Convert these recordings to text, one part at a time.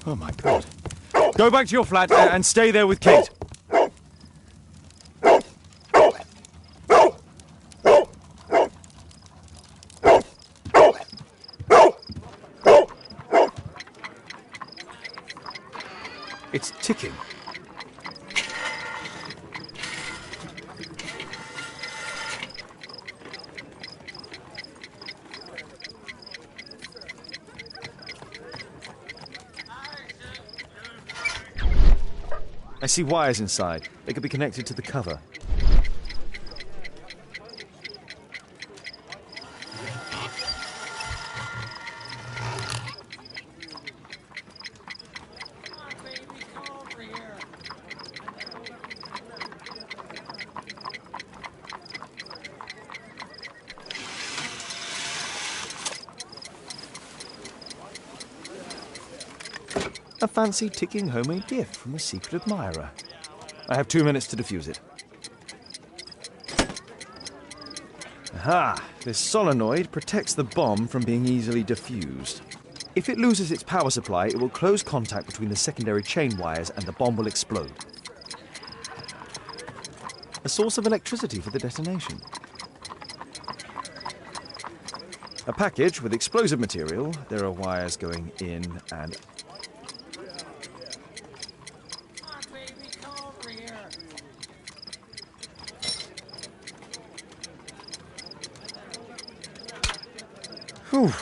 Oh, my God. Go back to your flat and stay there with Kate. It's ticking. I see wires inside. They could be connected to the cover. A fancy ticking homemade gift from a secret admirer. I have 2 minutes to defuse it. Aha! This solenoid protects the bomb from being easily diffused. If it loses its power supply, it will close contact between the secondary chain wires and the bomb will explode. A source of electricity for the detonation. A package with explosive material. There are wires going in and Whew.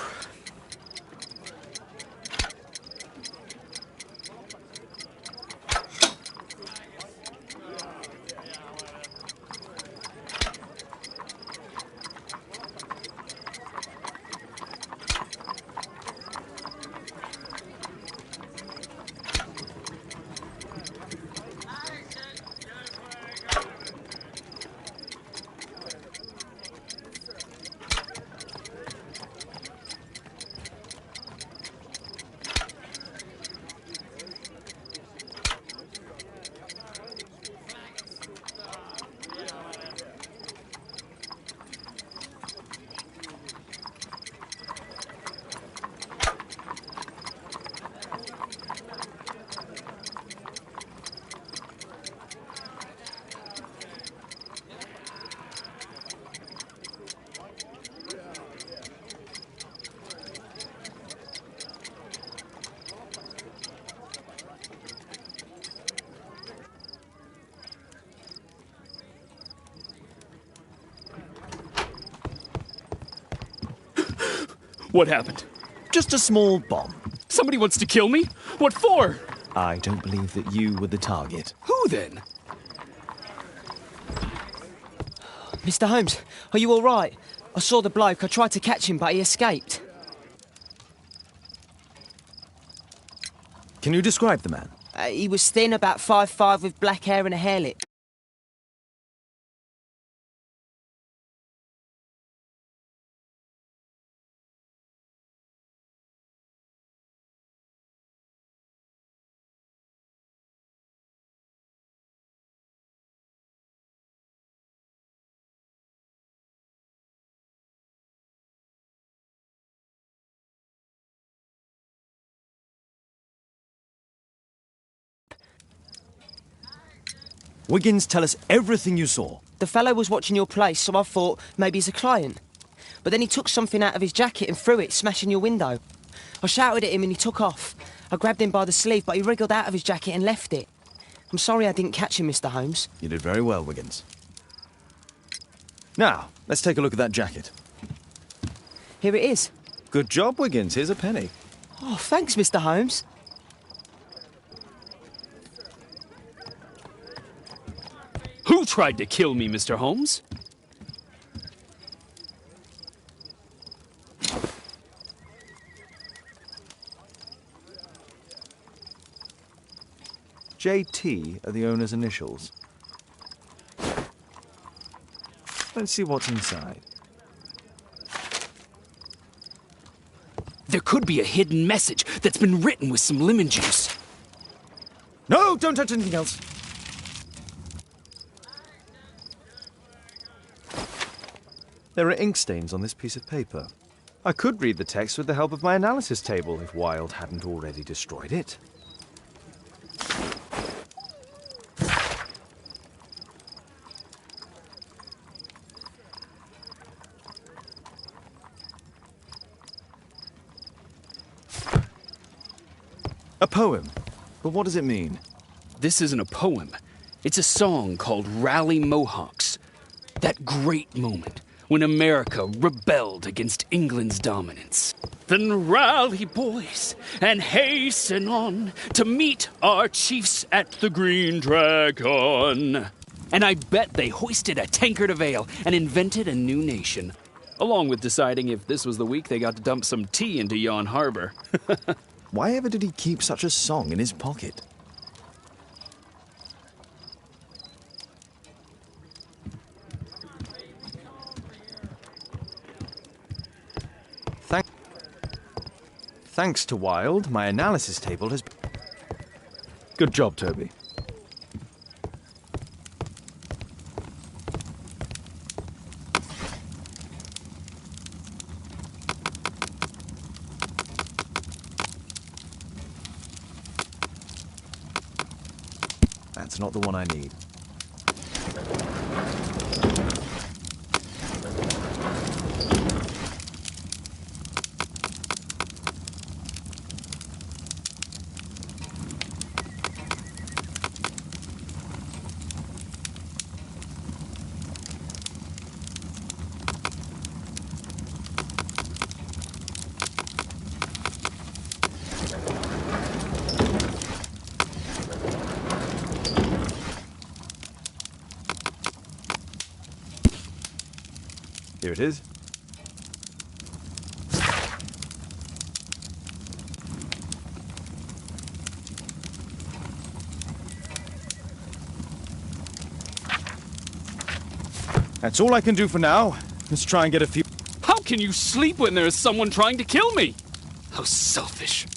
What happened? just a small bomb. Somebody wants to kill me? What for? I don't believe that you were the target. Who then? Mr. Holmes, are you all right? I saw the bloke. I tried to catch him, but he escaped. Can you describe the man? He was thin, about 5'5", with black hair and a hairlip. Wiggins, tell us everything you saw. The fellow was watching your place, so I thought maybe he's a client. But then he took something out of his jacket and threw it, smashing your window. I shouted at him and he took off. I grabbed him by the sleeve, but he wriggled out of his jacket and left it. I'm sorry I didn't catch him, Mr. Holmes. You did very well, Wiggins. Now, let's take a look at that jacket. Here it is. Good job, Wiggins. Here's a penny. Oh, thanks, Mr. Holmes. Who tried to kill me, Mr. Holmes? JT are the owner's initials. Let's see what's inside. There could be a hidden message that's been written with some lemon juice. No, don't touch anything else. There are ink stains on this piece of paper. I could read the text with the help of my analysis table if Wilde hadn't already destroyed it. A poem. But what does it mean? This isn't a poem. It's a song called Rally Mohawks. That great moment when America rebelled against England's dominance. Then rally, boys, and hasten on to meet our chiefs at the Green Dragon. And I bet they hoisted a tankard of ale and invented a new nation, along with deciding if this was the week they got to dump some tea into Yon Harbor. Why ever did he keep such a song in his pocket? Thanks to Wilde, my analysis table has... Good job, Toby. That's not the one I need. Here it is. That's all I can do for now. Let's try and get a few... How can you sleep when there is someone trying to kill me? How selfish.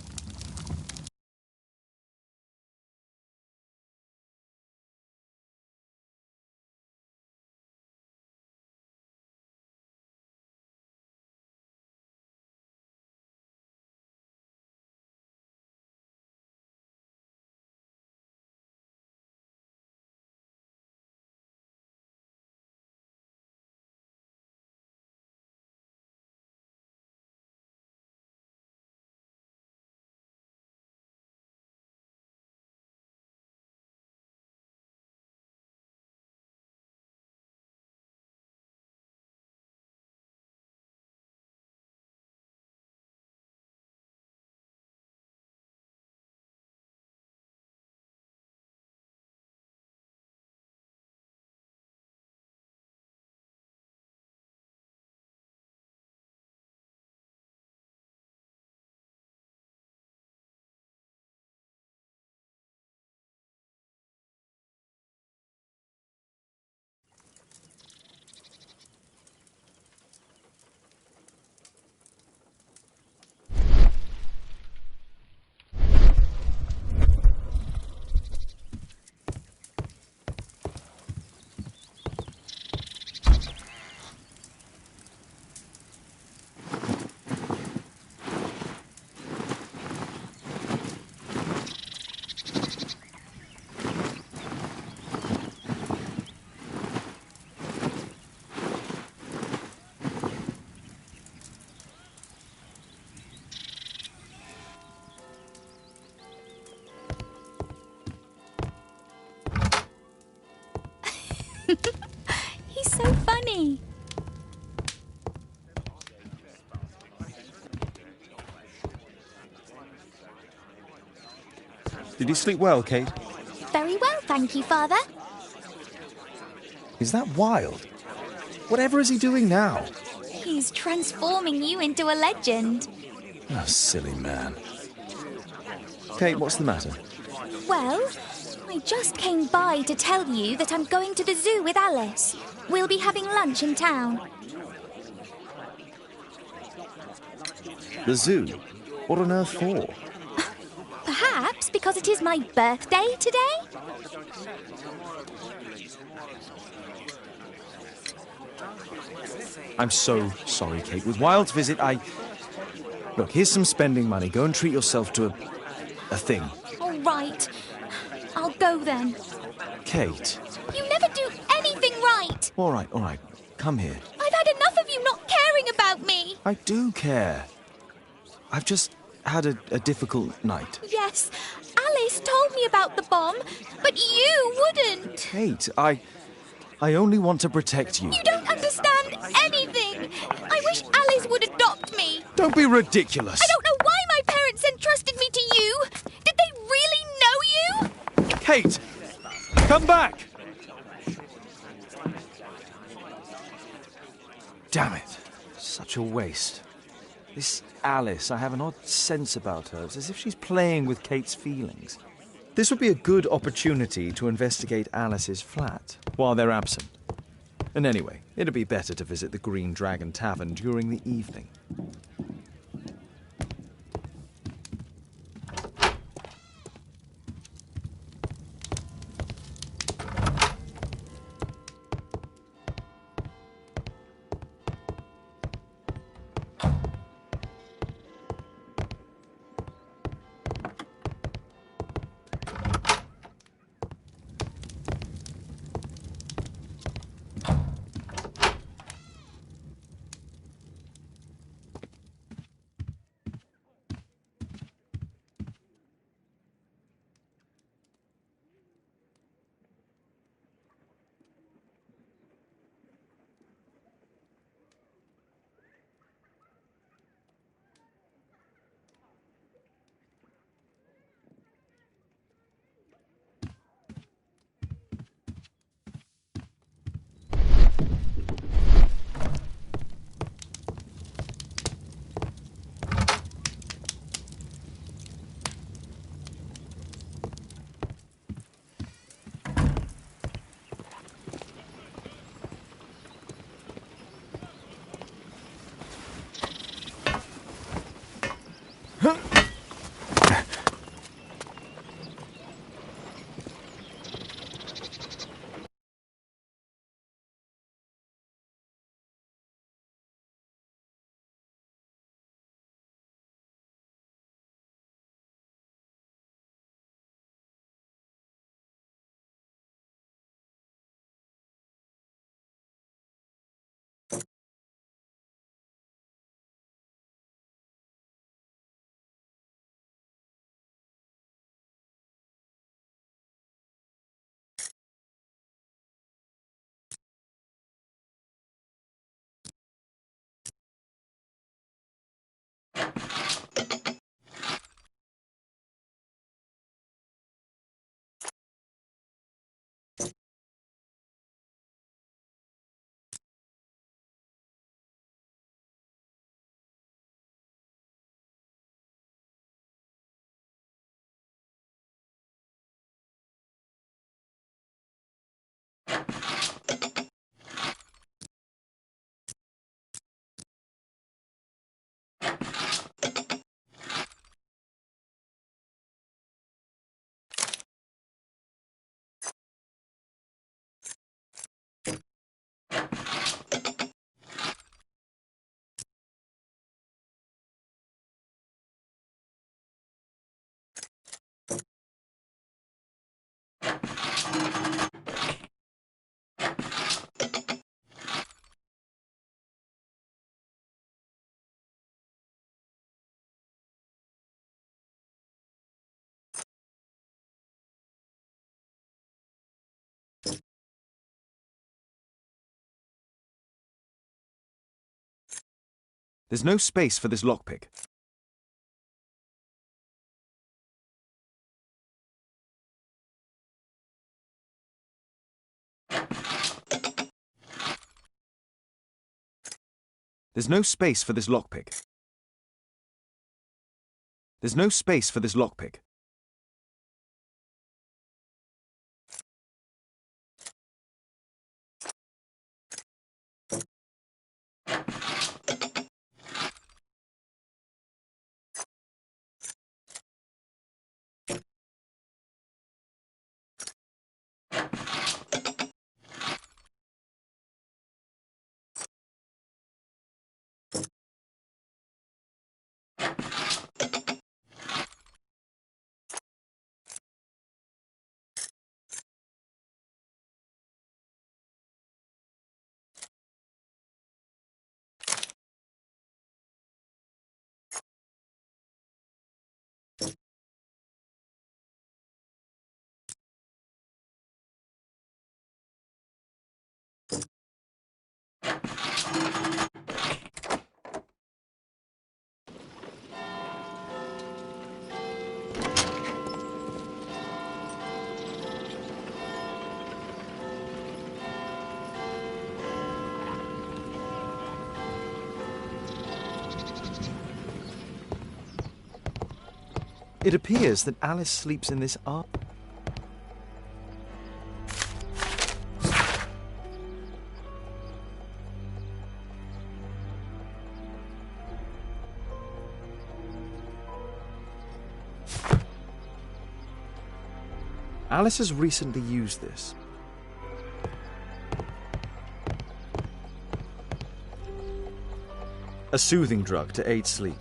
He's so funny. Did you sleep well, Kate? Very well, thank you, Father. Is that Wilde? Whatever is he doing now? He's transforming you into a legend. Oh, silly man. Kate, what's the matter? Well, I just came by to tell you that I'm going to the zoo with Alice. We'll be having lunch in town. The zoo? What on earth for? Perhaps because it is my birthday today? I'm so sorry, Kate. With Wilde's visit, Look, here's some spending money. Go and treat yourself to a thing. All right. I'll go then. Kate. You never do anything right. All right. Come here. I've had enough of you not caring about me. I do care. I've just had a difficult night. Yes, Alice told me about the bomb, but you wouldn't. Kate, I only want to protect you. You don't understand anything. I wish Alice would adopt me. Don't be ridiculous. I don't know why my parents entrusted me to you. Did they really know you? Kate, come back. Damn it. Such a waste. This Alice, I have an odd sense about her. It's as if she's playing with Kate's feelings. This would be a good opportunity to investigate Alice's flat while they're absent. And anyway, it'd be better to visit the Green Dragon Tavern during the evening. There's no space for this lockpick. There's no space for this lockpick. There's no space for this lockpick. It appears that Alice sleeps in this ark. Alice has recently used this. A soothing drug to aid sleep.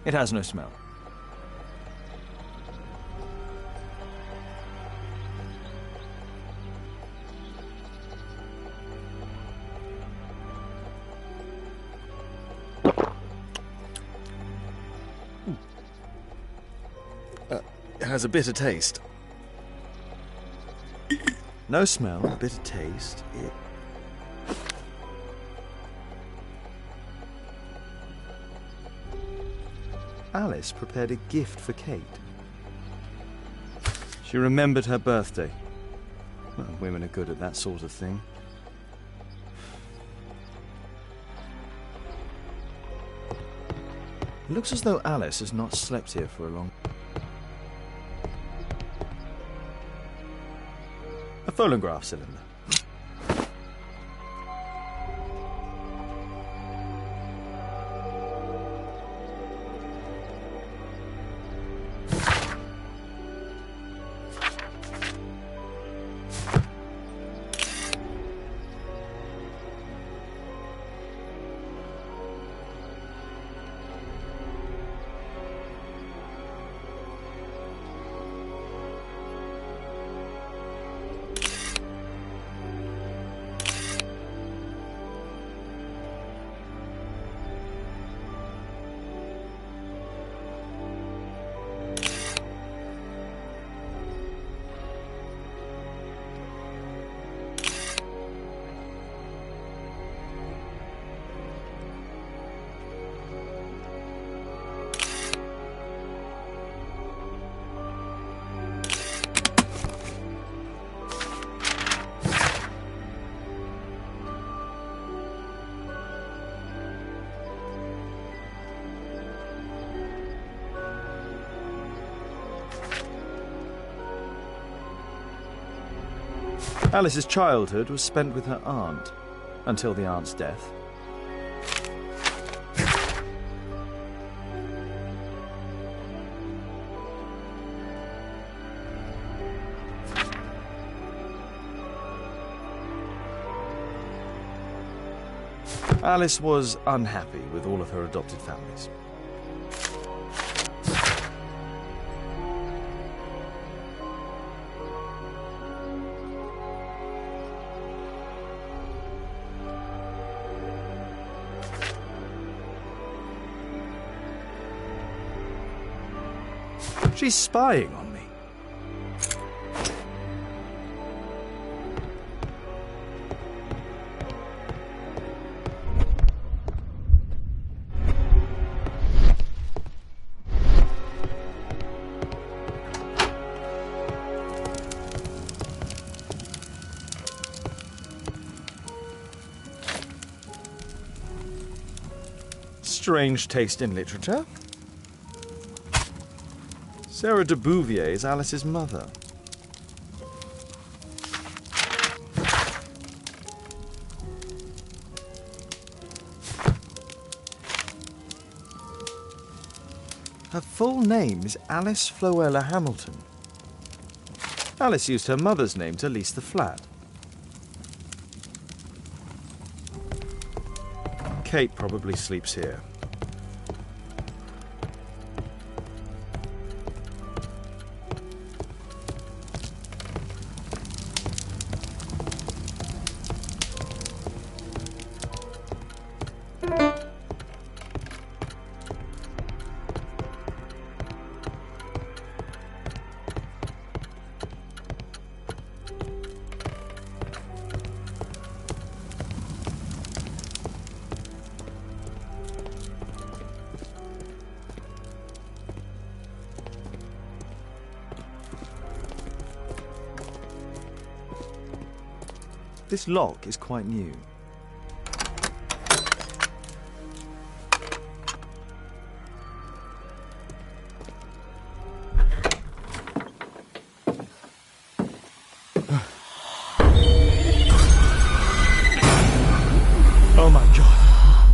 It has no smell. It has a bitter taste. No smell, bitter taste. Alice prepared a gift for Kate. She remembered her birthday. Well, women are good at that sort of thing. It looks as though Alice has not slept here for a long... A phonograph cylinder. Alice's childhood was spent with her aunt, until the aunt's death. Alice was unhappy with all of her adopted families. She's spying on me. Strange taste in literature. Sarah de Bouvier is Alice's mother. Her full name is Alice Floella Hamilton. Alice used her mother's name to lease the flat. Kate probably sleeps here. This lock is quite new. Oh my god.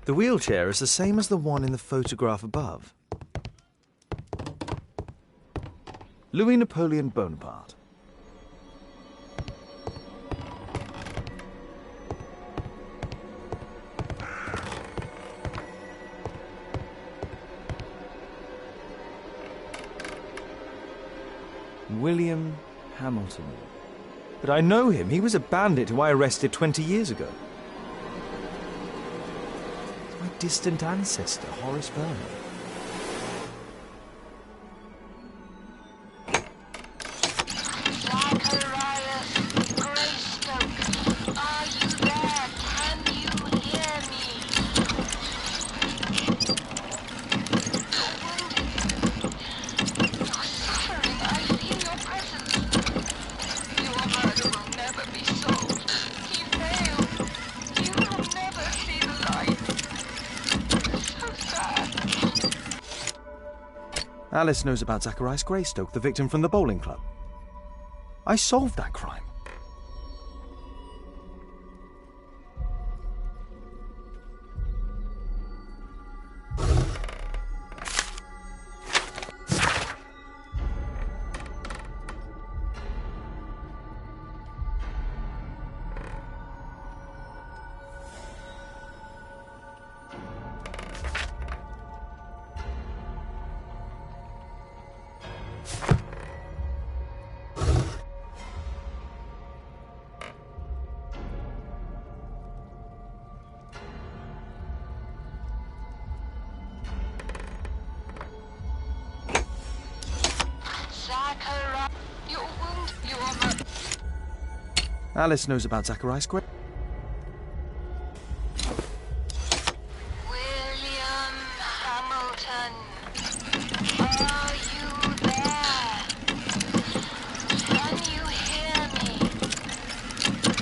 The wheelchair is the same as the one in the photograph above. Louis Napoleon Bonaparte. William Hamilton. But I know him. He was a bandit who I arrested 20 years ago. It's my distant ancestor, Horace Vernon. Alice knows about Zacharias Greystoke, the victim from the bowling club. I solved that crime. Alice knows about Zacharias Grey. William Hamilton, are you there? Can you hear me?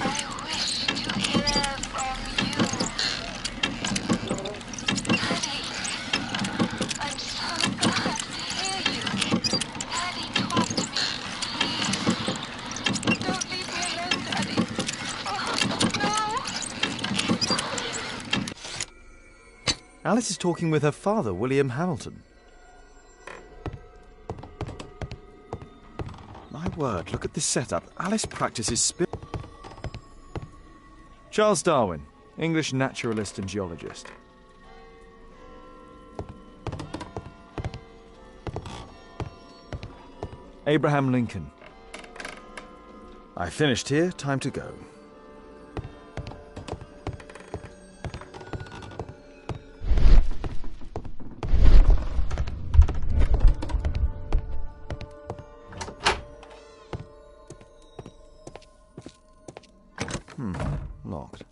I wish to hear from you. Daddy, I'm so glad to hear you. Daddy, talk to me, please. Don't leave me alone, Daddy. Oh, no. Alice is talking with her father, William Hamilton. My word, look at this setup. Alice practices Charles Darwin, English naturalist and geologist. Abraham Lincoln. I finished here, time to go. Locked.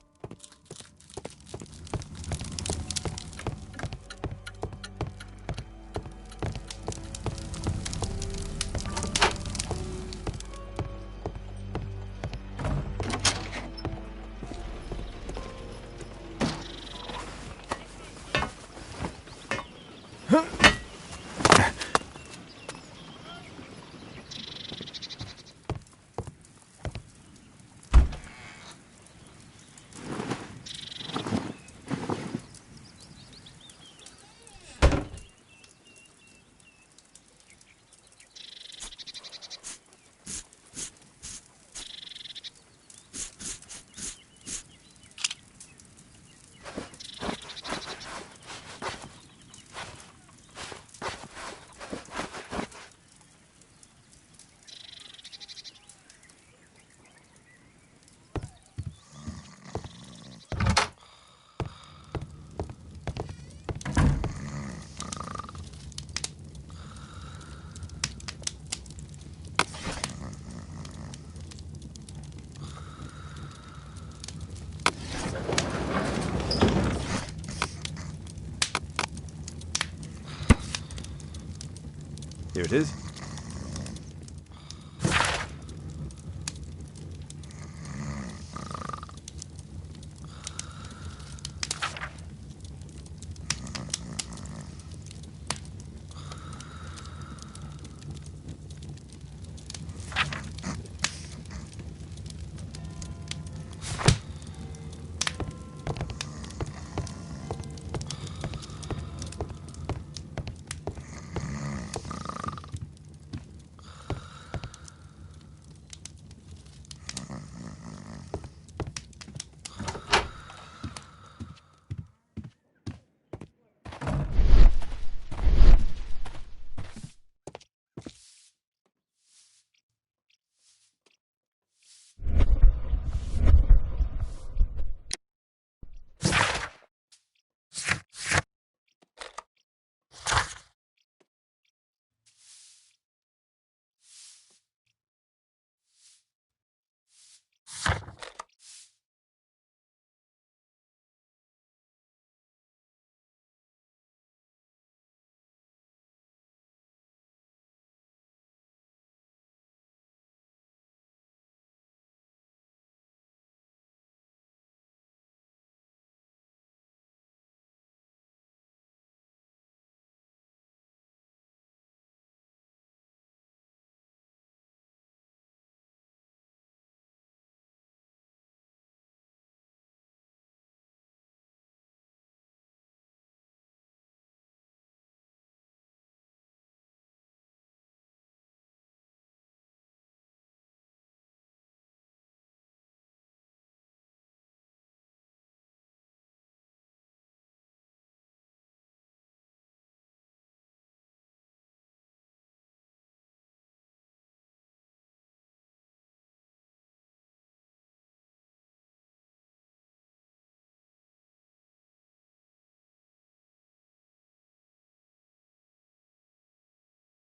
Here it is.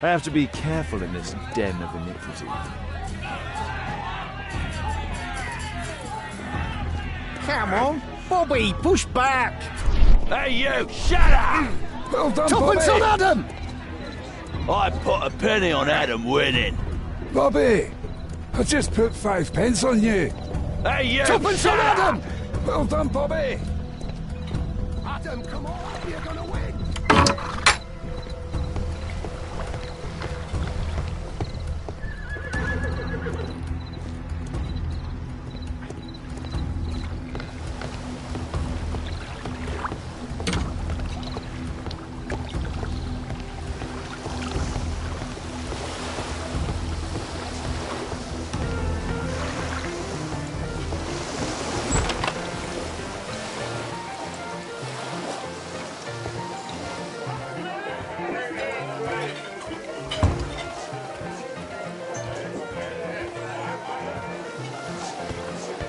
I have to be careful in this den of iniquity. Come on, Bobby, push back! Hey, you! Shut up! Well done, Tuppence on Adam! I put a penny on Adam winning. Bobby, I just put 5 pence on you. Hey, you! Tuppence on shut up! Adam! Well done, Bobby. Adam, come on, you're gonna win!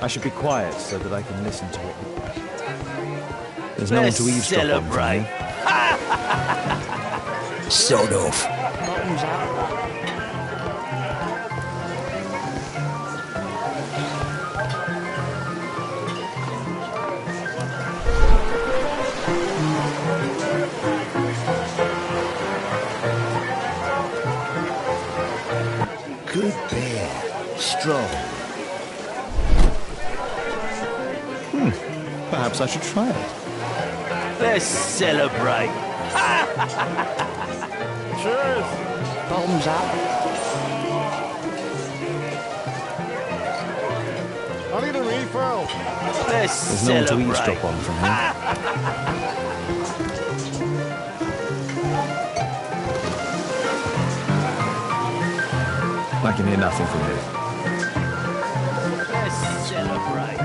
I should be quiet so that I can listen to it. There's no one to eavesdrop on from celebrate. here. Sod off. Bottoms up. Good beer. Strong. Perhaps I should try it. Let's celebrate. Cheers. Bottoms up. I need a refill. Let's There's no one to celebrate. eavesdrop on from here. I can hear nothing from here. Let's celebrate.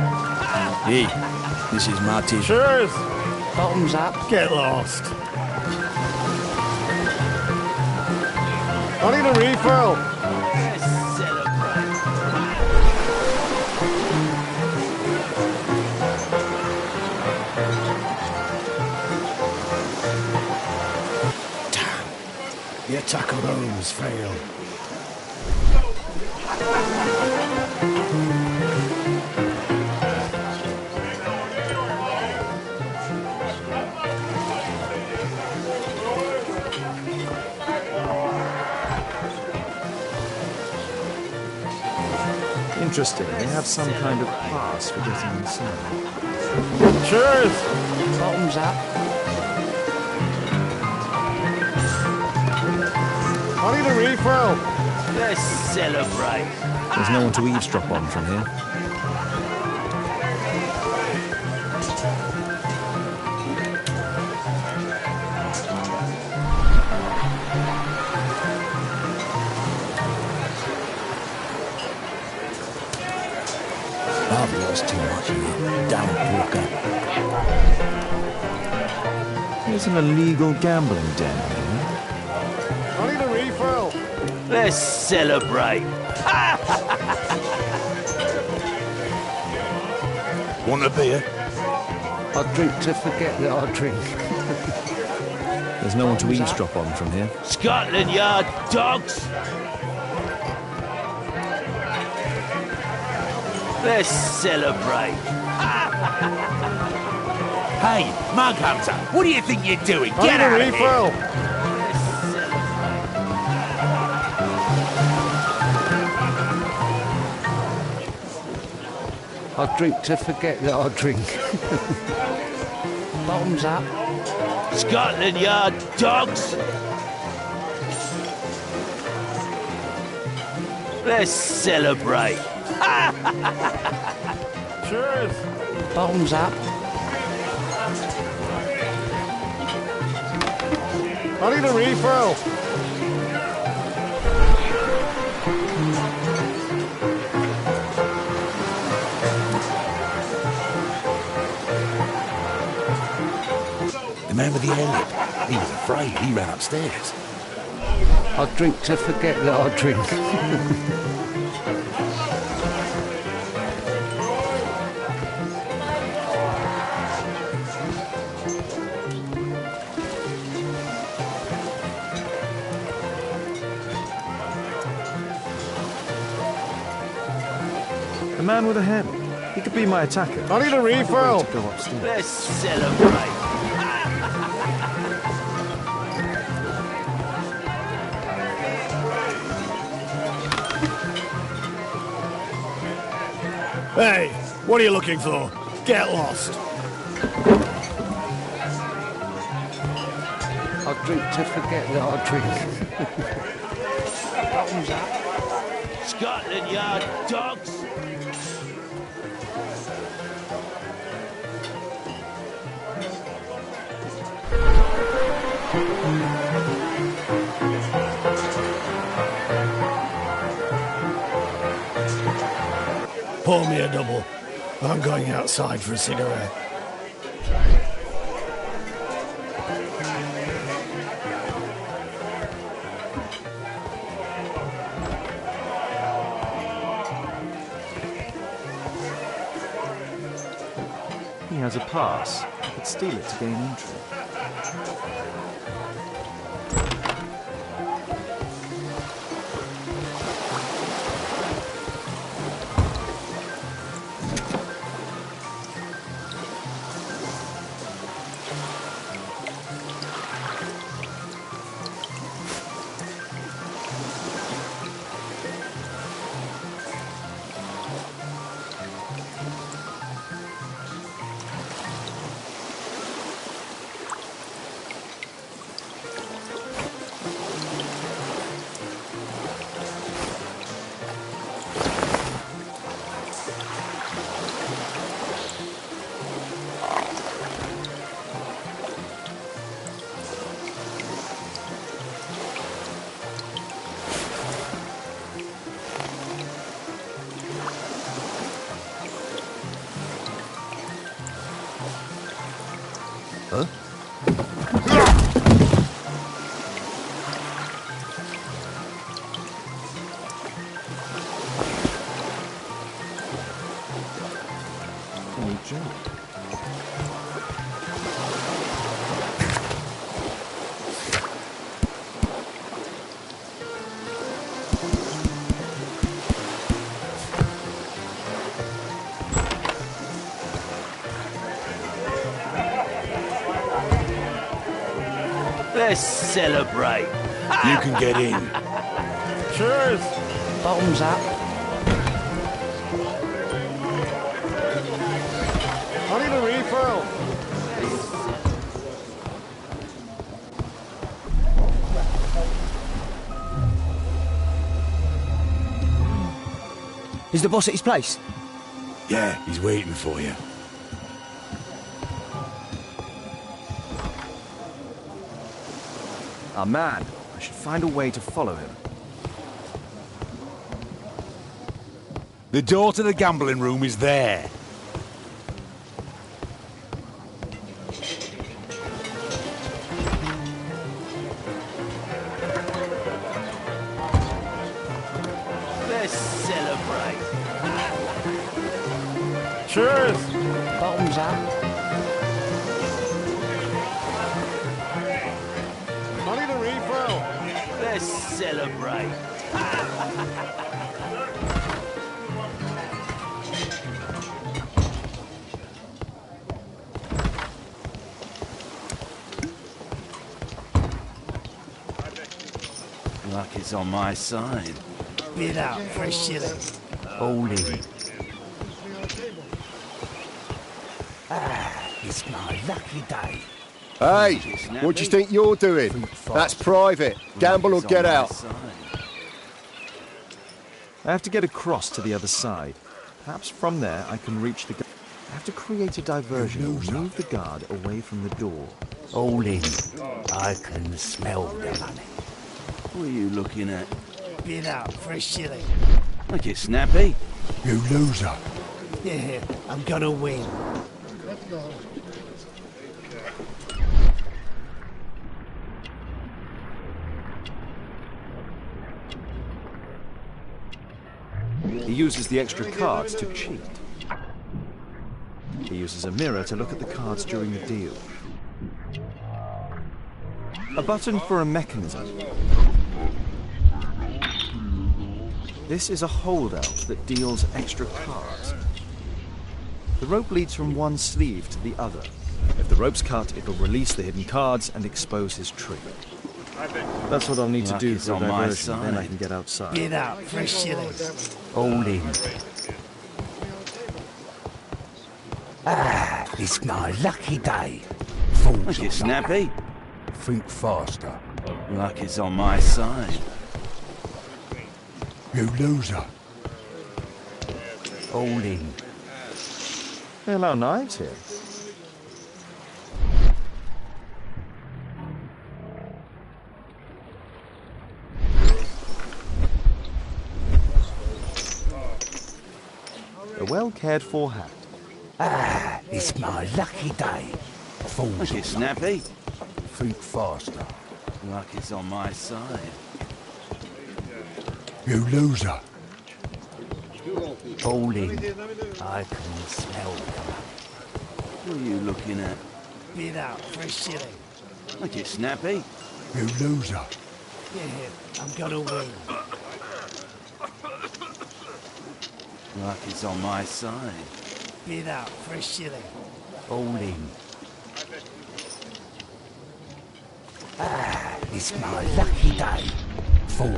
Hey, this is Marty. Cheers. Bottoms up. Get lost. I need a refill. Let's celebrate. The attack on Holmes failed. Interesting. They have some kind of pass for getting inside. Cheers. Bottoms up. I need a refill. Let's celebrate. There's no one to eavesdrop on from here. I've lost too much here. Damn poker. There's an illegal gambling den here. I need a refill. Let's celebrate. Want a beer? I drink to forget that I drink. There's no one to eavesdrop on from here. Scotland Yard dogs. Let's celebrate. Hey, Mug Hunter, what do you think you're doing? I Get need a out of here! refill. I drink to forget that I drink. Bottoms up. Scotland Yard dogs. Let's celebrate. Cheers. Bottoms up. I need a refill. The man with the airlip. He was afraid. He ran upstairs. I drink to forget that I drink. man with a hen. He could be my attacker. I need a Find way refill. to go upstairs. Let's celebrate. Hey, what are you looking for? Get lost. I drink to forget that I drink. Scotland Yard dogs. Pour me a double. I'm going outside for a cigarette. He has a pass. I could steal it to gain entry. Can you jump? Let's celebrate. You can get in. Cheers. Bottoms up. I need a refill. Is the boss at his place? Yeah, he's waiting for you. Ah, man. I should find a way to follow him. The door to the gambling room is there. Let's celebrate. Cheers. Bottoms up. I need a refill. Let's celebrate. Luck is on my side. Bid out for a shilling. All in. It's my lucky day. Hey, what do you think you're doing? That's private. Gamble or get out. I have to get across to the other side. Perhaps from there I can reach the... I have to create a diversion and move the guard away from the door. All in. I can smell the money. What are you looking at? Bid out for a shilling. Make it snappy. You loser. Yeah, I'm gonna win. He uses the extra cards to cheat. He uses a mirror to look at the cards during the deal. A button for a mechanism. This is a holdout that deals extra cards. The rope leads from one sleeve to the other. If the rope's cut, it will release the hidden cards and expose his trigger. That's what I'll need to do for diversion, then I can get outside. Get out, fresh shillings. All in. Ah, it's my lucky day. Make it snappy. Think faster. Luck is on my side. You loser. All in. They allow knives here. A well-cared-for hat. Ah, it's my lucky day. Make it snappy. Think faster. Luck is on my side. You loser. All in. I can smell them. What are you looking at? Get out, fresh shilling. Make it snappy. You loser. Yeah, I'm gonna win. Luck is on my side. Get out, fresh shilling. All in. Ah, it's my lucky day.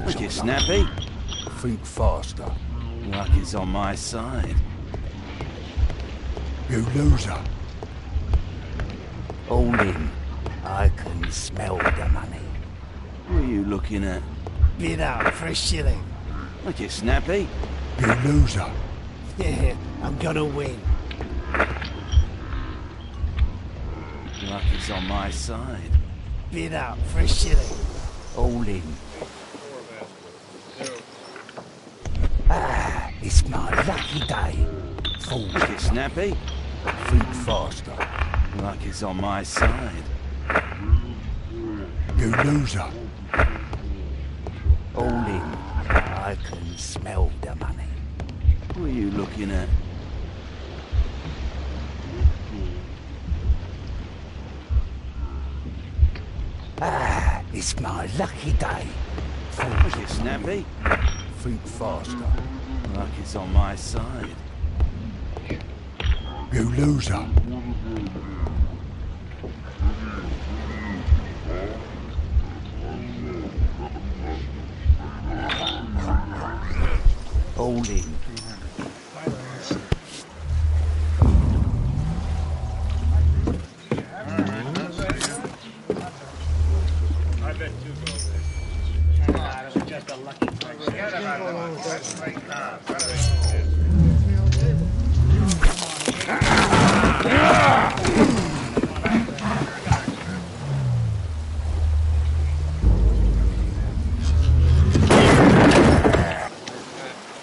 Make it snappy. Think faster. Luck is on my side. You loser. All in. I can smell the money. What are you looking at? Get out, fresh shilling. Make it snappy. You loser. Yeah, I'm gonna win. Luck is on my side. Get out, fresh shilling. All in. Ah, it's my lucky day. Make it snappy. Think faster. Luck is on my side. You loser. All in. I can smell the money. What are you looking at? Ah, it's my lucky day. Make it snappy. Think faster. Luck is on my side. You loser. All in.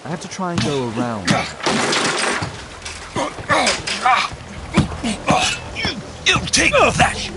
I have to try and go around. You take that!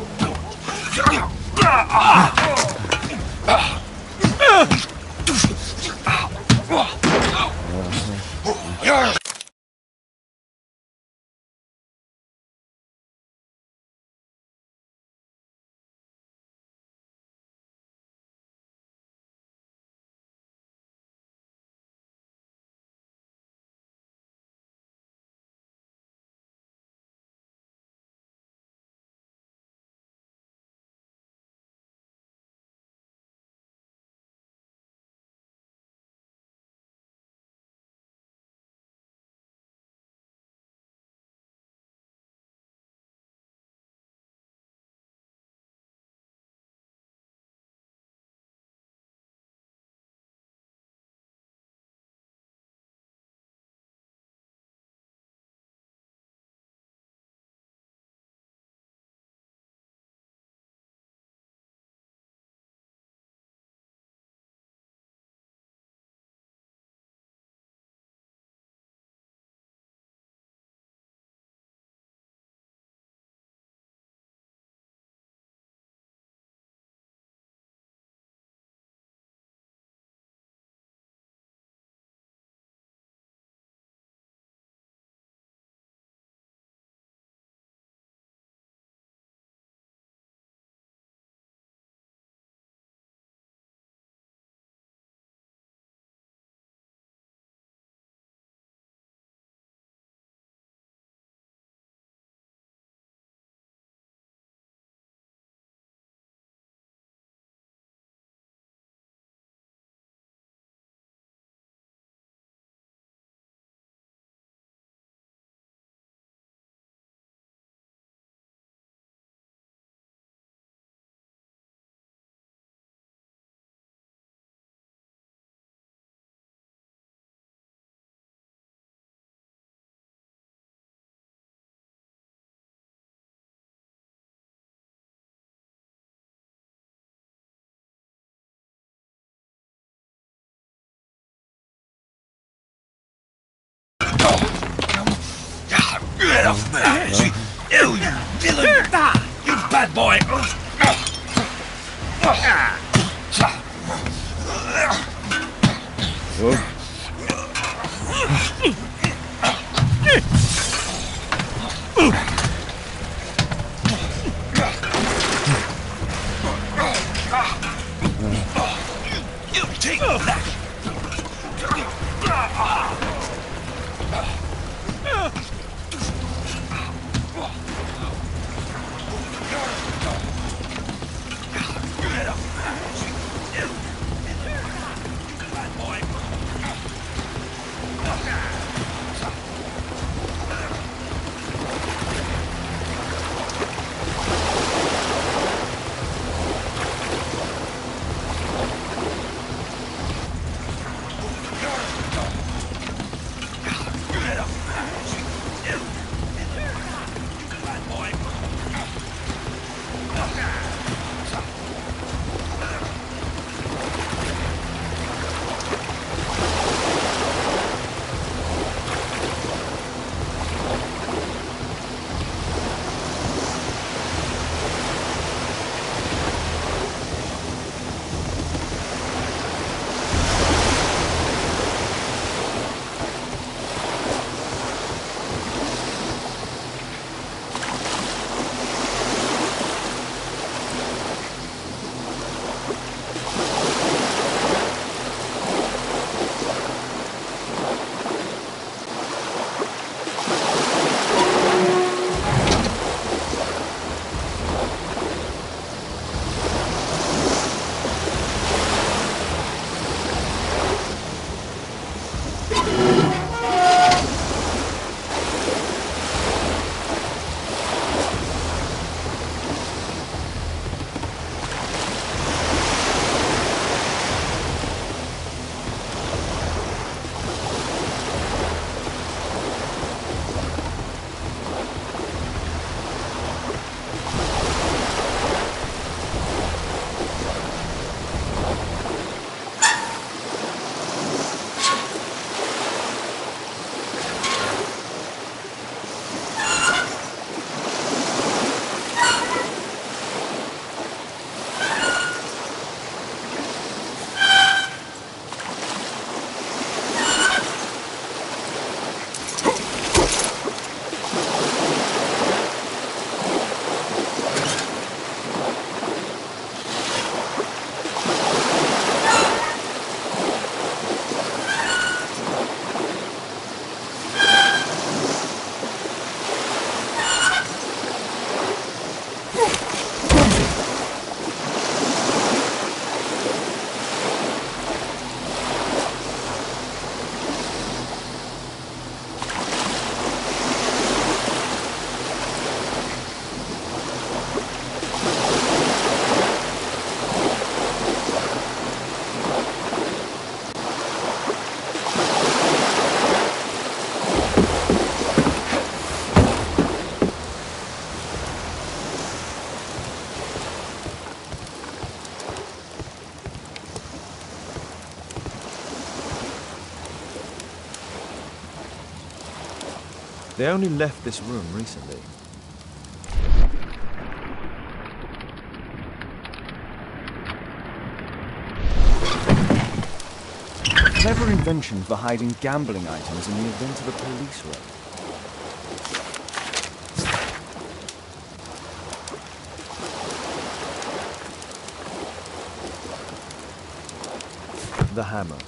Get off me! You villain! You bad boy! You take that! They only left this room recently. Clever invention for hiding gambling items in the event of a police raid. The hammer.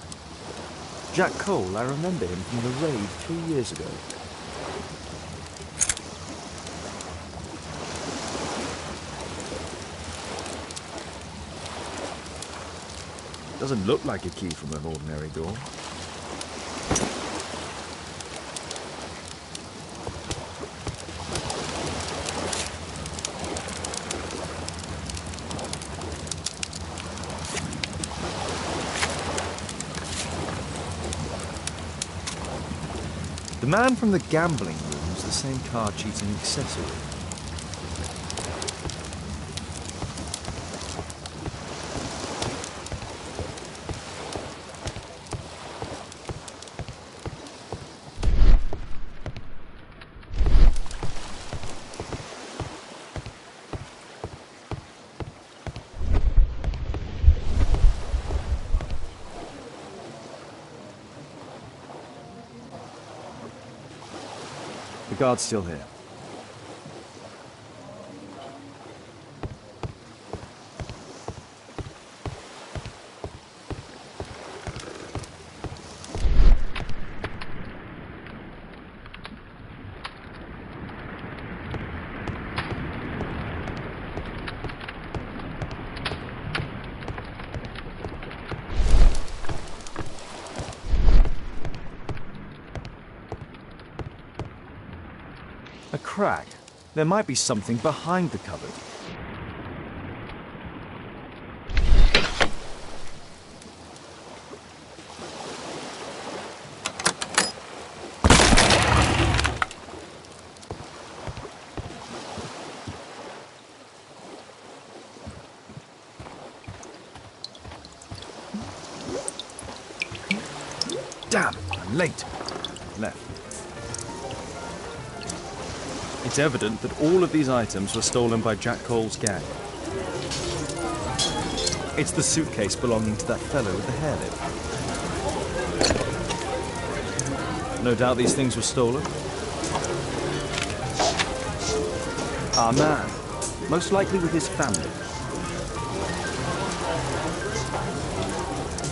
Jack Cole, I remember him from the raid 3 years ago. Doesn't look like a key from an ordinary door. The man from the gambling room's the same card cheating accessory. guard's still here. A crack. There might be something behind the cupboard. Damn, I'm late. Left. It's evident that all of these items were stolen by Jack Cole's gang. It's the suitcase belonging to that fellow with the hairlip. No doubt these things were stolen. Our man, most likely with his family.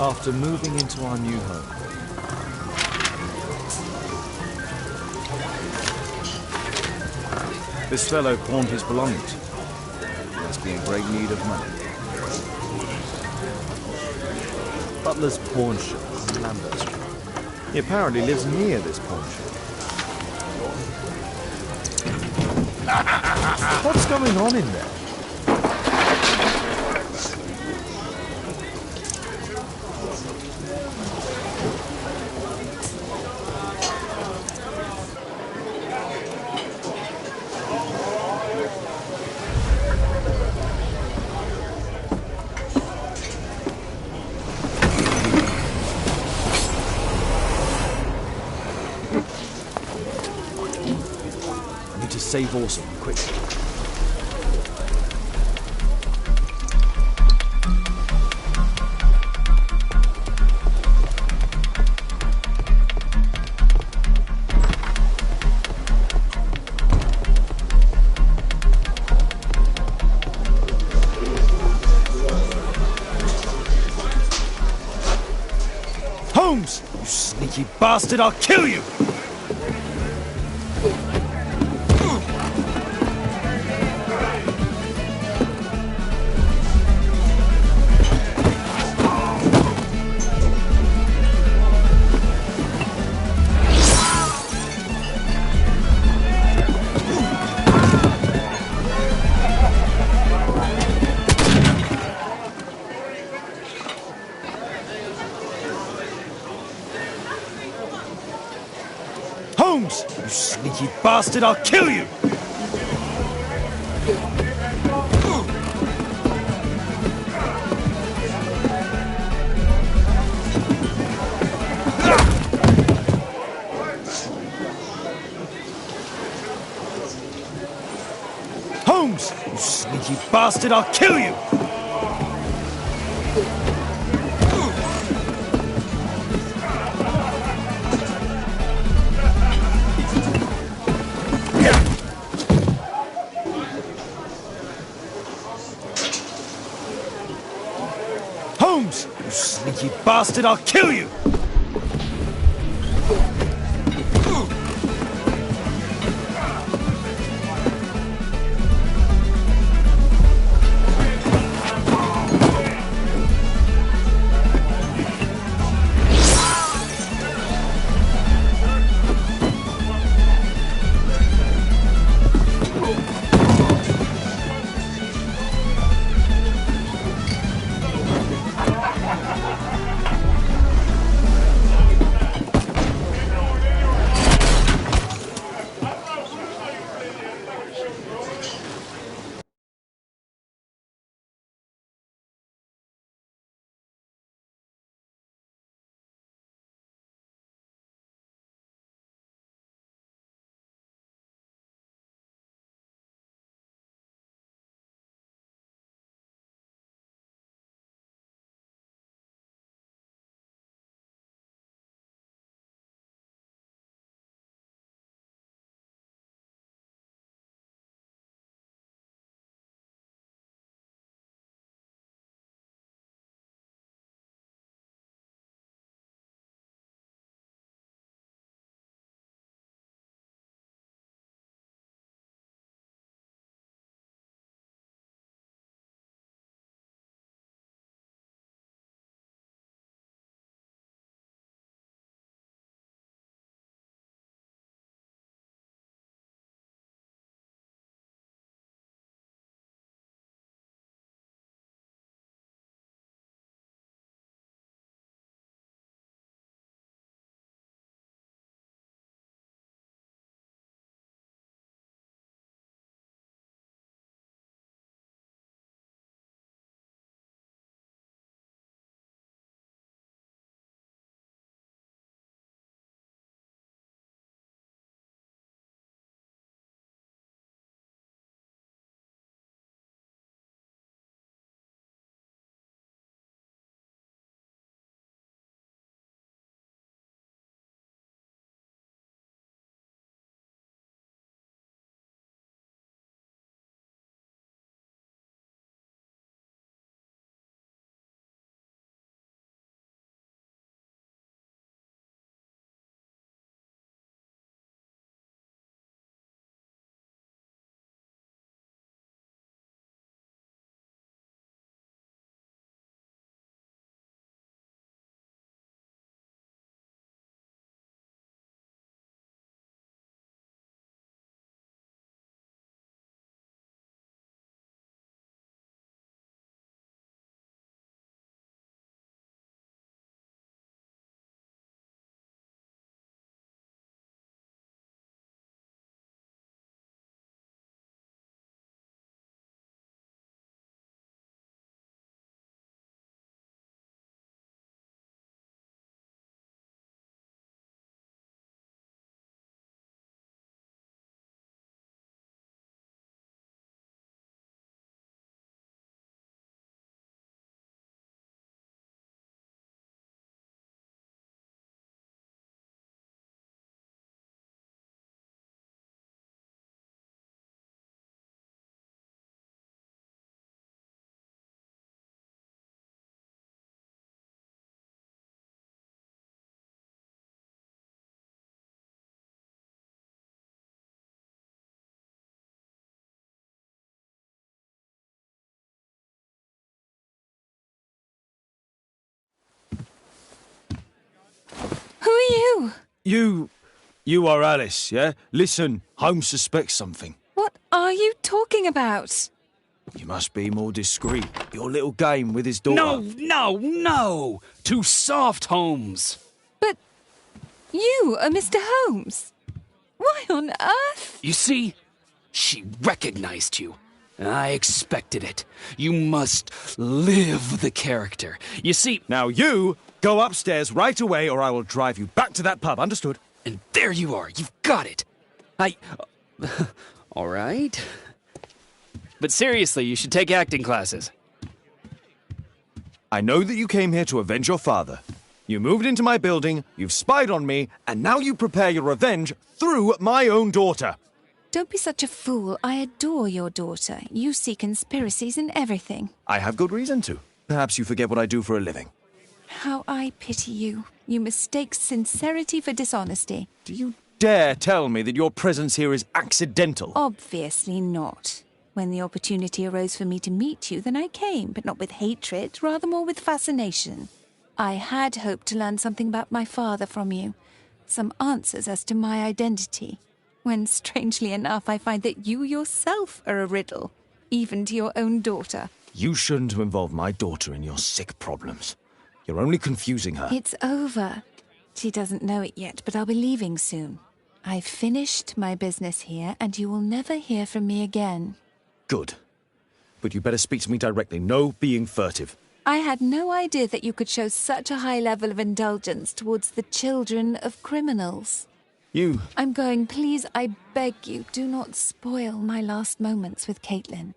After moving into our new home. This fellow pawned his belongings. He must be in great need of money. Butler's pawn shop on Lambert Street. He apparently lives near this pawn shop. What's going on in there? Save Orson, quickly. Holmes! You sneaky bastard, I'll kill you! Holmes! You sneaky bastard, I'll kill you! Holmes! You sneaky bastard, I'll kill you! Holmes! You sneaky bastard, I'll kill you! You are Alice, yeah? Listen, Holmes suspects something. What are you talking about? You must be more discreet. Your little game with his daughter. No! Too soft, Holmes. But you are Mr. Holmes. Why on earth? You see, she recognized you. I expected it. You must live the character. You see... Now you go upstairs right away or I will drive you back to that pub, understood? And there you are, you've got it. All right. But seriously, you should take acting classes. I know that you came here to avenge your father. You moved into my building, you've spied on me, and now you prepare your revenge through my own daughter. Don't be such a fool. I adore your daughter. You see conspiracies in everything. I have good reason to. Perhaps you forget what I do for a living. How I pity you. You mistake sincerity for dishonesty. Do you dare tell me that your presence here is accidental? Obviously not. When the opportunity arose for me to meet you, then I came, but not with hatred, rather more with fascination. I had hoped to learn something about my father from you. Some answers as to my identity. When, strangely enough, I find that you yourself are a riddle, even to your own daughter. You shouldn't have involved my daughter in your sick problems. You're only confusing her. It's over. She doesn't know it yet, but I'll be leaving soon. I've finished my business here, and you will never hear from me again. Good. But you better speak to me directly. No being furtive. I had no idea that you could show such a high level of indulgence towards the children of criminals. You... I'm going. Please, I beg you, do not spoil my last moments with Caitlin.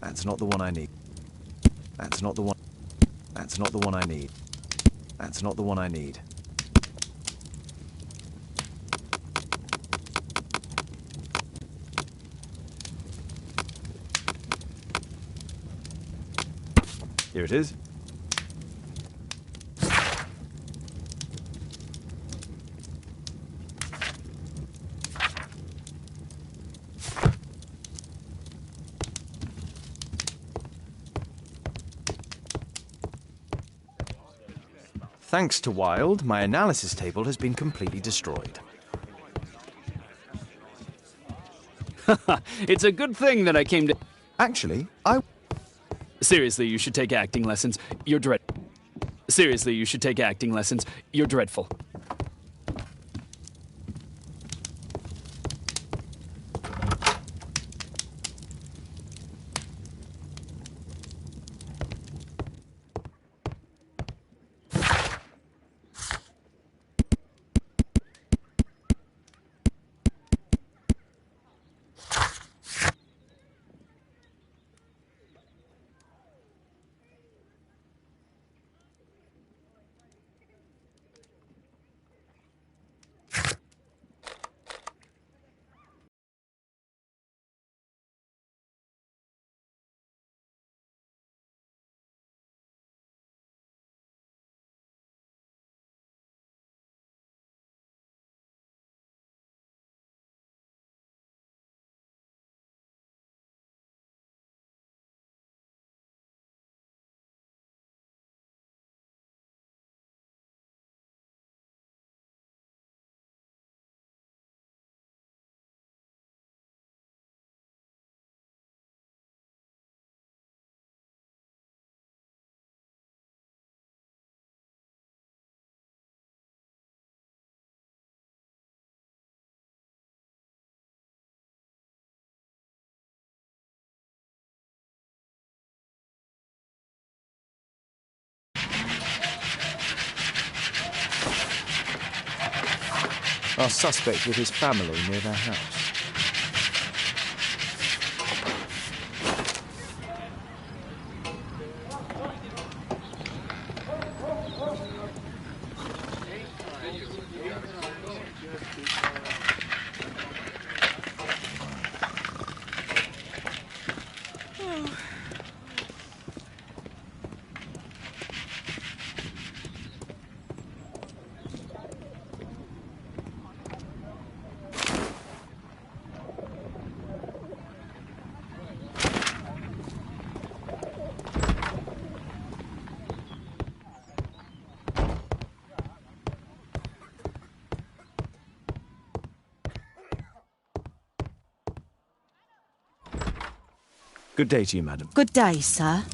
That's not the one I need. That's not the one. That's not the one I need. That's not the one I need. Here it is. Thanks to Wilde, my analysis table has been completely destroyed. It's a good thing that I came to... Actually, Seriously, you should take acting lessons. You're Seriously, you should take acting lessons. You're dreadful. Our suspect with his family near their house. Good day to you, madam. Good day, sir.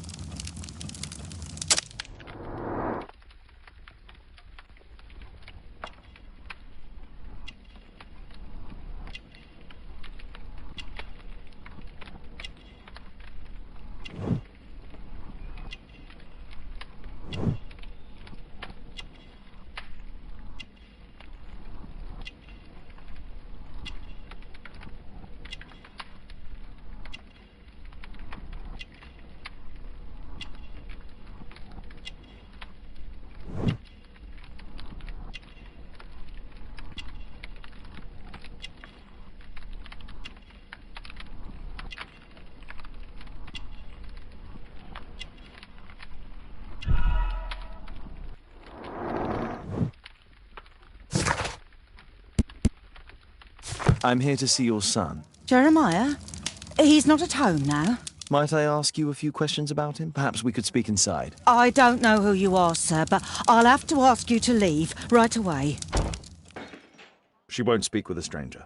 I'm here to see your son. Jeremiah? He's not at home now. Might I ask you a few questions about him? Perhaps we could speak inside. I don't know who you are, sir, but I'll have to ask you to leave right away. She won't speak with a stranger.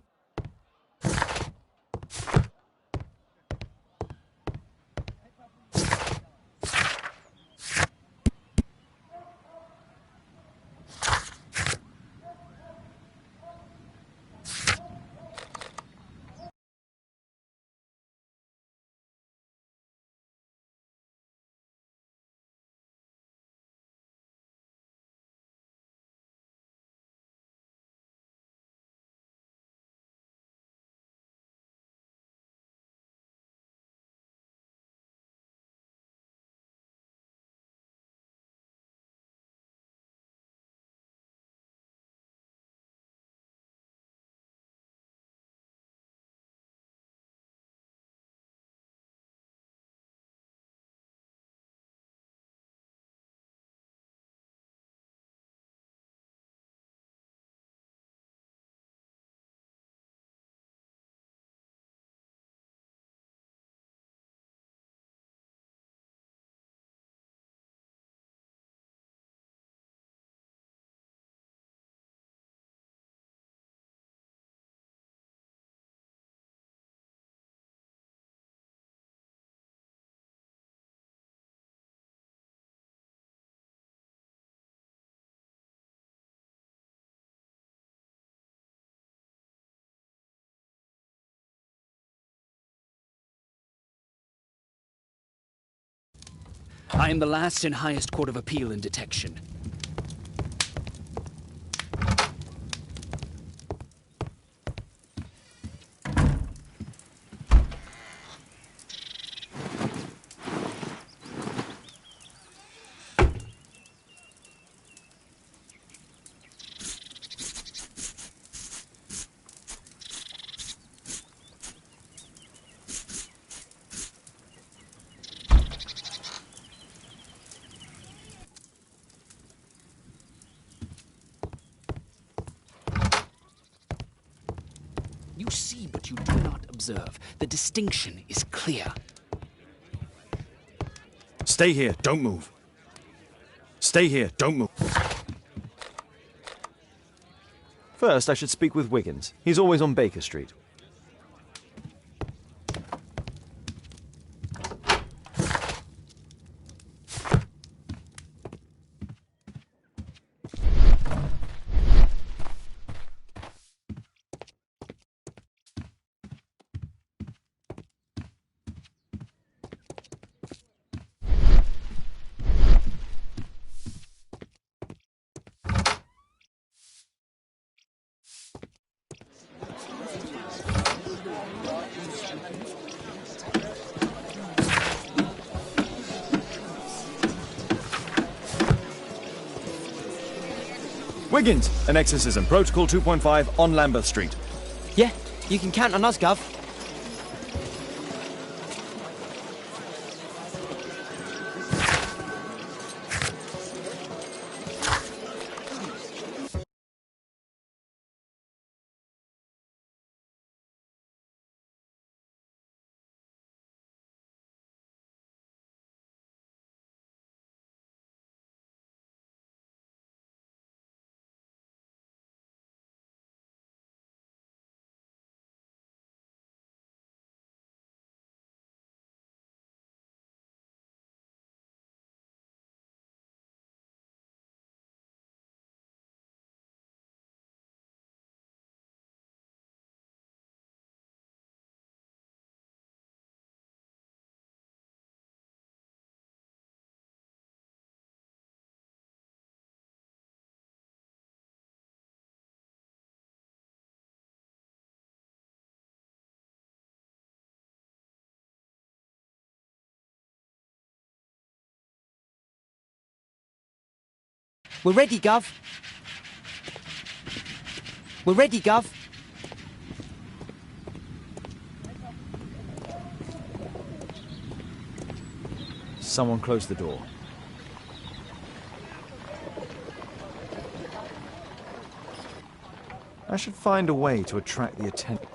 I am the last and highest court of appeal in detection. You see, but you do not observe. The distinction is clear. Stay here, don't move. Stay here, don't move. First, I should speak with Wiggins. He's always on Baker Street. Wiggins, an exorcism. Protocol 2.5 on Lambeth Street. Yeah, you can count on us, Gov. We're ready, Gov. We're ready, Gov. Someone close the door. I should find a way to attract the attention.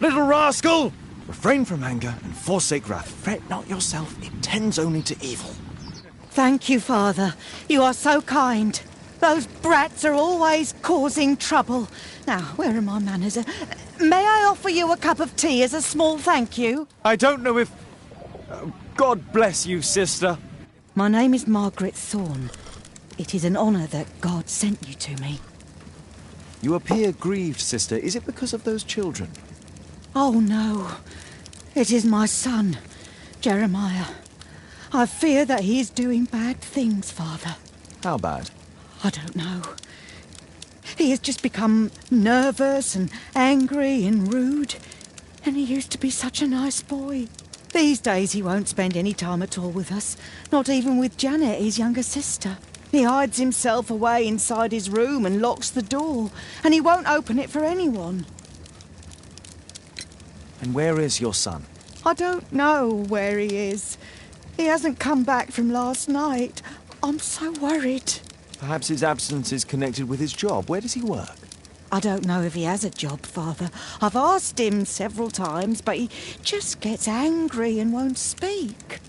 Little rascal! Refrain from anger and forsake wrath. Fret not yourself, it tends only to evil. Thank you, Father. You are so kind. Those brats are always causing trouble. Now, where are my manners? May I offer you a cup of tea as a small thank you? I don't know if... God bless you, sister. My name is Margaret Thorne. It is an honour that God sent you to me. You appear grieved, sister. Is it because of those children? Oh, no. It is my son, Jeremiah. I fear that he is doing bad things, Father. How bad? I don't know. He has just become nervous and angry and rude. And he used to be such a nice boy. These days he won't spend any time at all with us. Not even with Janet, his younger sister. He hides himself away inside his room and locks the door. And he won't open it for anyone. And where is your son? I don't know where he is. He hasn't come back from last night. I'm so worried. Perhaps his absence is connected with his job. Where does he work? I don't know if he has a job, Father. I've asked him several times, but he just gets angry and won't speak.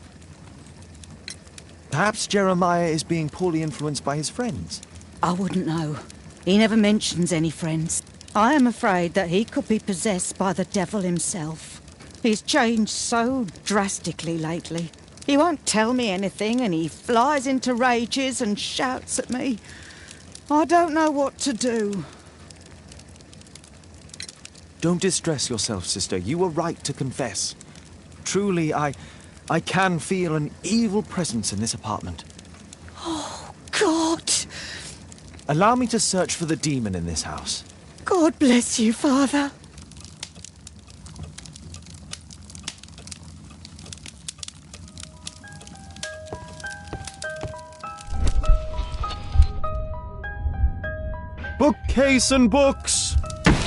Perhaps Jeremiah is being poorly influenced by his friends. I wouldn't know. He never mentions any friends. I am afraid that he could be possessed by the devil himself. He's changed so drastically lately. He won't tell me anything and he flies into rages and shouts at me. I don't know what to do. Don't distress yourself, sister. You were right to confess. Truly, I can feel an evil presence in this apartment. Oh, God! Allow me to search for the demon in this house. God bless you, Father. Bookcase and books,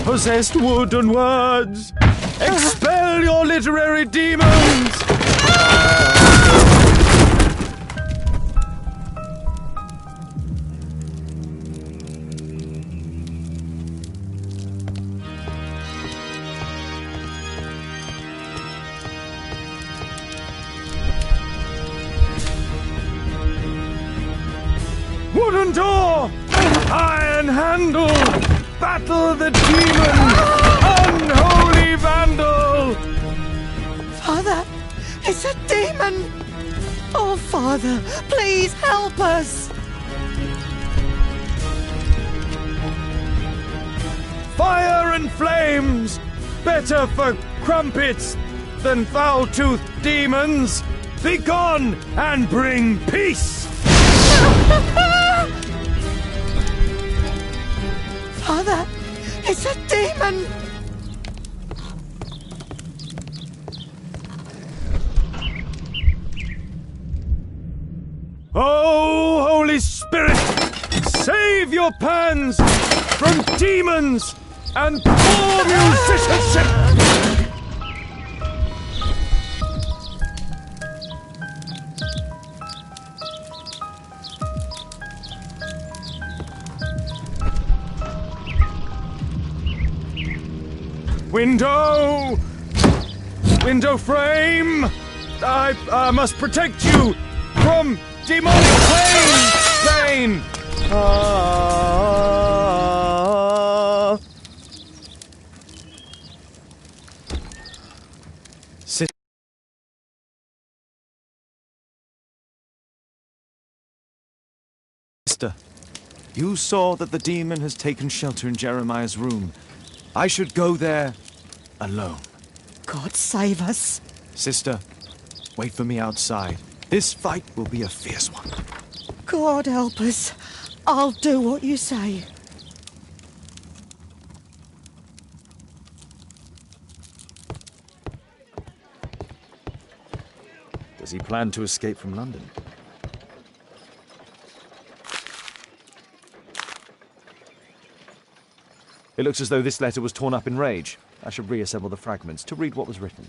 possessed wood and words, expel your literary demons! Wooden door! Iron handle! Battle the demon! Unholy vandal! Father, it's a demon! Oh, Father, please help us! Fire and flames! Better for crumpets than foul-toothed demons! Begone and bring peace! Father, it's a demon! Oh, Holy Spirit, save your pans from demons and poor musicianship! Window! Window frame! I must protect you from demonic pain! Sister, you saw that the demon has taken shelter in Jeremiah's room. I should go there alone. God save us. Sister, wait for me outside. This fight will be a fierce one. God help us. I'll do what you say. Does he plan to escape from London? It looks as though this letter was torn up in rage. I should reassemble the fragments to read what was written.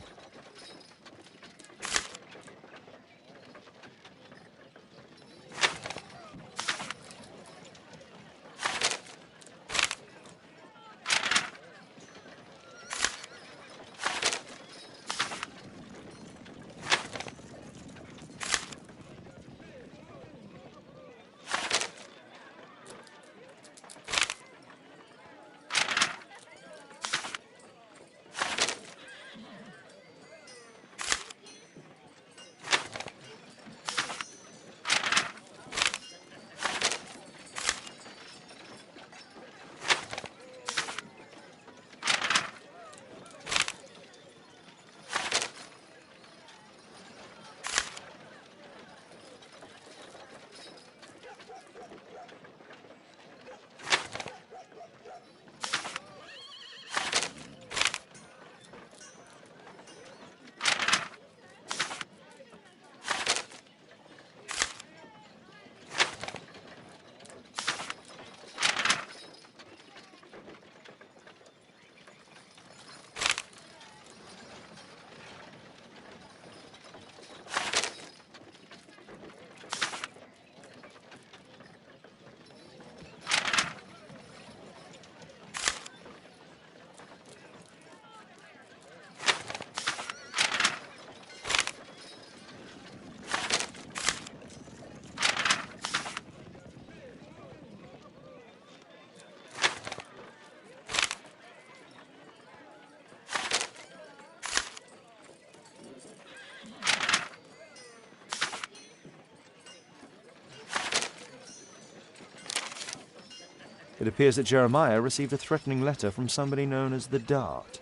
It appears that Jeremiah received a threatening letter from somebody known as the Dart.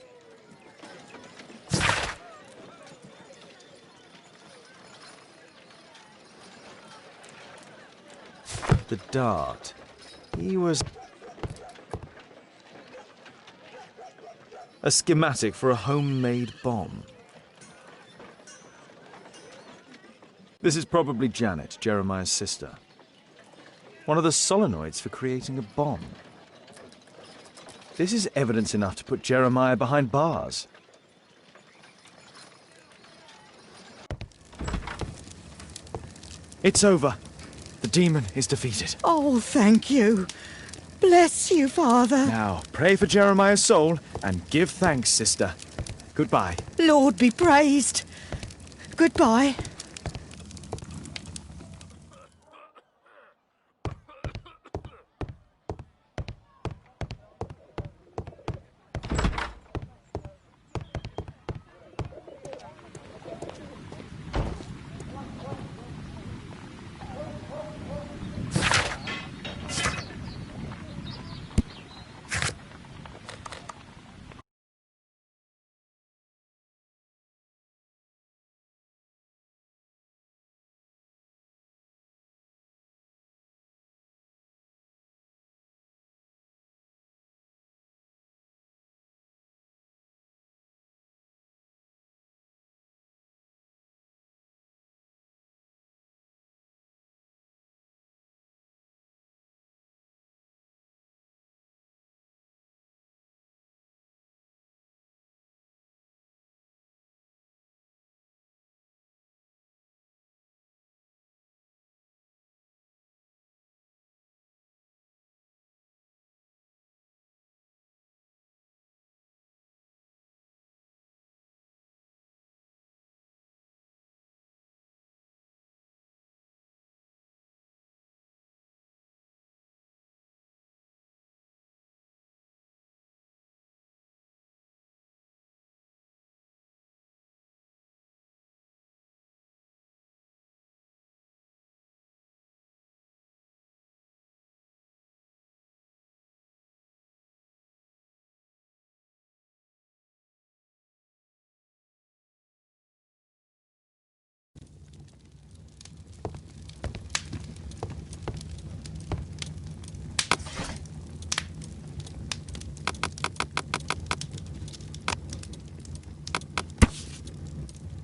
The Dart. He was a schematic for a homemade bomb. This is probably Janet, Jeremiah's sister. One of the solenoids for creating a bomb. This is evidence enough to put Jeremiah behind bars. It's over. The demon is defeated. Oh, thank you. Bless you, Father. Now, pray for Jeremiah's soul and give thanks, sister. Goodbye. Lord be praised. Goodbye.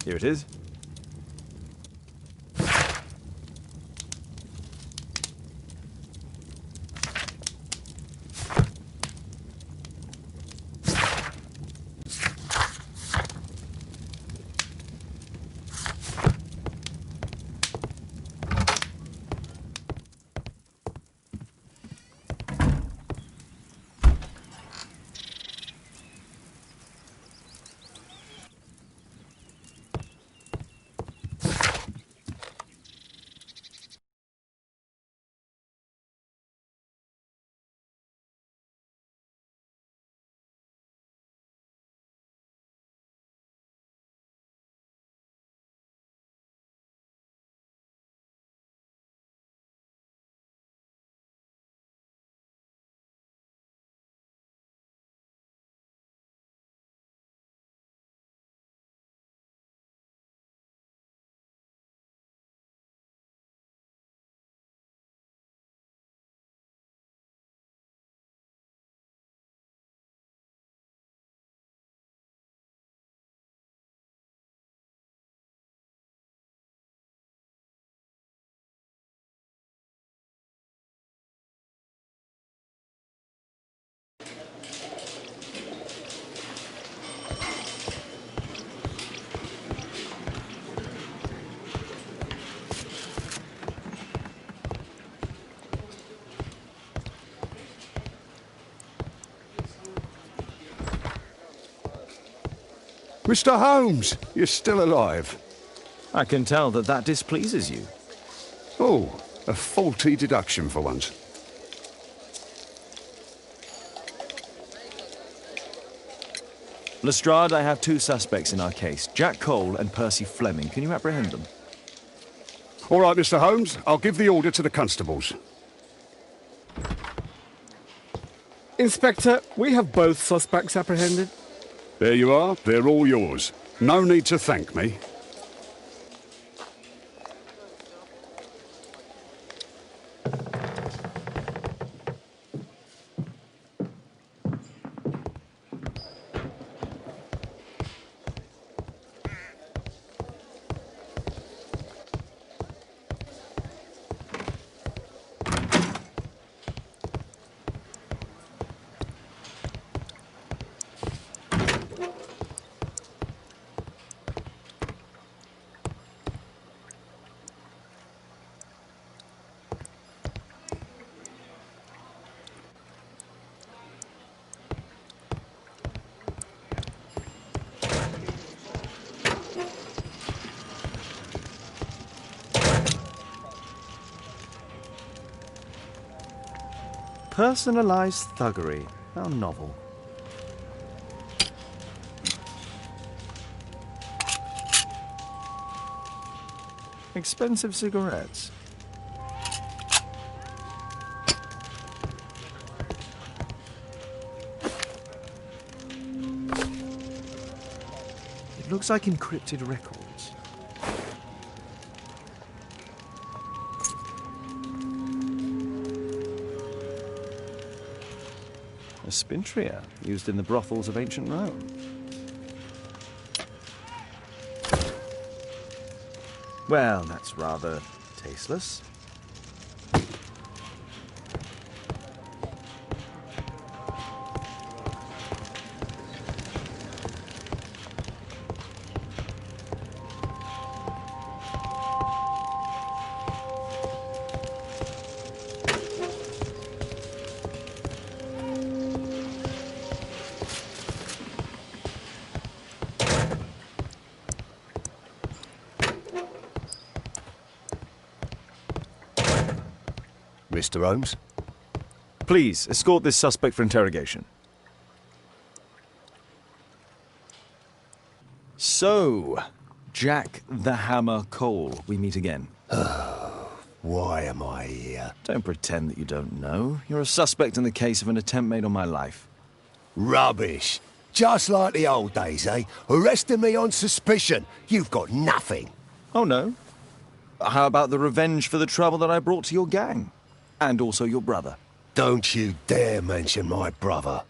Here it is. Mr. Holmes, you're still alive. I can tell that that displeases you. Oh, a faulty deduction for once. Lestrade, I have two suspects in our case, Jack Cole and Percy Fleming. Can you apprehend them? All right, Mr. Holmes, I'll give the order to the constables. Inspector, we have both suspects apprehended. There you are. They're all yours. No need to thank me. Personalized thuggery. How novel. Expensive cigarettes. It looks like encrypted records. A spintria, used in the brothels of ancient Rome. Well, that's rather tasteless. Mr. Holmes? Please, escort this suspect for interrogation. So, Jack the Hammer Cole, we meet again. Why am I here? Don't pretend that you don't know. You're a suspect in the case of an attempt made on my life. Rubbish. Just like the old days, eh? Arresting me on suspicion. You've got nothing. Oh, no? How about the revenge for the trouble that I brought to your gang? And also your brother. Don't you dare mention my brother.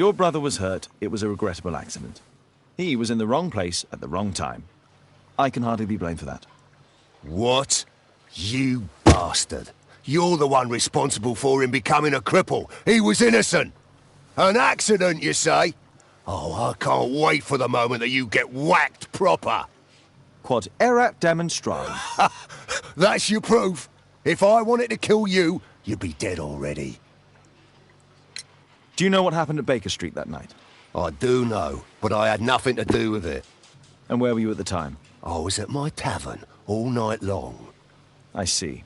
Your brother was hurt. It was a regrettable accident. He was in the wrong place at the wrong time. I can hardly be blamed for that. What? You bastard. You're the one responsible for him becoming a cripple. He was innocent. An accident, you say? Oh, I can't wait for the moment that you get whacked proper. Quod erat demonstrandum. That's your proof. If I wanted to kill you, you'd be dead already. Do you know what happened at Baker Street that night? I do know, but I had nothing to do with it. And where were you at the time? I was at my tavern all night long. I see.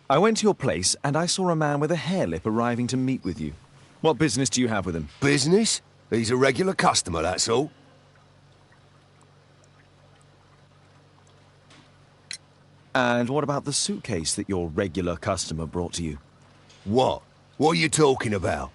I went to your place and I saw a man with a hare lip arriving to meet with you. What business do you have with him? Business? He's a regular customer, that's all. And what about the suitcase that your regular customer brought to you? What? What are you talking about?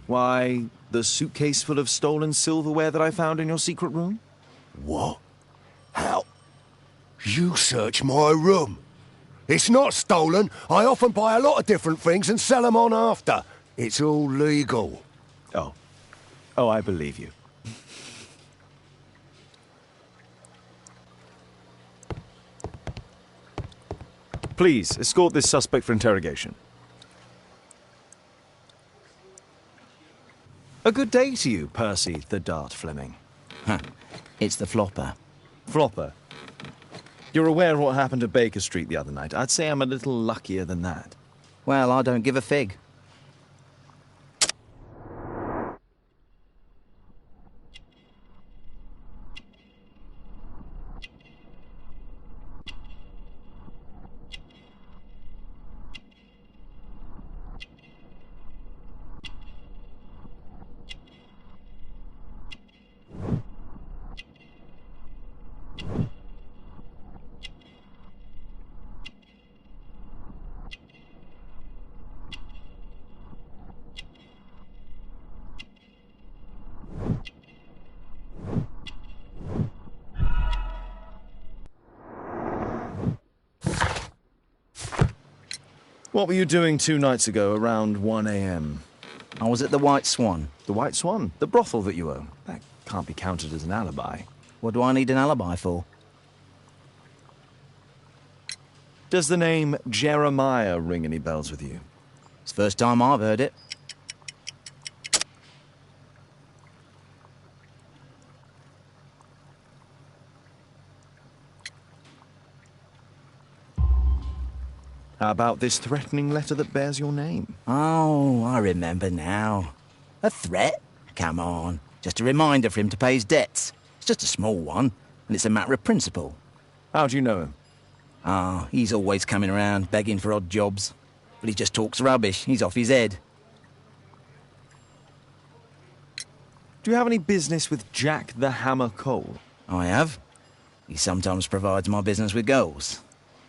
Why, the suitcase full of stolen silverware that I found in your secret room? What? How? You search my room. It's not stolen. I often buy a lot of different things and sell them on after. It's all legal. Oh. Oh, I believe you. Please, escort this suspect for interrogation. A good day to you, Percy the Dart Fleming. Huh. It's the flopper. Flopper? You're aware of what happened at Baker Street the other night. I'd say I'm a little luckier than that. Well, I don't give a fig. What were you doing 2 nights ago around 1 a.m.? I was at the White Swan. The White Swan? The brothel that you own? That can't be counted as an alibi. What do I need an alibi for? Does the name Jeremiah ring any bells with you? It's the first time I've heard it. How about this threatening letter that bears your name? Oh, I remember now. A threat? Come on. Just a reminder for him to pay his debts. It's just a small one, and it's a matter of principle. How do you know him? Ah, he's always coming around, begging for odd jobs. But he just talks rubbish. He's off his head. Do you have any business with Jack the Hammer Cole? I have. He sometimes provides my business with goals.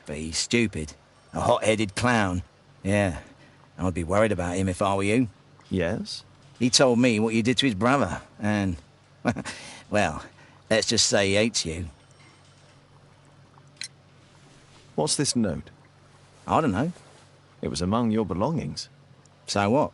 But he's stupid. A hot-headed clown. Yeah, I'd be worried about him if I were you. Yes? He told me what you did to his brother, and... well, let's just say he hates you. What's this note? I don't know. It was among your belongings. So what?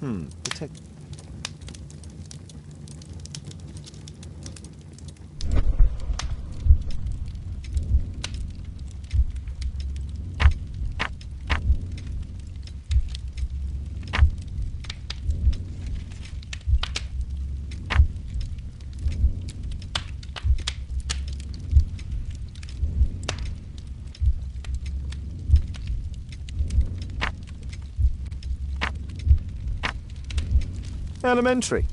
Detect... Elementary.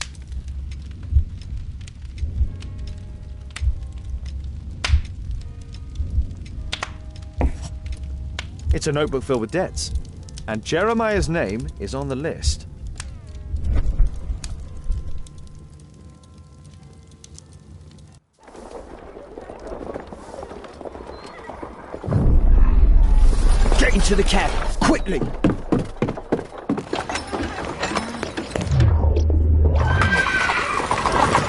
It's a notebook filled with debts, and Jeremiah's name is on the list. Get into the cab, quickly!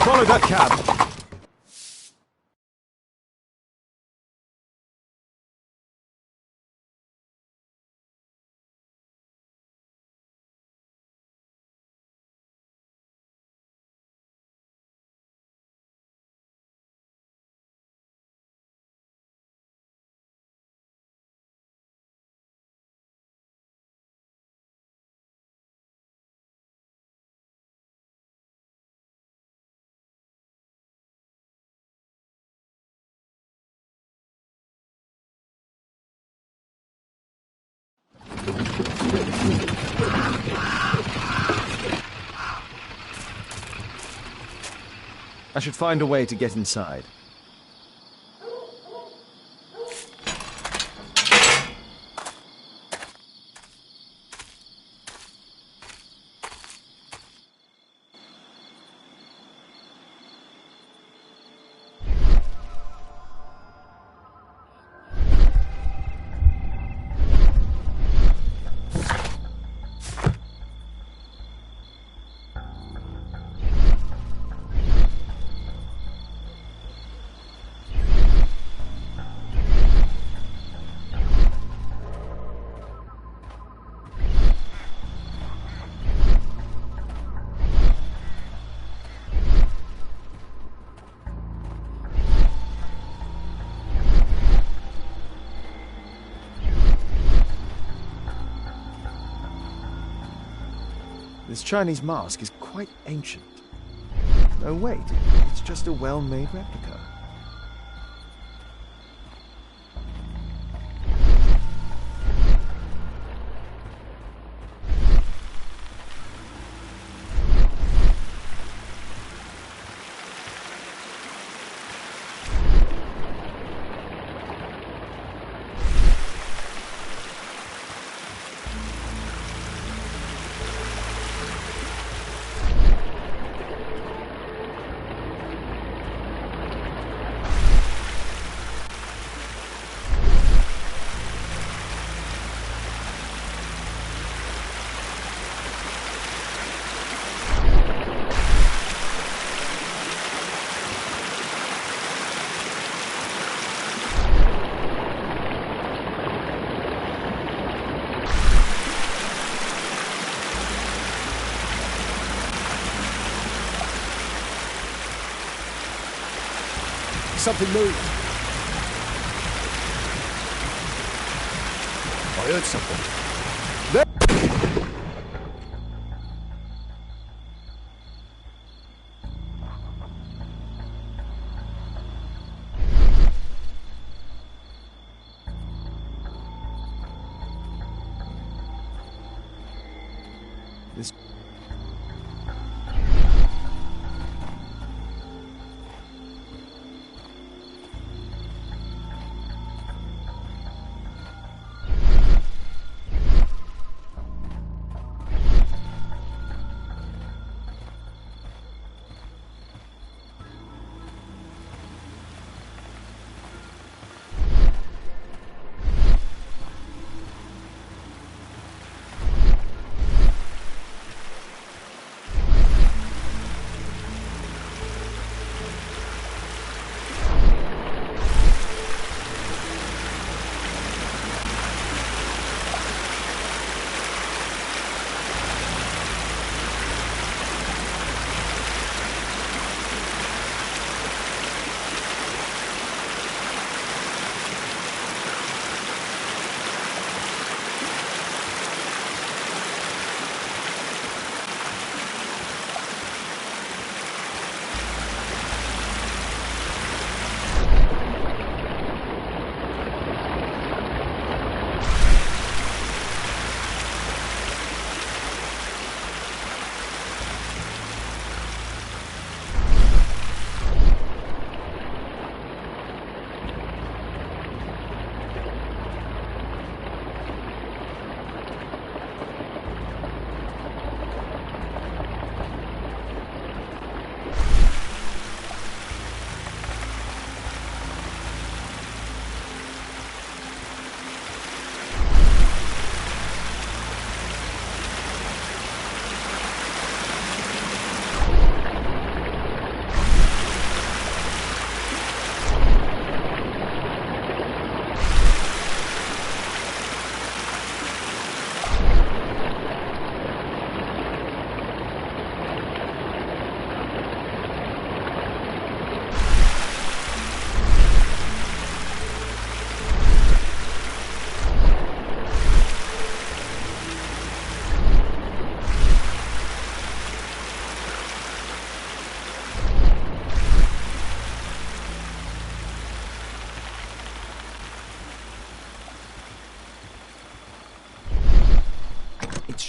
Follow that cab. I should find a way to get inside. This Chinese mask is quite ancient. No, wait, it's just a well-made replica. Something moved. I heard something. This...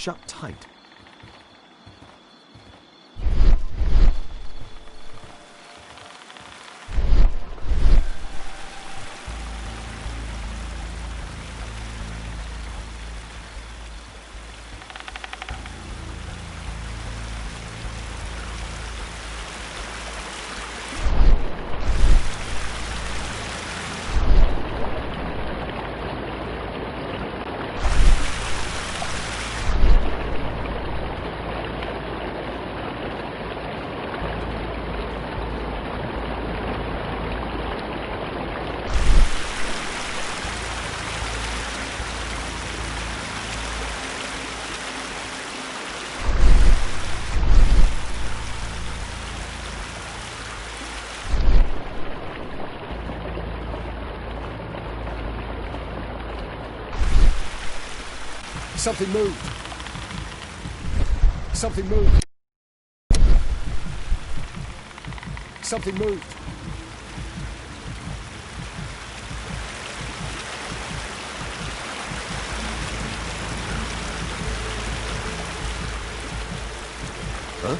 shut tight. Something moved. Something moved. Something moved. Huh?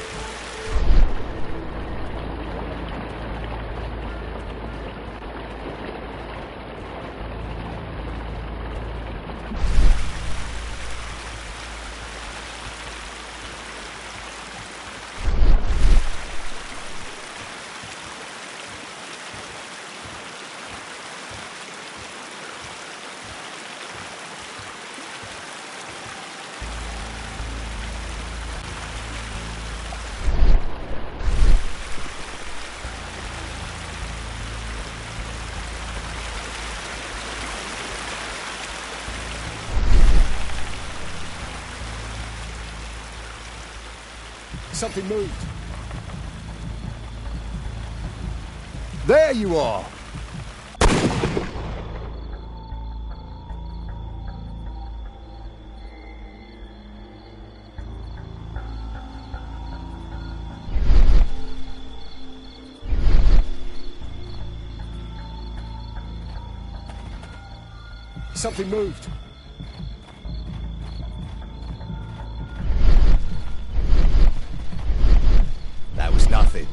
Something moved. There you are! Something moved. That was nothing.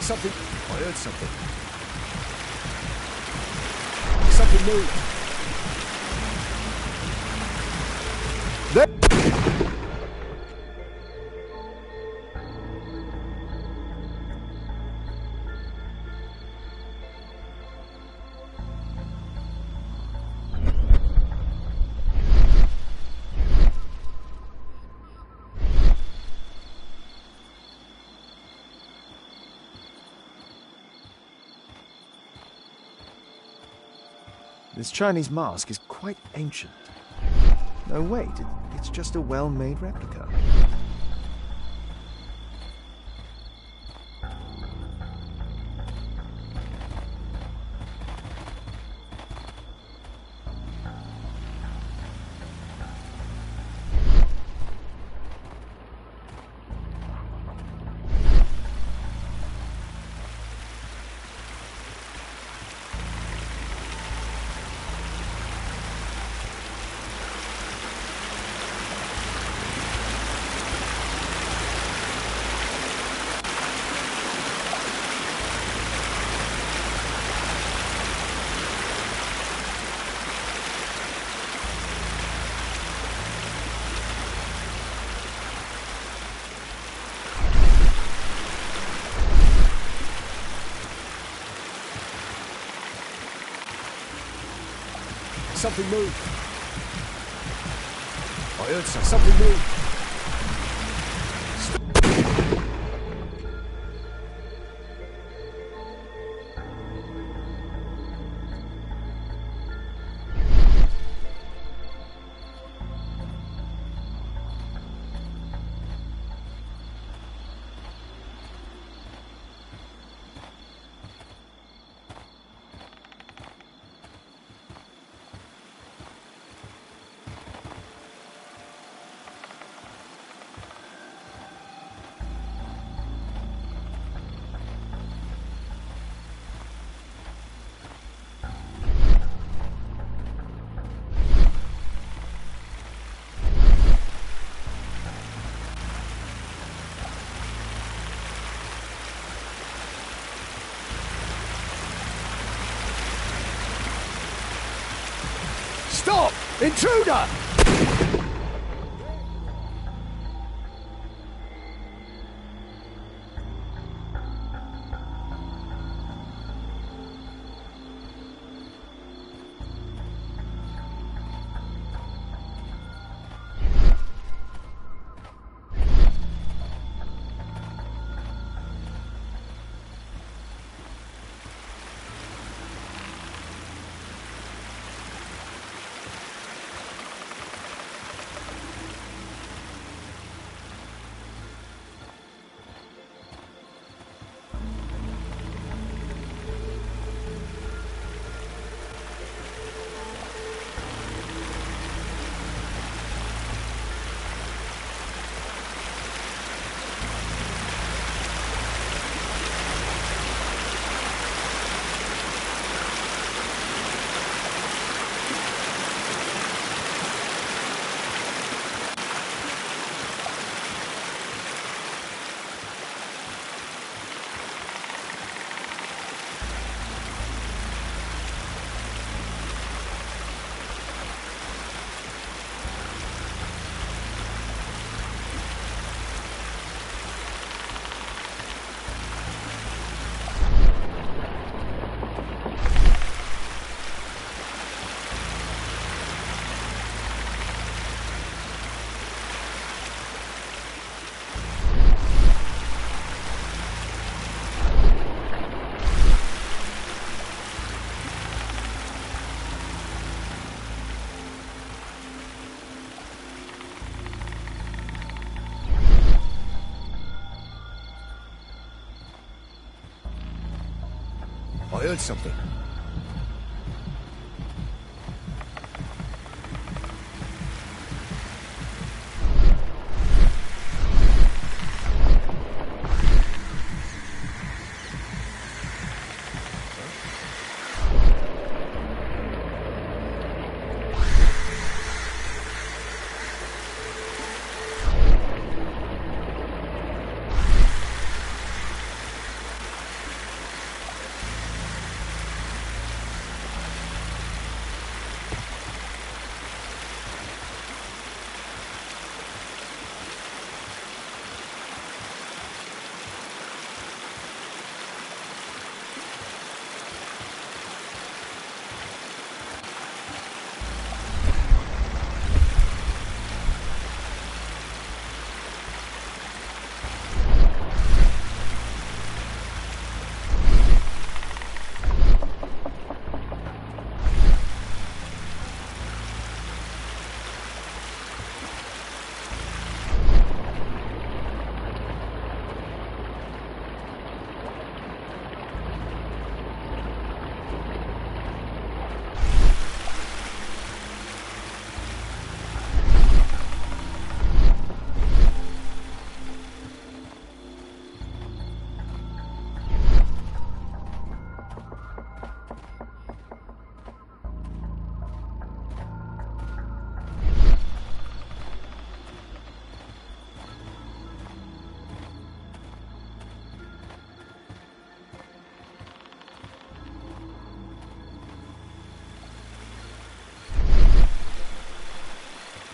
Something. I heard something. Something moved. There. This Chinese mask is quite ancient. No, wait, it's just a well-made replica. something move. I heard something move. Stop! Intruder! I heard something.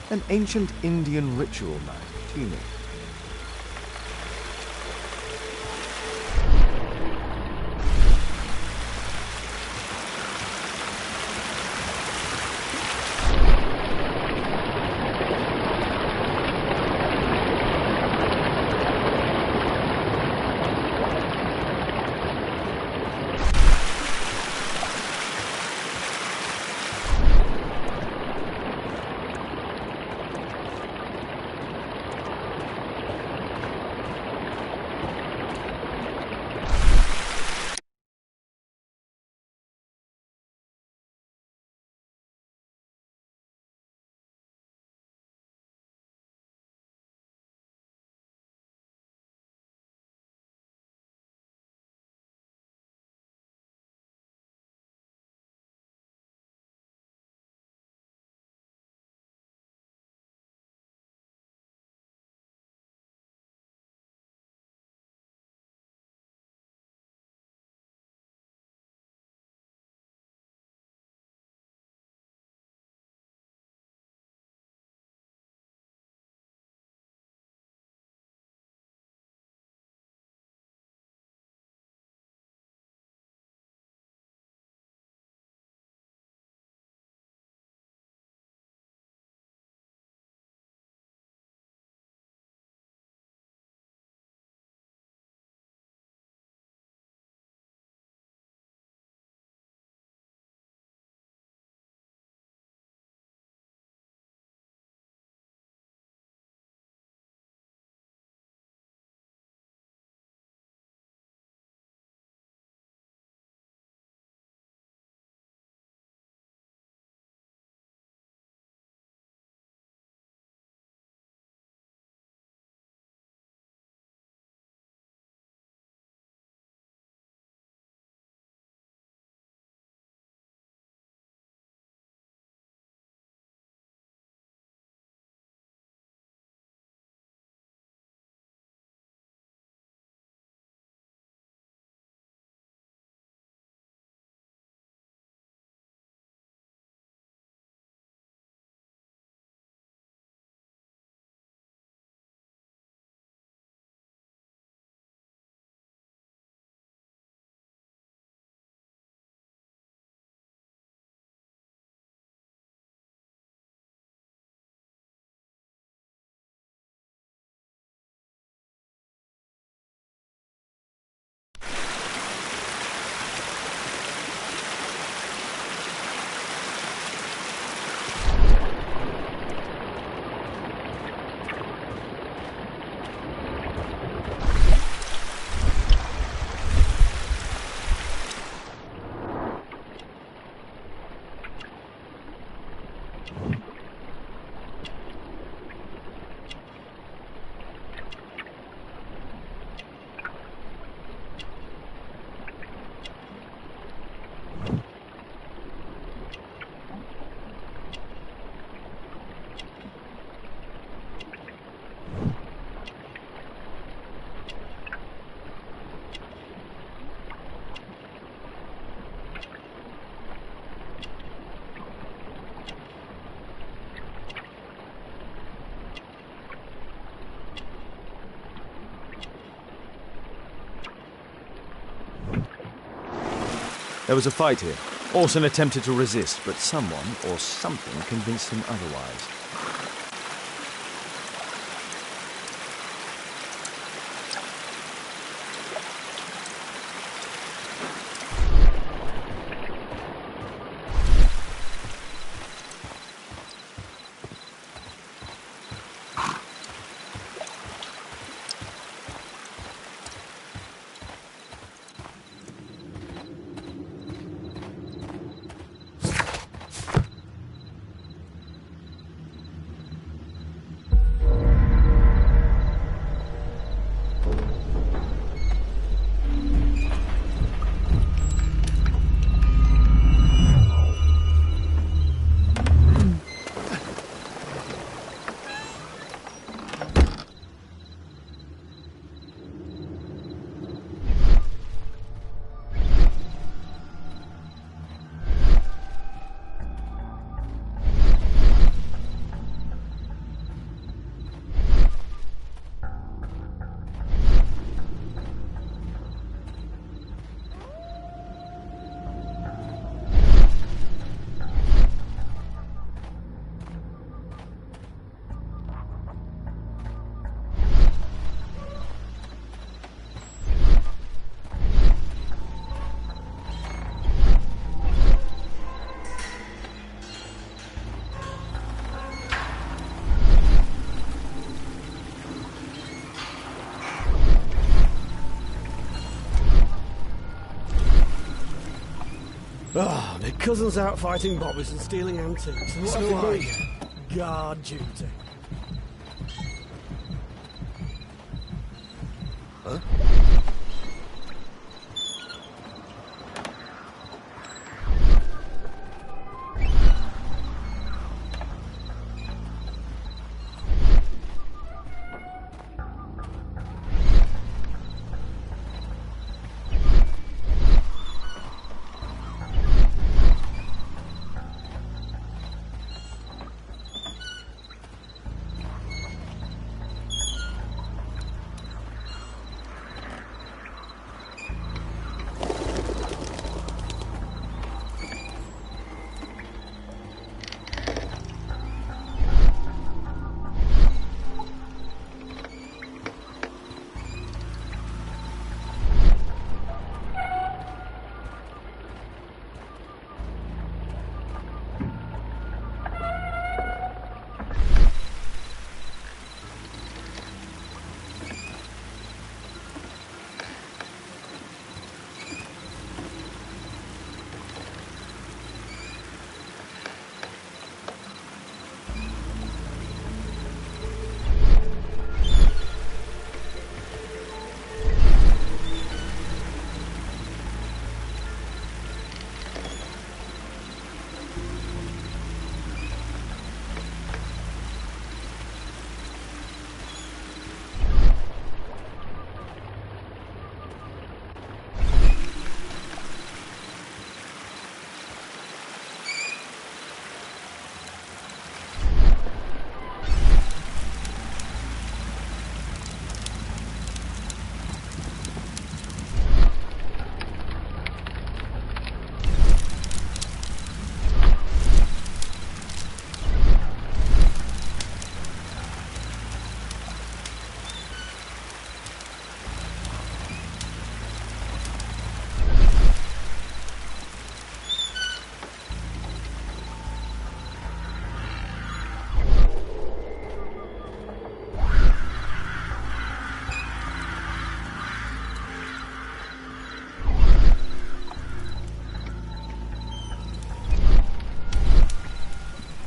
An ancient Indian ritual knife, tuning. There was a fight here. Orson attempted to resist, but someone or something convinced him otherwise. Ah, my cousin's out fighting bobbies and stealing antiques. And what do I get? Guard duty. Huh?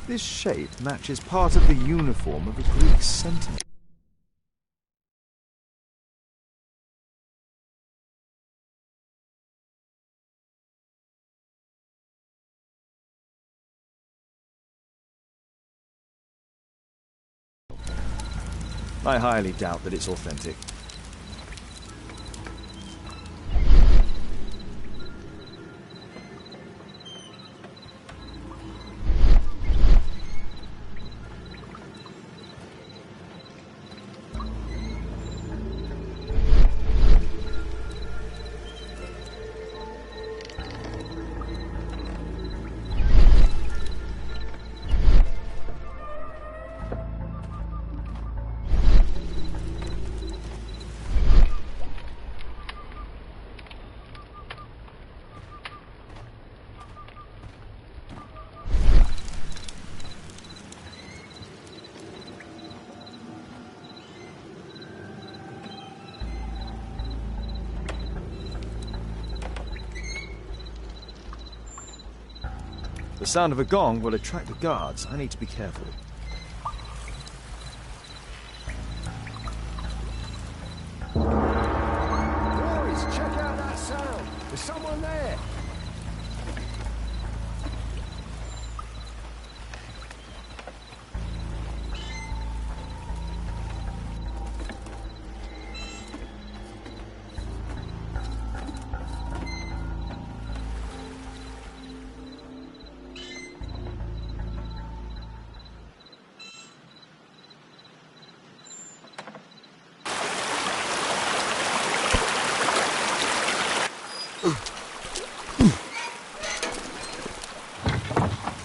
This shape matches part of the uniform of a Greek sentinel. I highly doubt that it's authentic. The sound of a gong will attract the guards. I need to be careful. Boys, check out that sound. There's someone there.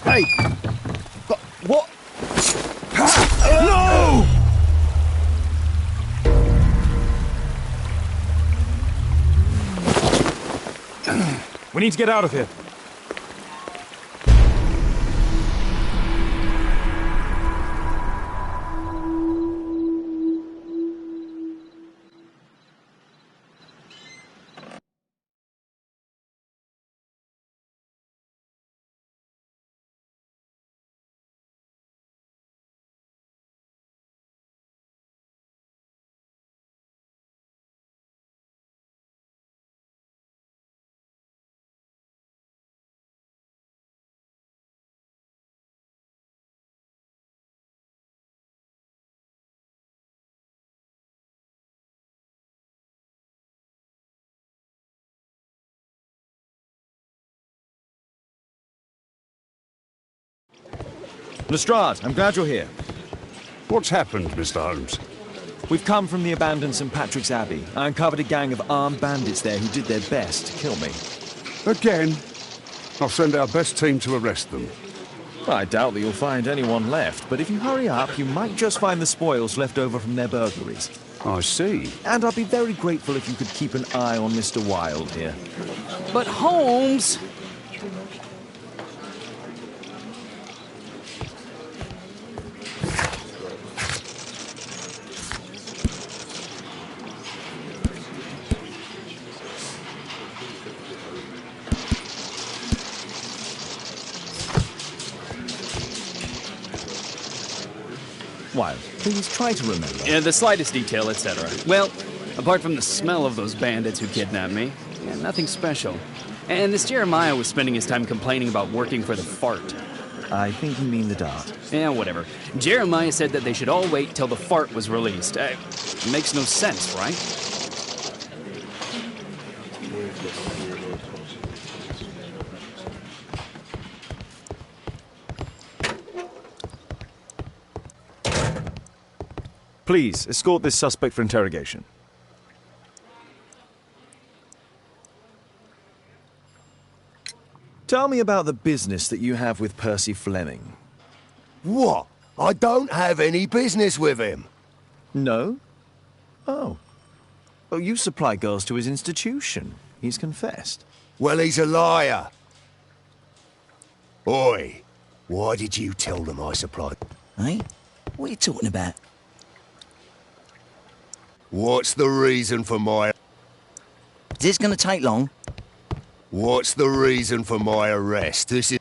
Hey! What? No! We need to get out of here. Lestrade, I'm glad you're here. What's happened, Mr. Holmes? We've come from the abandoned St. Patrick's Abbey. I uncovered a gang of armed bandits there who did their best to kill me. Again? I'll send our best team to arrest them. I doubt that you'll find anyone left, but if you hurry up, you might just find the spoils left over from their burglaries. I see. And I'd be very grateful if you could keep an eye on Mr. Wilde here. But Holmes... Wilde, please try to remember. Yeah, the slightest detail, etc. Well, apart from the smell of those bandits who kidnapped me, yeah, nothing special. And this Jeremiah was spending his time complaining about working for the fart. I think you mean the dart. Yeah, whatever. Jeremiah said that they should all wait till the fart was released. Makes no sense, right? Please, escort this suspect for interrogation. Tell me about the business that you have with Percy Fleming. What? I don't have any business with him. No? Oh. Oh, you supply girls to his institution. He's confessed. Well, he's a liar. Oi, why did you tell them I supplied? Hey? What are you talking about? What's the reason for my... Is this gonna take long? What's the reason for my arrest? This is...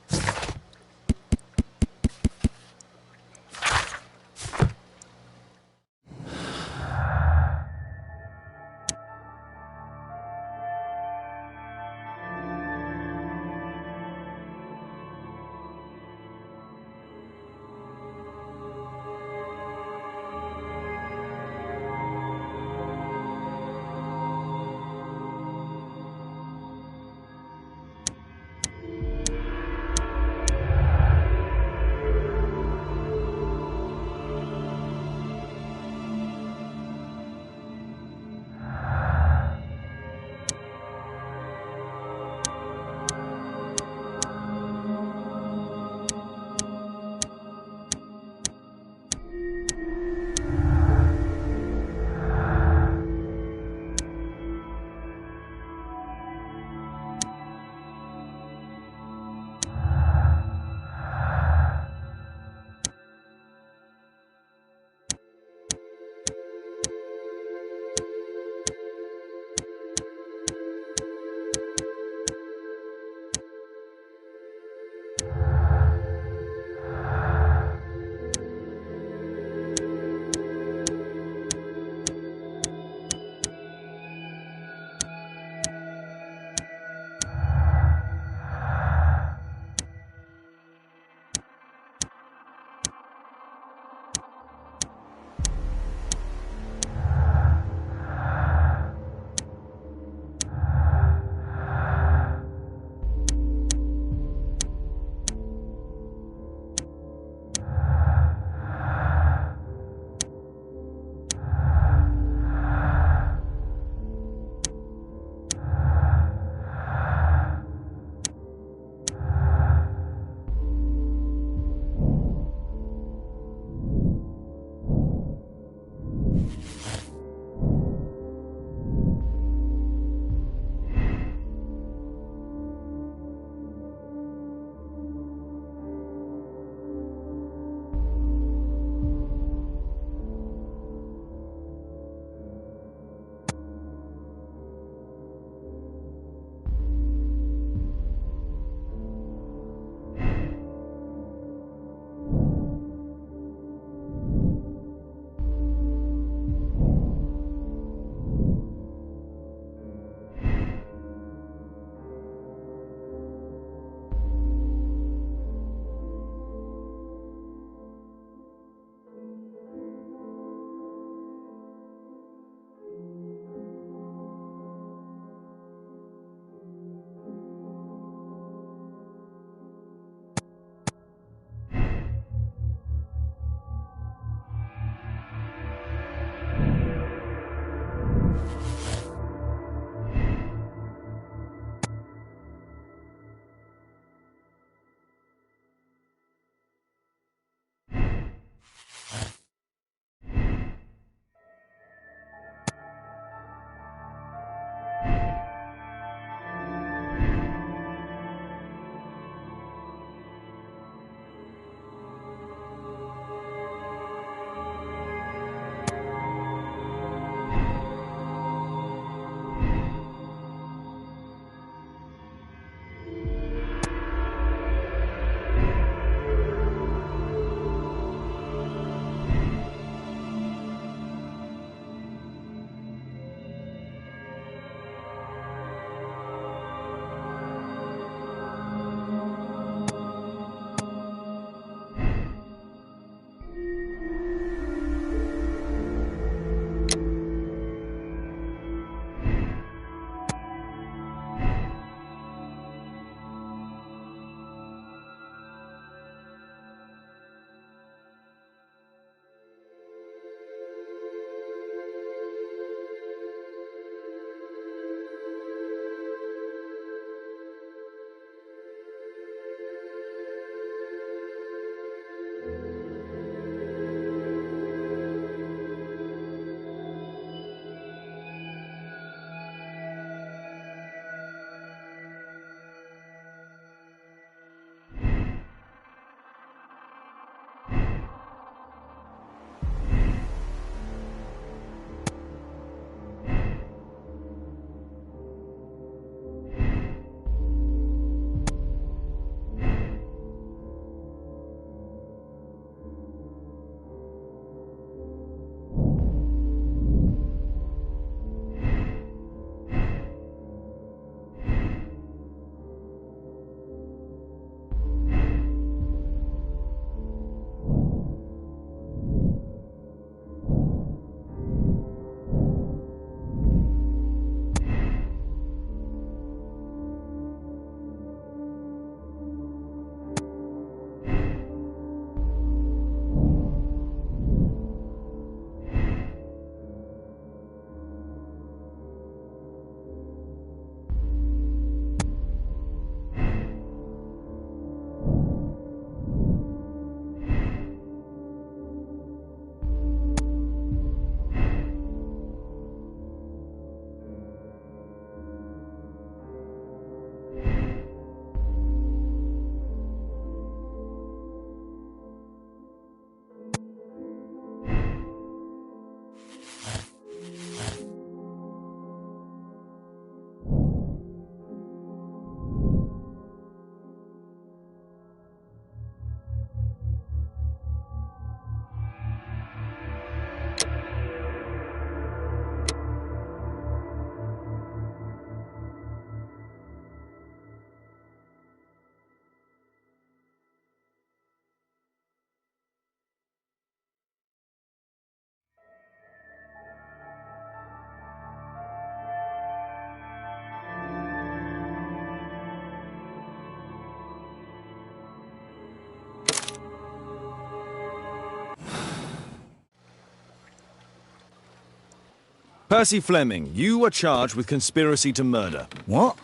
Percy Fleming, you are charged with conspiracy to murder. What?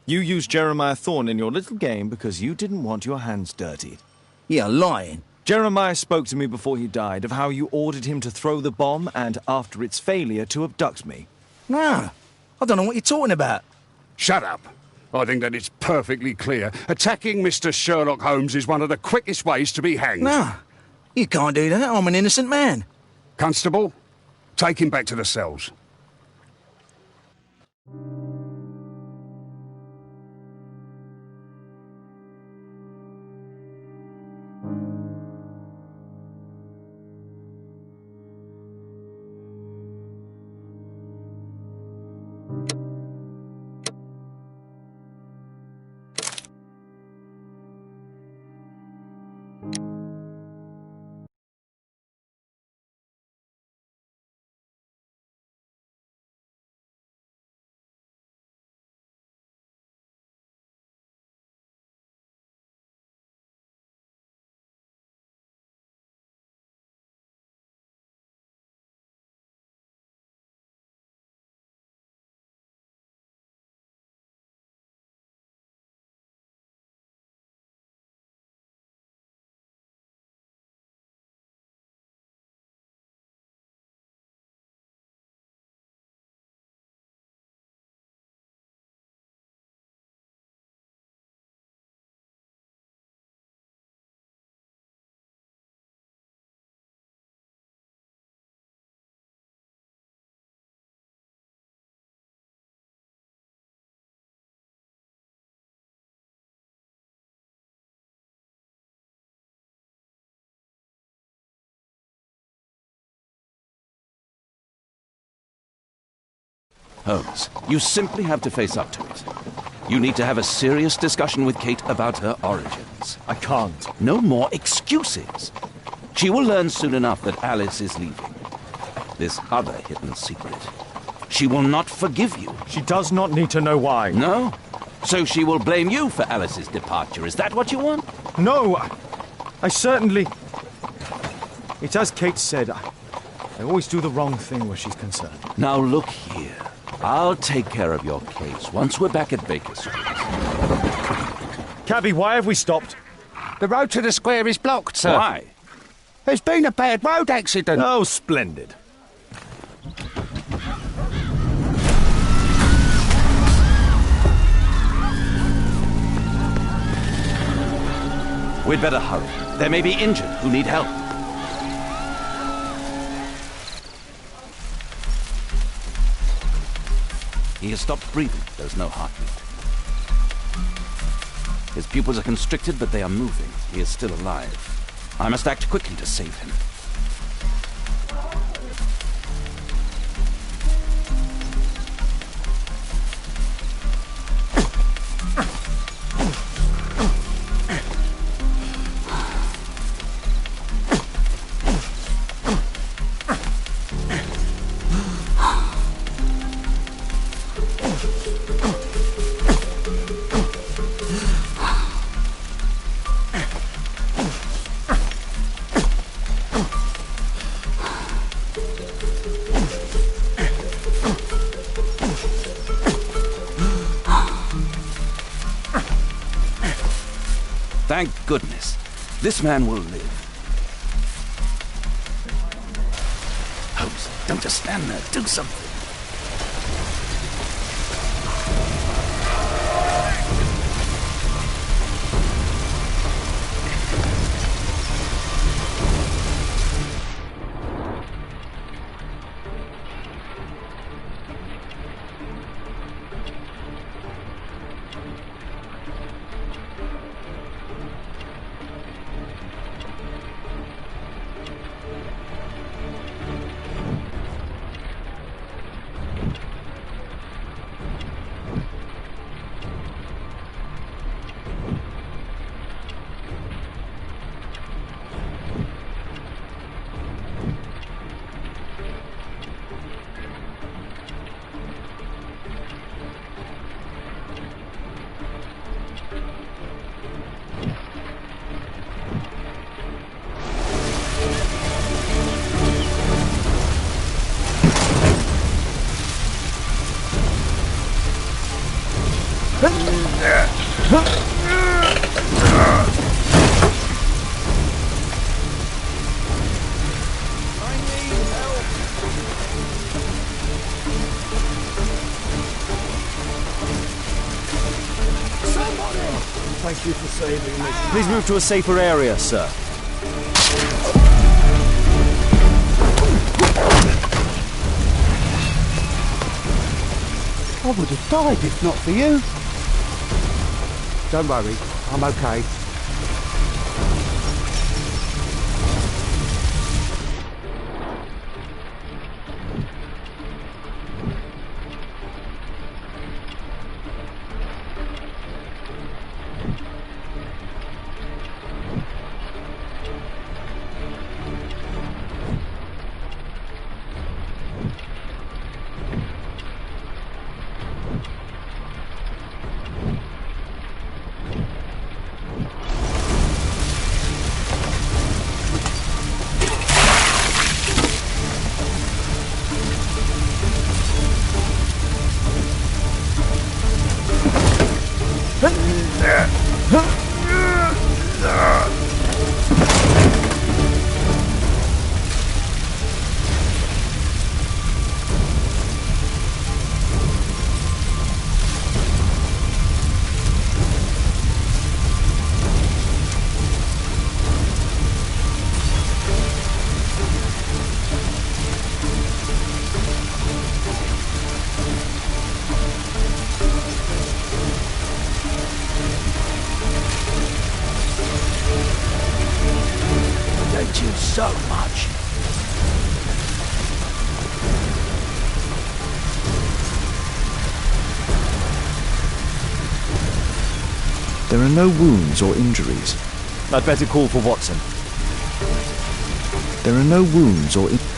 You used Jeremiah Thorne in your little game because you didn't want your hands dirtied. You're lying. Jeremiah spoke to me before he died of how you ordered him to throw the bomb and, after its failure, to abduct me. No, I don't know what you're talking about. Shut up. I think that it's perfectly clear. Attacking Mr. Sherlock Holmes is one of the quickest ways to be hanged. No, you can't do that. I'm an innocent man. Constable, take him back to the cells. Holmes, you simply have to face up to it. You need to have a serious discussion with Kate about her origins. I can't. No more excuses. She will learn soon enough that Alice is leaving. This other hidden secret. She will not forgive you. She does not need to know why. No? So she will blame you for Alice's departure. Is that what you want? No, I certainly... It's as Kate said, I always do the wrong thing where she's concerned. Now look here. I'll take care of your case once we're back at Baker Street. Cabby, why have we stopped? The road to the square is blocked, sir. Why? There's been a bad road accident. Oh, splendid. We'd better hurry. There may be injured who need help. He has stopped breathing. There's no heartbeat. His pupils are constricted, but they are moving. He is still alive. I must act quickly to save him. Thank goodness. This man will live. Holmes, don't just stand there. Do something. Thank you for saving me. Please move to a safer area, sir. I would have died if not for you. Don't worry, I'm okay. So much. There are no wounds or injuries. I'd better call for Watson. There are no wounds or injuries.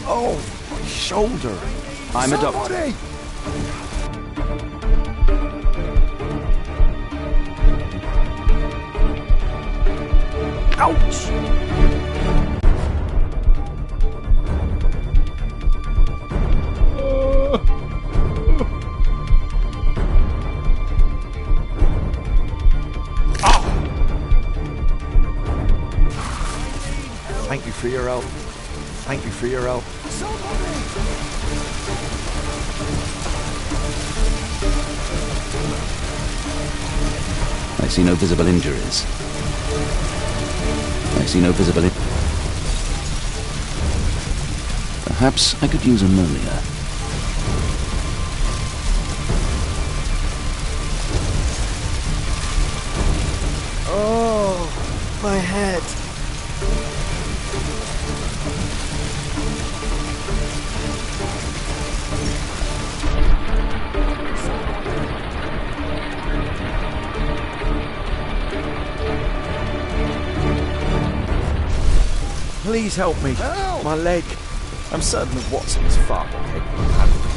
Oh, my shoulder. I'm a doctor. Ouch! Thank you for your help. Thank you for your help. I see no visible injuries. I see no visible Perhaps I could use ammonia. Oh. My head. Please help me. Help! My leg. I'm certain that Watson is far more capable of handling it.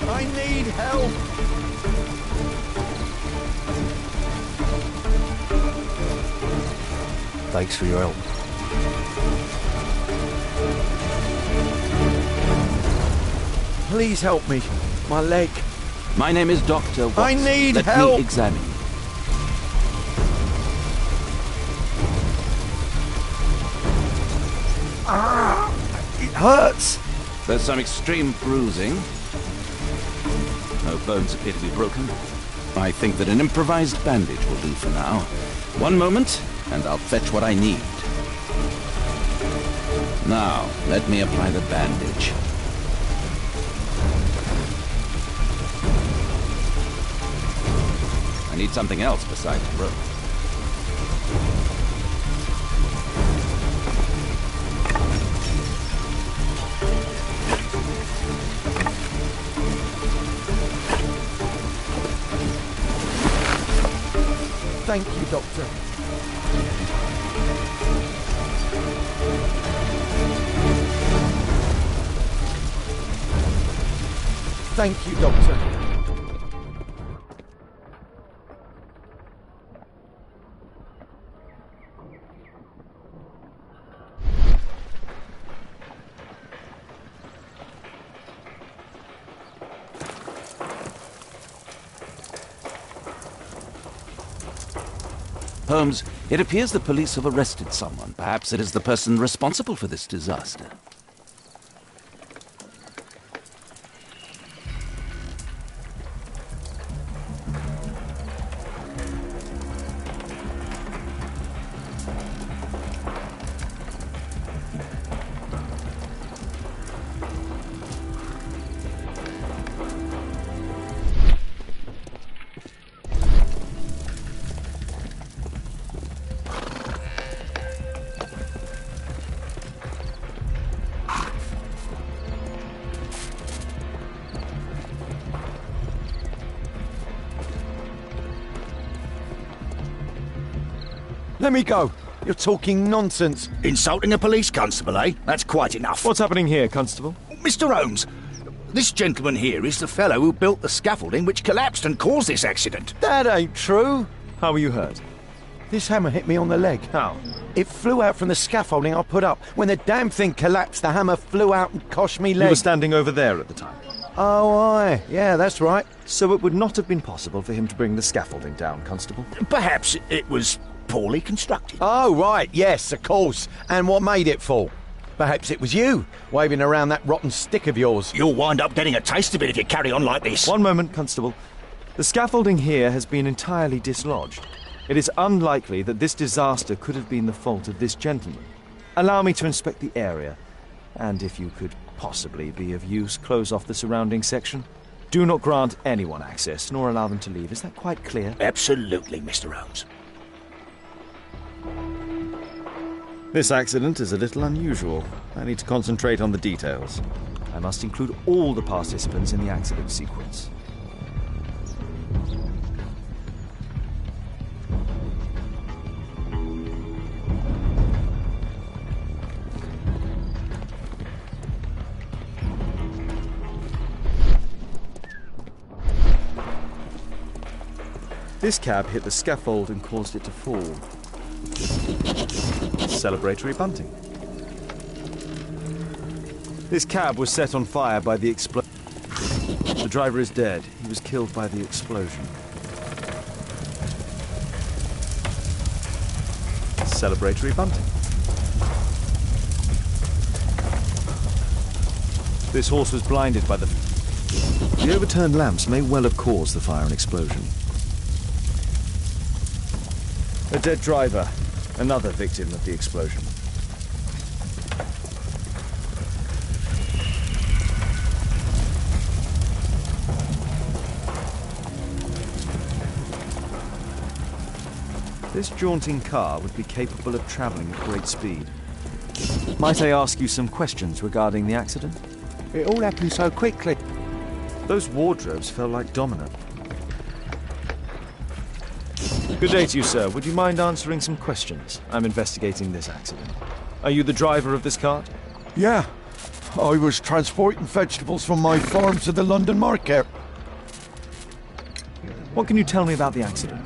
I need help! Thanks for your help. Please help me. My leg. My name is Dr. Watson. I need Let help! me examine you. Ah! It hurts! There's some extreme bruising. No bones appear to be broken. I think that an improvised bandage will do for now. One moment, and I'll fetch what I need. Now, let me apply the bandage. I need something else besides rope. Thank you, Doctor. Thank you, Doctor. Holmes, it appears the police have arrested someone. Perhaps it is the person responsible for this disaster. Let me go. You're talking nonsense. Insulting a police constable, eh? That's quite enough. What's happening here, Constable? Mr. Holmes, this gentleman here is the fellow who built the scaffolding which collapsed and caused this accident. That ain't true. How were you hurt? This hammer hit me on the leg. How? It flew out from the scaffolding I put up. When the damn thing collapsed, the hammer flew out and cost me leg. You were standing over there at the time. Oh, aye. Yeah, that's right. So it would not have been possible for him to bring the scaffolding down, Constable? Perhaps it was poorly constructed. Oh, right. Yes, of course. And what made it fall? Perhaps it was you, waving around that rotten stick of yours. You'll wind up getting a taste of it if you carry on like this. One moment, Constable. The scaffolding here has been entirely dislodged. It is unlikely that this disaster could have been the fault of this gentleman. Allow me to inspect the area, and if you could possibly be of use, close off the surrounding section. Do not grant anyone access, nor allow them to leave. Is that quite clear? Absolutely, Mr. Holmes. This accident is a little unusual. I need to concentrate on the details. I must include all the participants in the accident sequence. This cab hit the scaffold and caused it to fall. Celebratory bunting. This cab was set on fire by the explosion. The driver is dead. He was killed by the explosion. Celebratory bunting. This horse was blinded by the... The overturned lamps may well have caused the fire and explosion. A dead driver. Another victim of the explosion. This jaunting car would be capable of travelling at great speed. Might I ask you some questions regarding the accident? It all happened so quickly. Those wardrobes fell like domino. Good day to you, sir. Would you mind answering some questions? I'm investigating this accident. Are you the driver of this cart? Yeah. I was transporting vegetables from my farm to the London market. What can you tell me about the accident?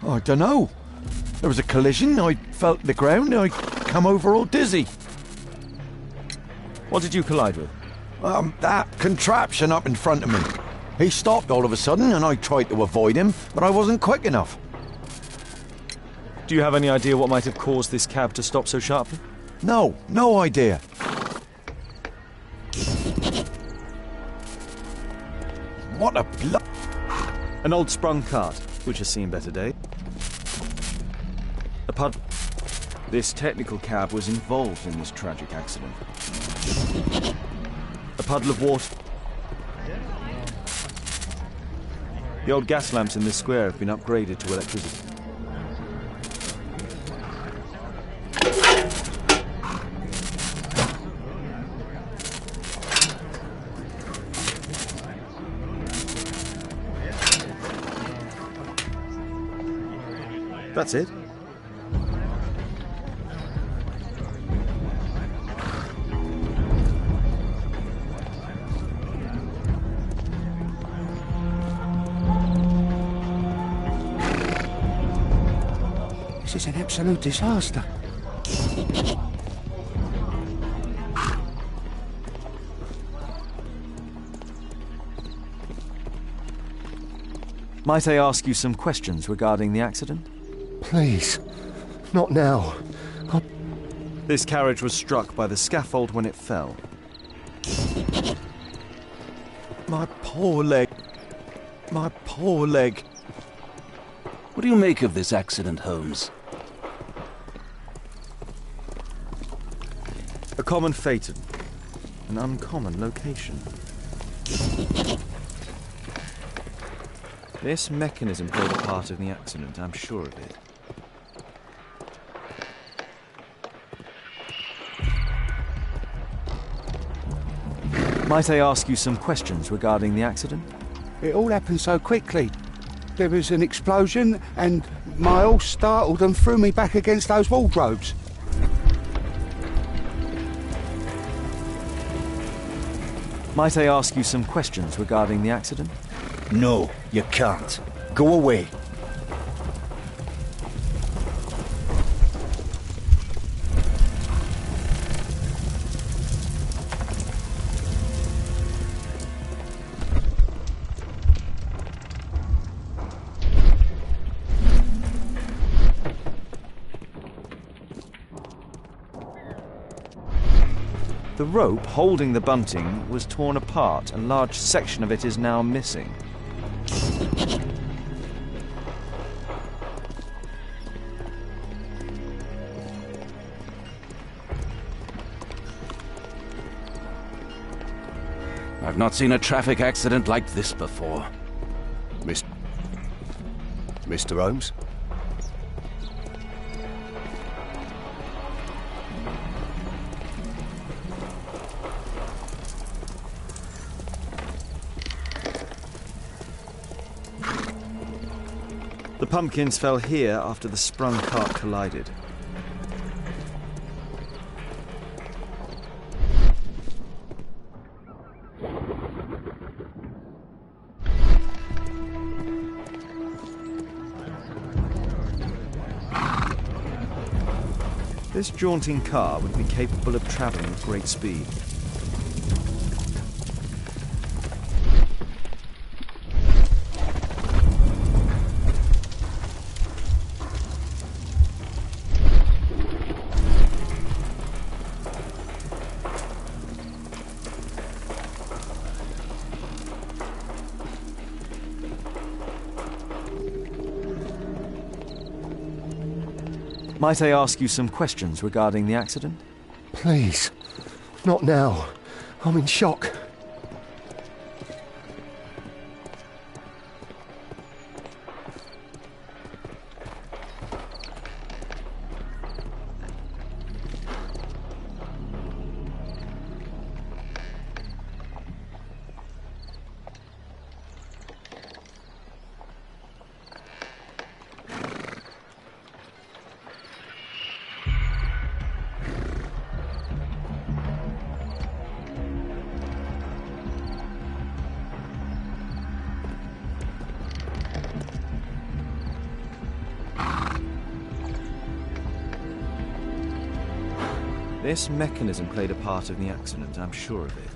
I don't know. There was a collision, I felt the ground, I come over all dizzy. What did you collide with? That contraption up in front of me. He stopped all of a sudden and I tried to avoid him, but I wasn't quick enough. Do you have any idea what might have caused this cab to stop so sharply? No idea. What a An old sprung cart, which has seen better days. A puddle. This technical cab was involved in this tragic accident. A puddle of water. The old gas lamps in this square have been upgraded to electricity. That's it. This is an absolute disaster. Might I ask you some questions regarding the accident? Please, not now. This carriage was struck by the scaffold when it fell. My poor leg. My poor leg. What do you make of this accident, Holmes? A common phaeton. An uncommon location. This mechanism played a part in the accident, I'm sure of it. Might I ask you some questions regarding the accident? It all happened so quickly. There was an explosion and my horse startled and threw me back against those wardrobes. Might I ask you some questions regarding the accident? No, you can't. Go away. The rope holding the bunting was torn apart. A large section of it is now missing. I've not seen a traffic accident like this before. Mr. Holmes? The pumpkins fell here after the sprung cart collided. This jaunting car would be capable of travelling with great speed. Might I ask you some questions regarding the accident? Please. Not now. I'm in shock. This mechanism played a part in the accident, I'm sure of it.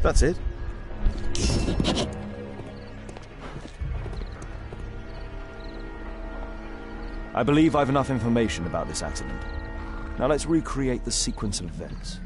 That's it. I believe I've enough information about this accident. Now let's recreate the sequence of events.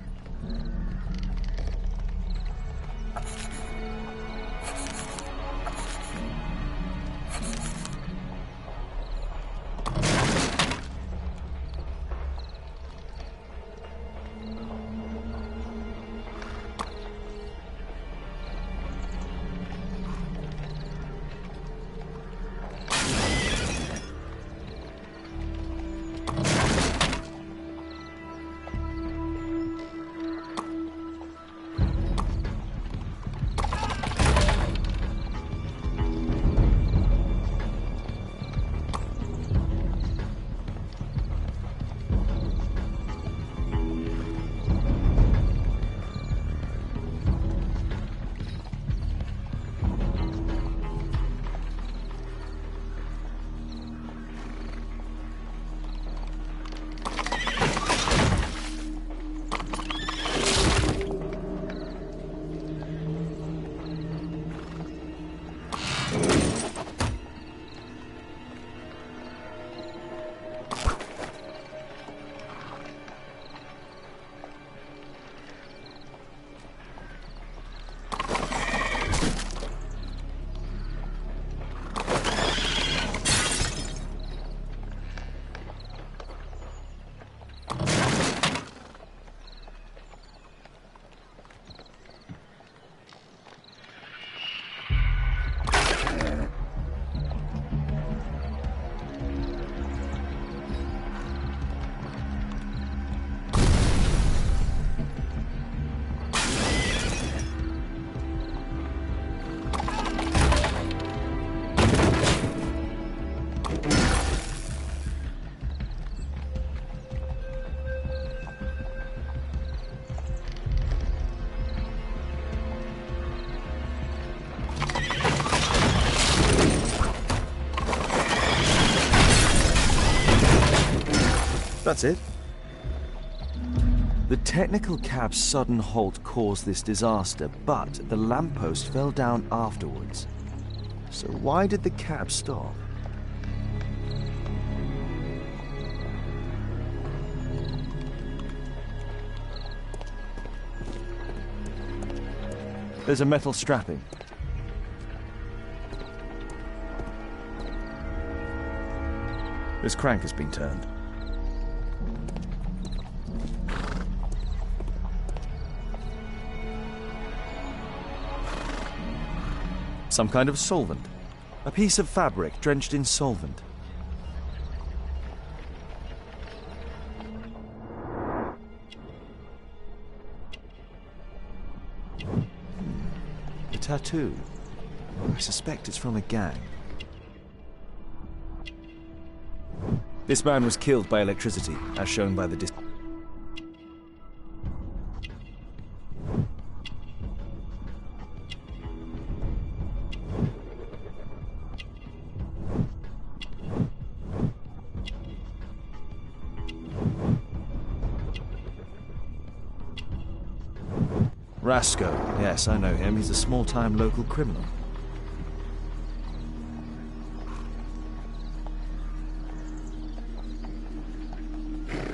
That's it. The technical cab's sudden halt caused this disaster, but the lamppost fell down afterwards. So why did the cab stop? There's a metal strapping. This crank has been turned. Some kind of solvent. A piece of fabric drenched in solvent. A tattoo. I suspect it's from a gang. This man was killed by electricity, as shown by the Rasco. Yes, I know him. He's a small-time local criminal.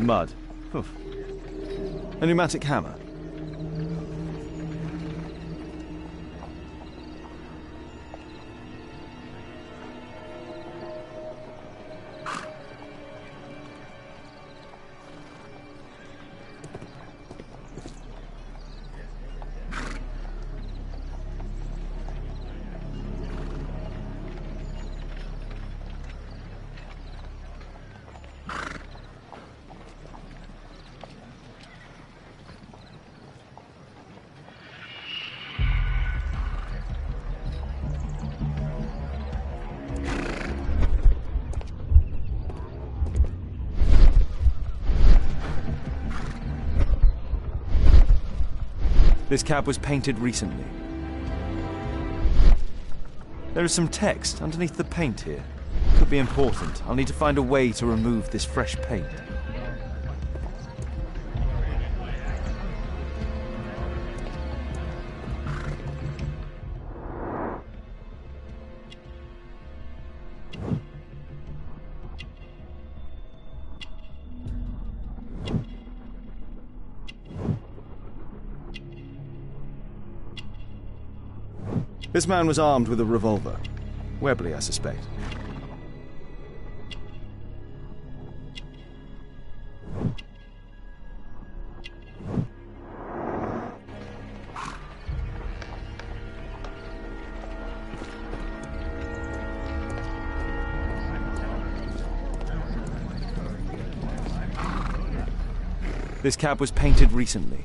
Mud. Oof. A pneumatic hammer. This cab was painted recently. There is some text underneath the paint here. Could be important. I'll need to find a way to remove this fresh paint. This man was armed with a revolver. Webley, I suspect. This cab was painted recently.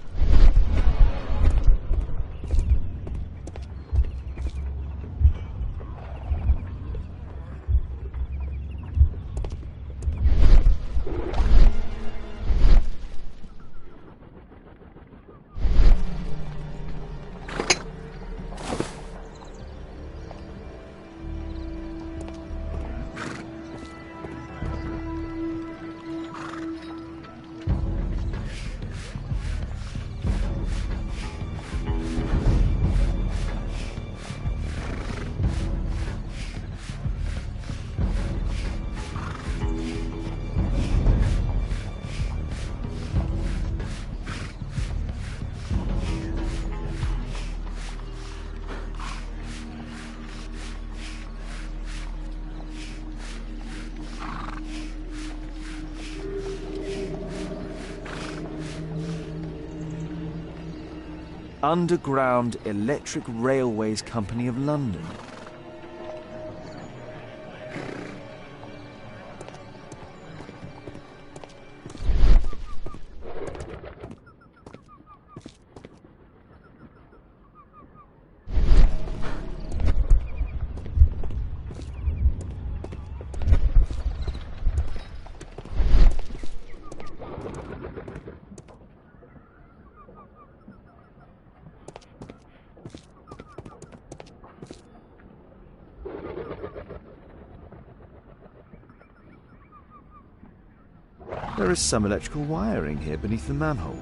Underground Electric Railways Company of London. There is some electrical wiring here beneath the manhole.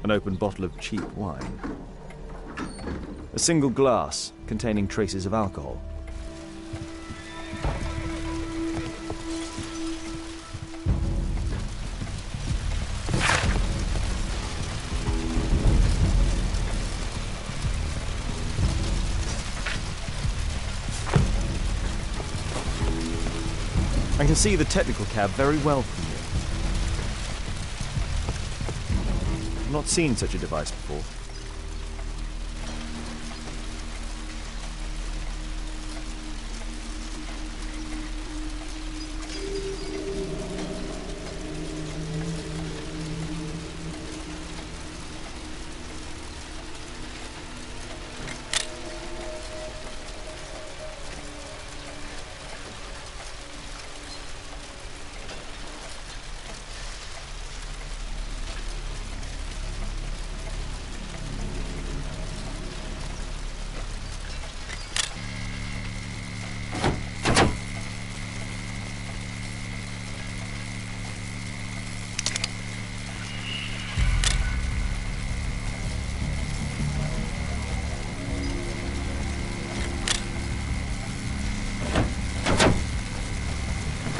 An open bottle of cheap wine. A single glass containing traces of alcohol. I can see the technical cab very well from here. I've not seen such a device before.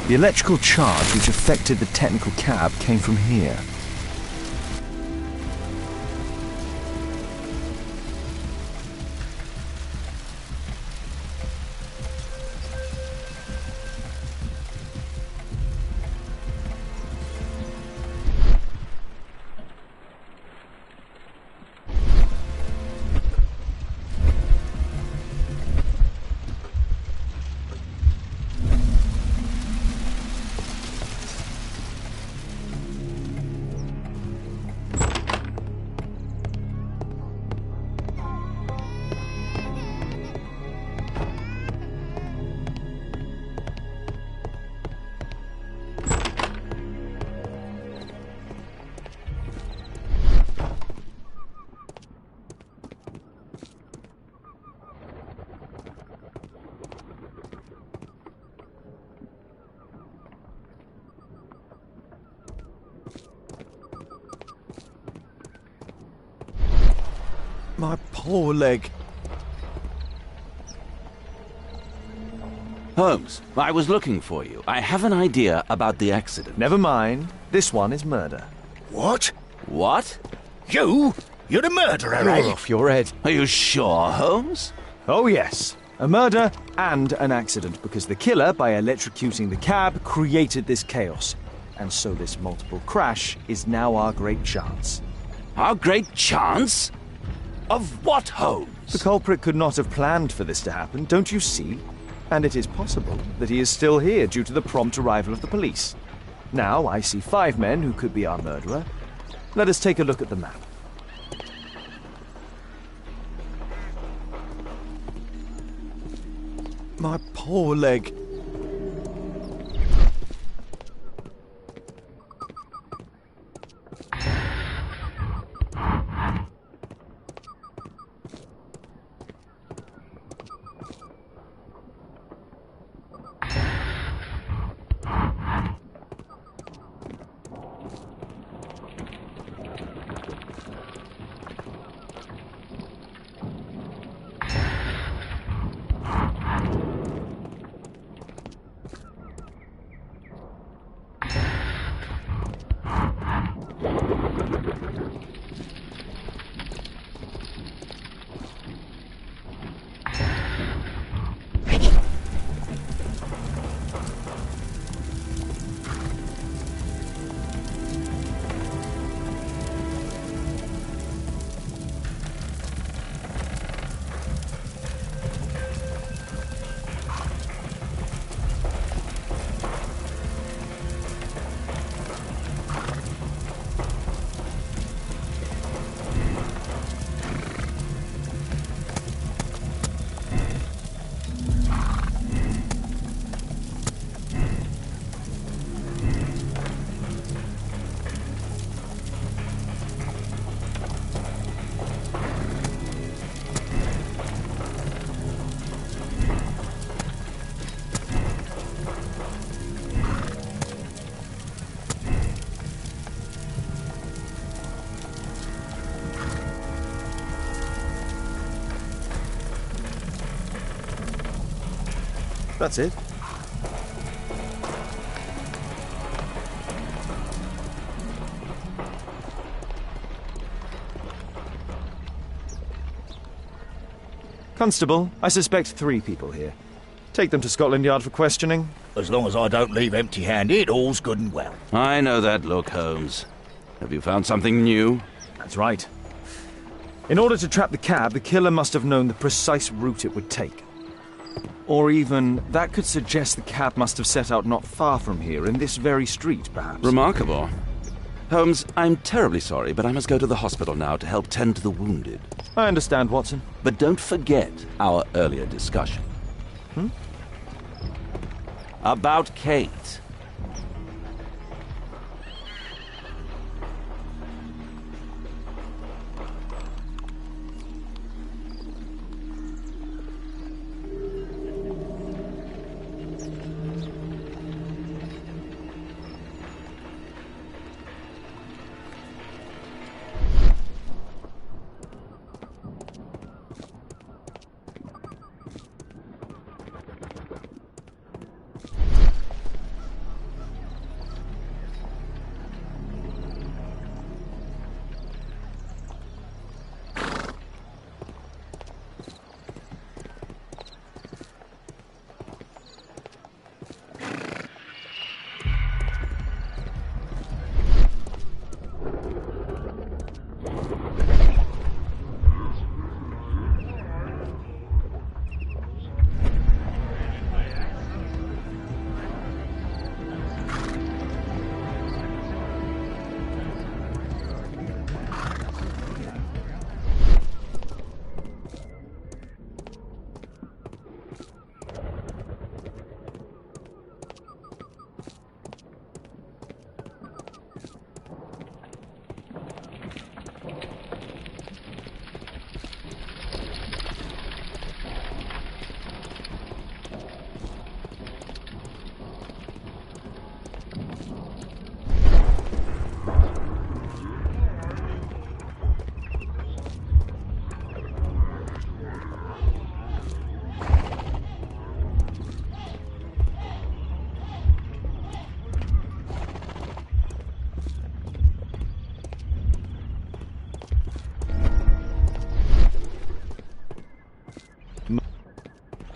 The electrical charge which affected the technical cab came from here. My poor leg. Holmes, I was looking for you. I have an idea about the accident. Never mind. This one is murder. What? What? You're the murderer, You're eh? off your head. Are you sure, Holmes? Oh, yes. A murder and an accident, because the killer, by electrocuting the cab, created this chaos. And so this multiple crash is now our great chance. Our great chance? Of what, Holmes? The culprit could not have planned for this to happen, don't you see? And it is possible that he is still here due to the prompt arrival of the police. Now I see 5 men who could be our murderer. Let us take a look at the map. My poor leg. That's it. Constable, I suspect 3 people here. Take them to Scotland Yard for questioning. As long as I don't leave empty-handed, all's good and well. I know that look, Holmes. Have you found something new? That's right. In order to trap the cab, the killer must have known the precise route it would take. Or even, that could suggest the cab must have set out not far from here, in this very street, perhaps. Remarkable. Holmes, I'm terribly sorry, but I must go to the hospital now to help tend to the wounded. I understand, Watson. But don't forget our earlier discussion. About Kate.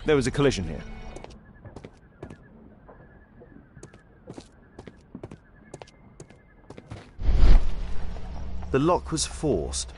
There was a collision here. The lock was forced.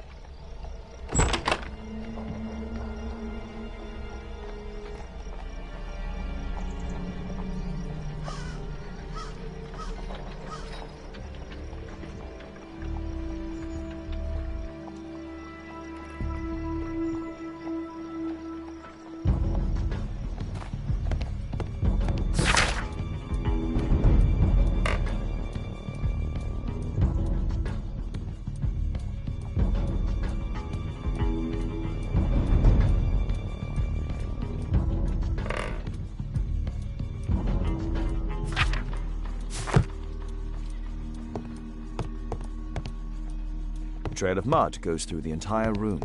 A trail of mud goes through the entire room.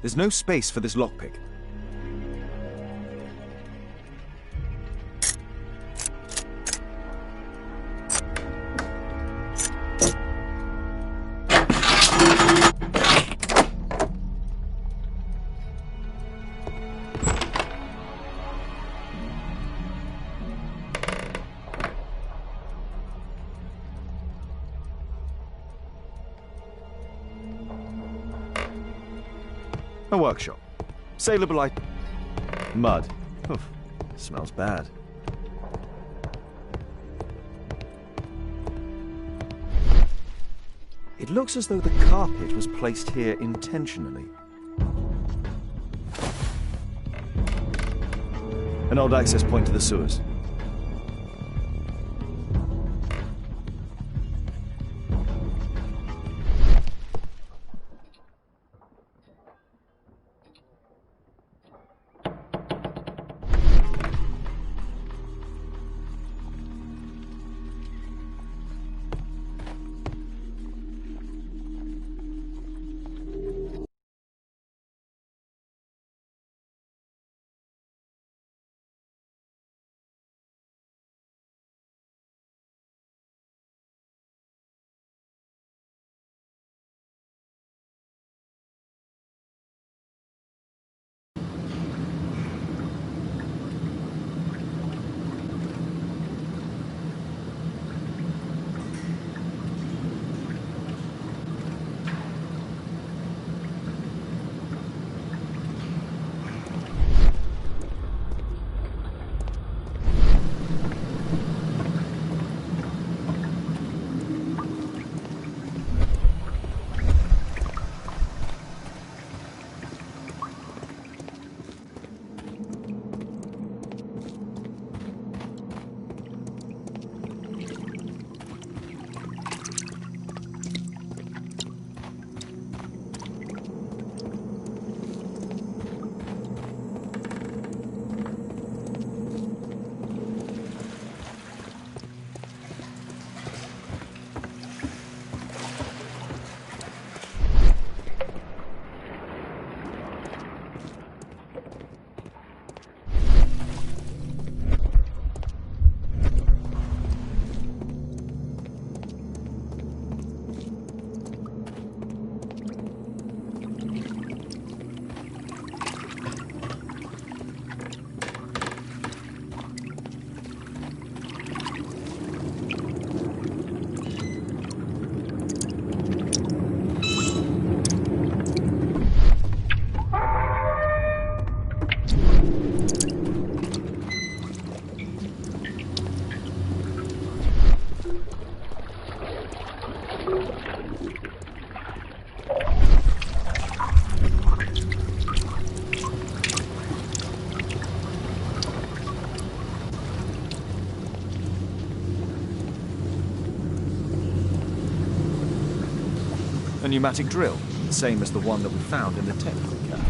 There's no space for this lockpick. A workshop. Saleable item. Mud. Oof. Smells bad. It looks as though the carpet was placed here intentionally. An old access point to the sewers. A pneumatic drill, the same as the one that we found in the technical cab.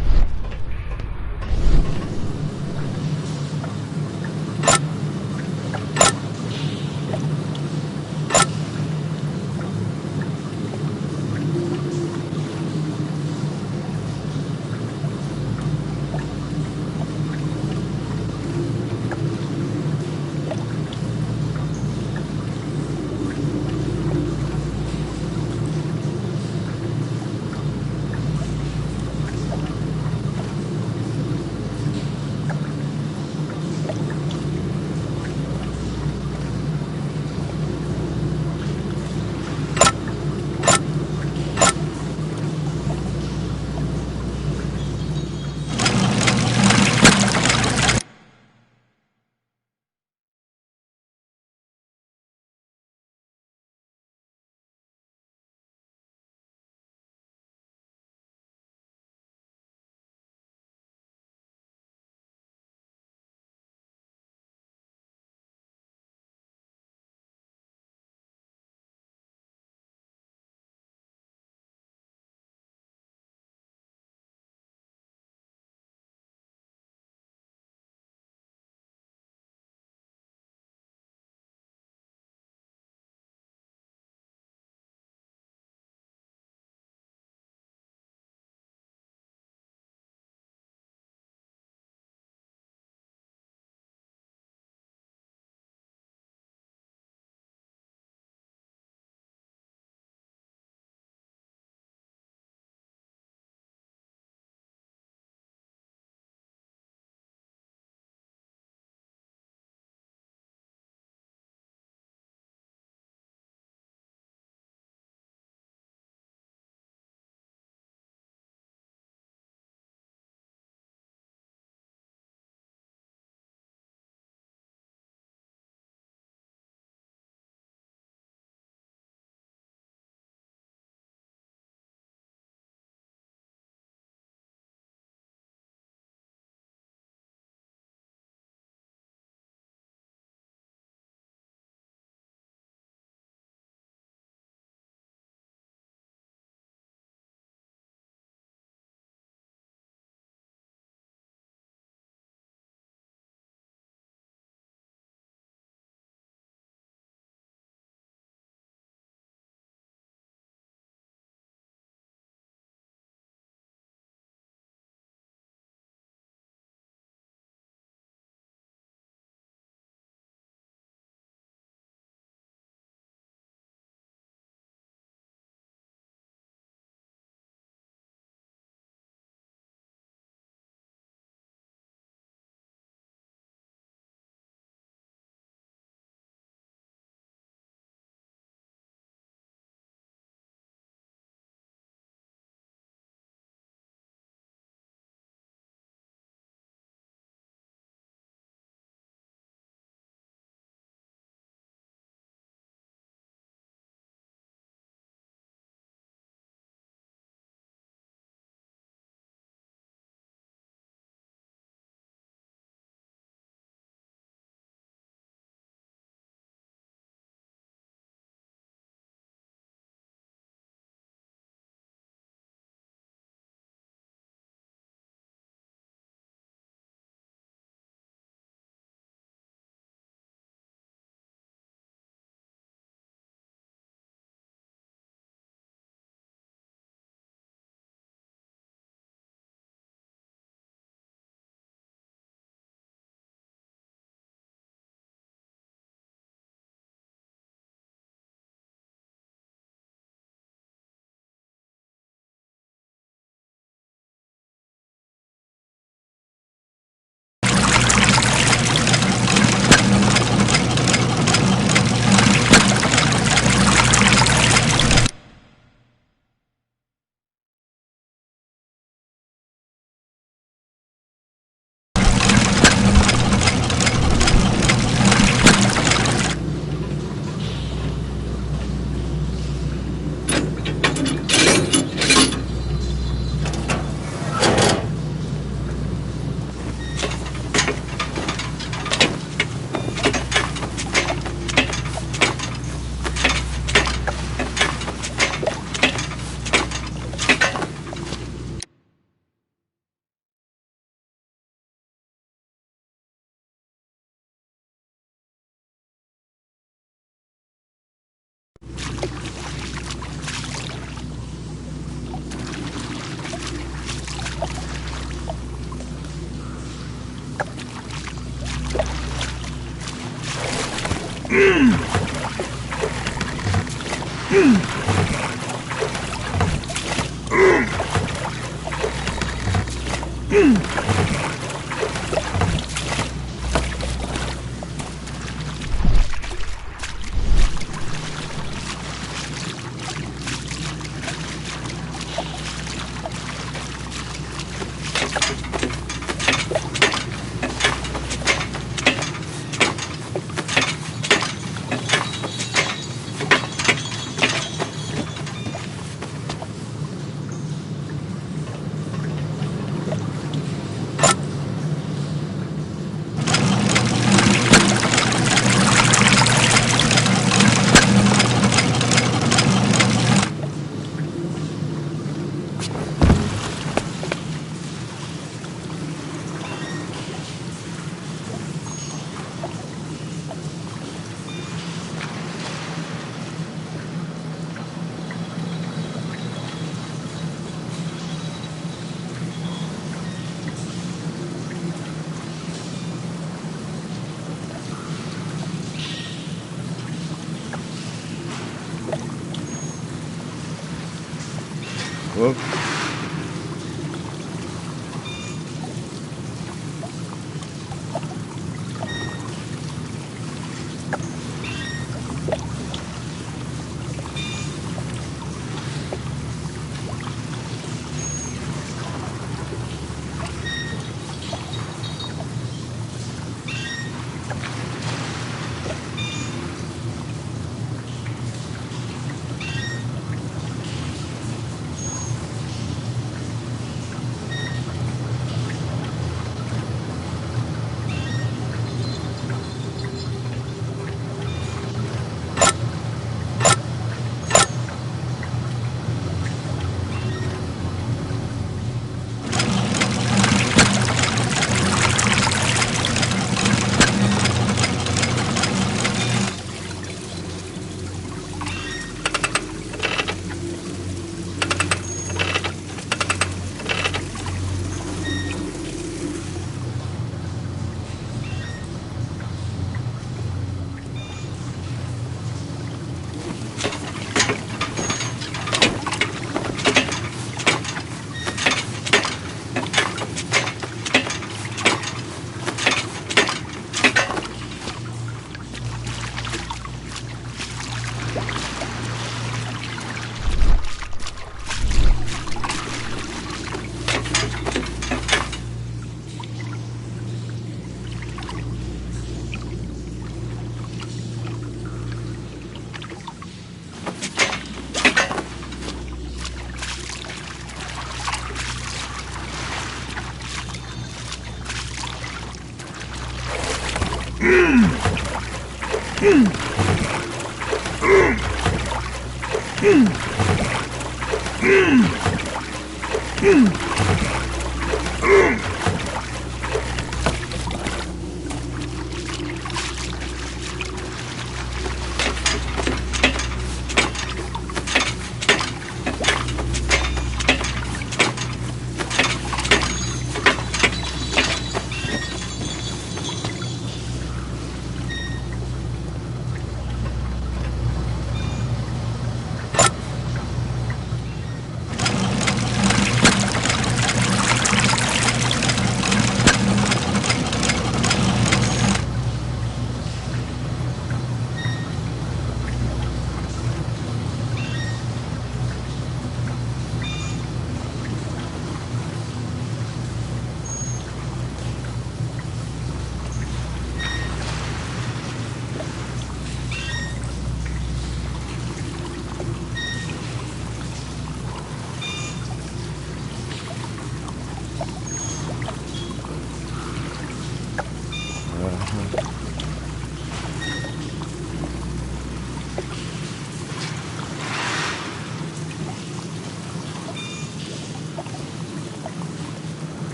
Well,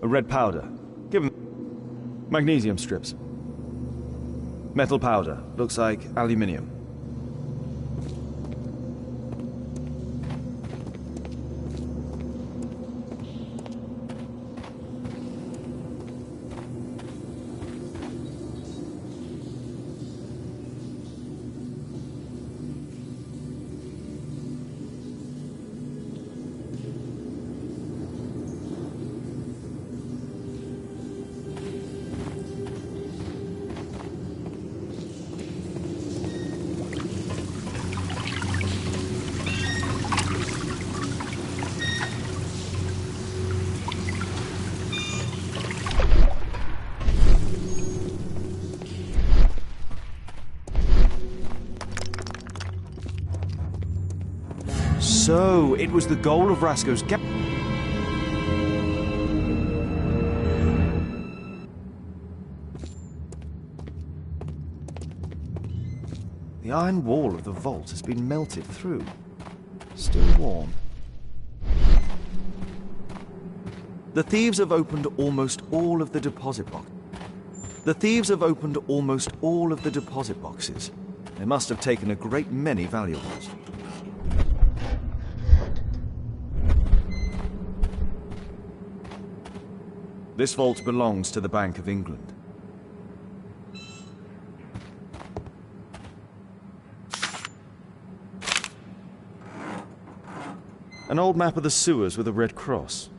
A red powder. Give him... Magnesium strips. Metal powder. Looks like aluminium. So, it was the goal of Rasko's gap. The iron wall of the vault has been melted through. Still warm. The thieves have opened almost all of the deposit boxes. The thieves have opened almost all of the deposit boxes. They must have taken a great many valuables. This vault belongs to the Bank of England. An old map of the sewers with a red cross.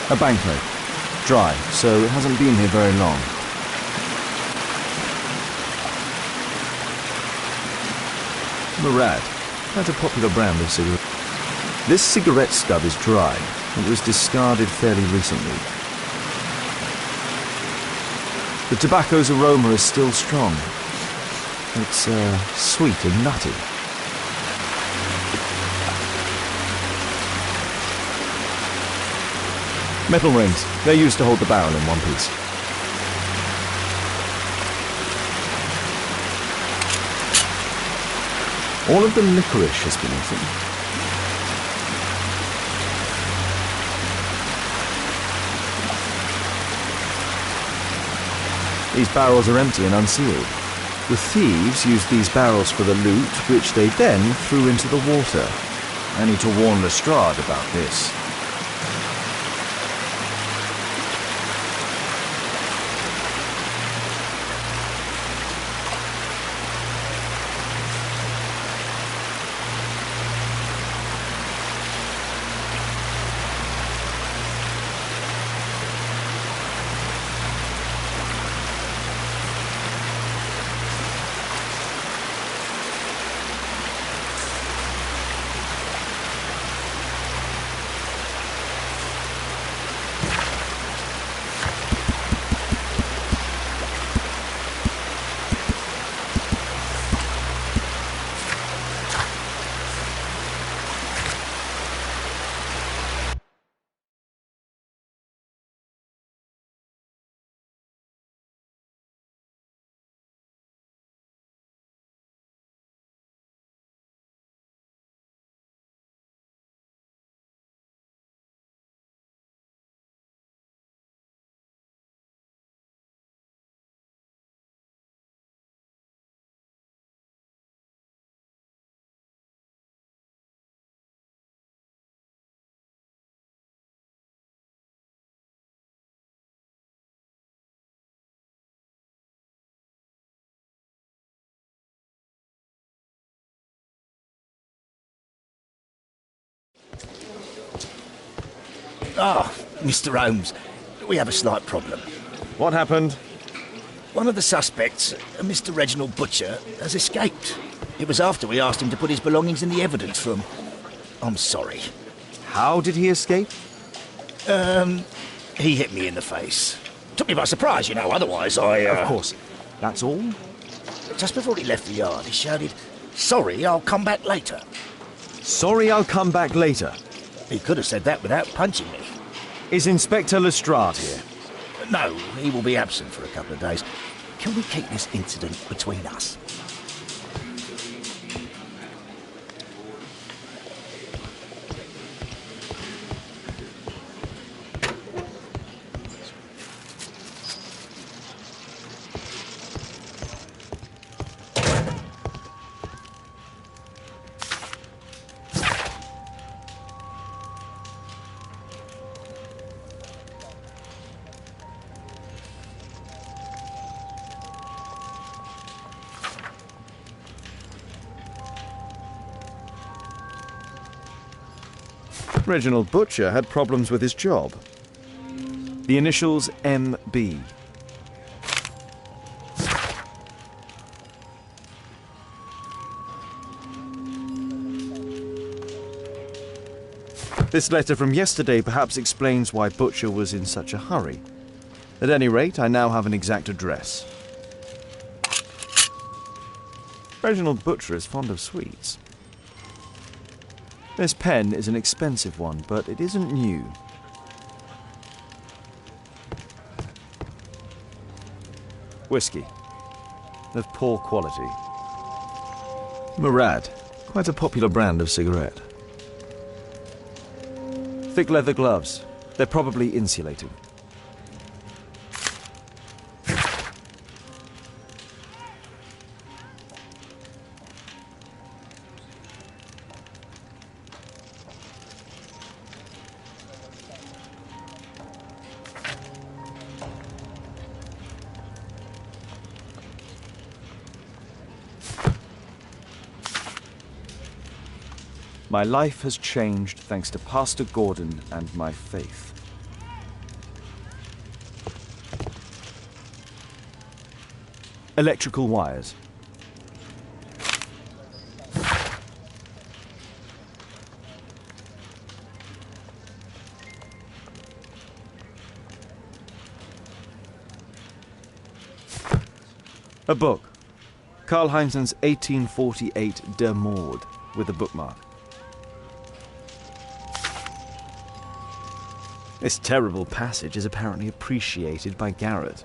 A banknote. Dry, so it hasn't been here very long. Murad. That's a popular brand of cigarette. This cigarette stub is dry. It was discarded fairly recently. The tobacco's aroma is still strong. It's sweet and nutty. Metal rings. They're used to hold the barrel in one piece. All of the licorice has been eaten. These barrels are empty and unsealed. The thieves used these barrels for the loot, which they then threw into the water. I need to warn Lestrade about this. Ah, Mr. Holmes, we have a slight problem. What happened? One of the suspects, Mr. Reginald Butcher, has escaped. It was after we asked him to put his belongings in the evidence room. I'm sorry. How did he escape? He hit me in the face. Took me by surprise, you know, otherwise I... Of course. That's all? Just before he left the yard, he shouted, "Sorry, I'll come back later." Sorry, I'll come back later. He could have said that without punching me. Is Inspector Lestrade here? No, he will be absent for a couple of days. Can we keep this incident between us? Reginald Butcher had problems with his job. The initials MB. This letter from yesterday perhaps explains why Butcher was in such a hurry. At any rate, I now have an exact address. Reginald Butcher is fond of sweets. This pen is an expensive one, but it isn't new. Whiskey. Of poor quality. Murad. Quite a popular brand of cigarette. Thick leather gloves. They're probably insulated. My life has changed thanks to Pastor Gordon and my faith. Electrical wires. A book. Karl Heinzen's 1848 Der Mord, with a bookmark. This terrible passage is apparently appreciated by Garrett.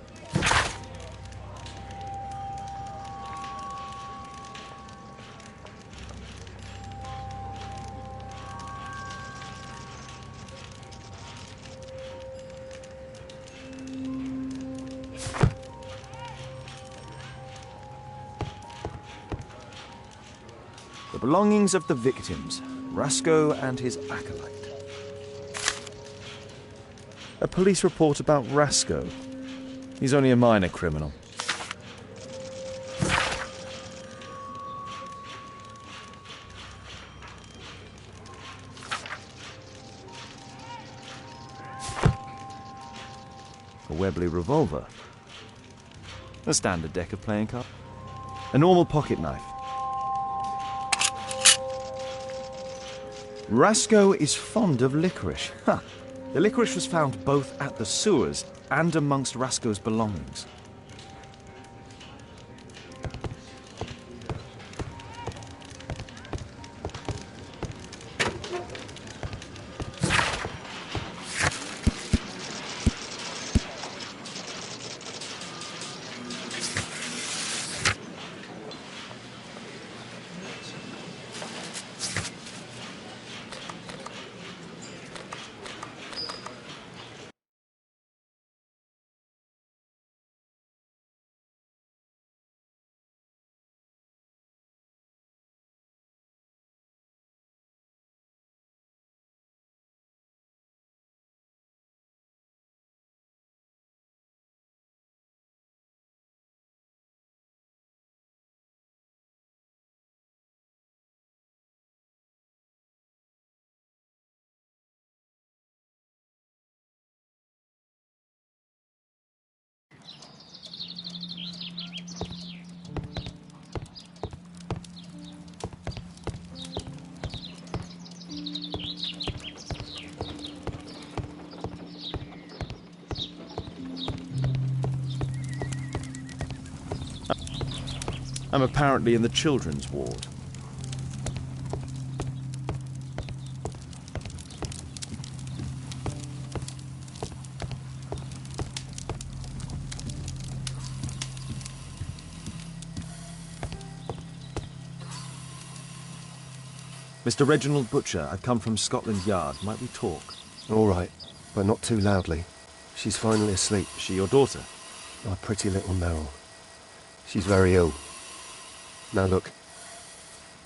The belongings of the victims, Rasco and his acolyte. A police report about Rasco. He's only a minor criminal. A Webley revolver. A standard deck of playing cards. A normal pocket knife. Rasco is fond of licorice. Huh. The licorice was found both at the sewers and amongst Rasco's belongings. I'm apparently in the children's ward. Mr. Reginald Butcher, I've come from Scotland Yard. Might we talk? All right, but not too loudly. She's finally asleep. Is she your daughter? My pretty little Meryl. She's very ill. Now look,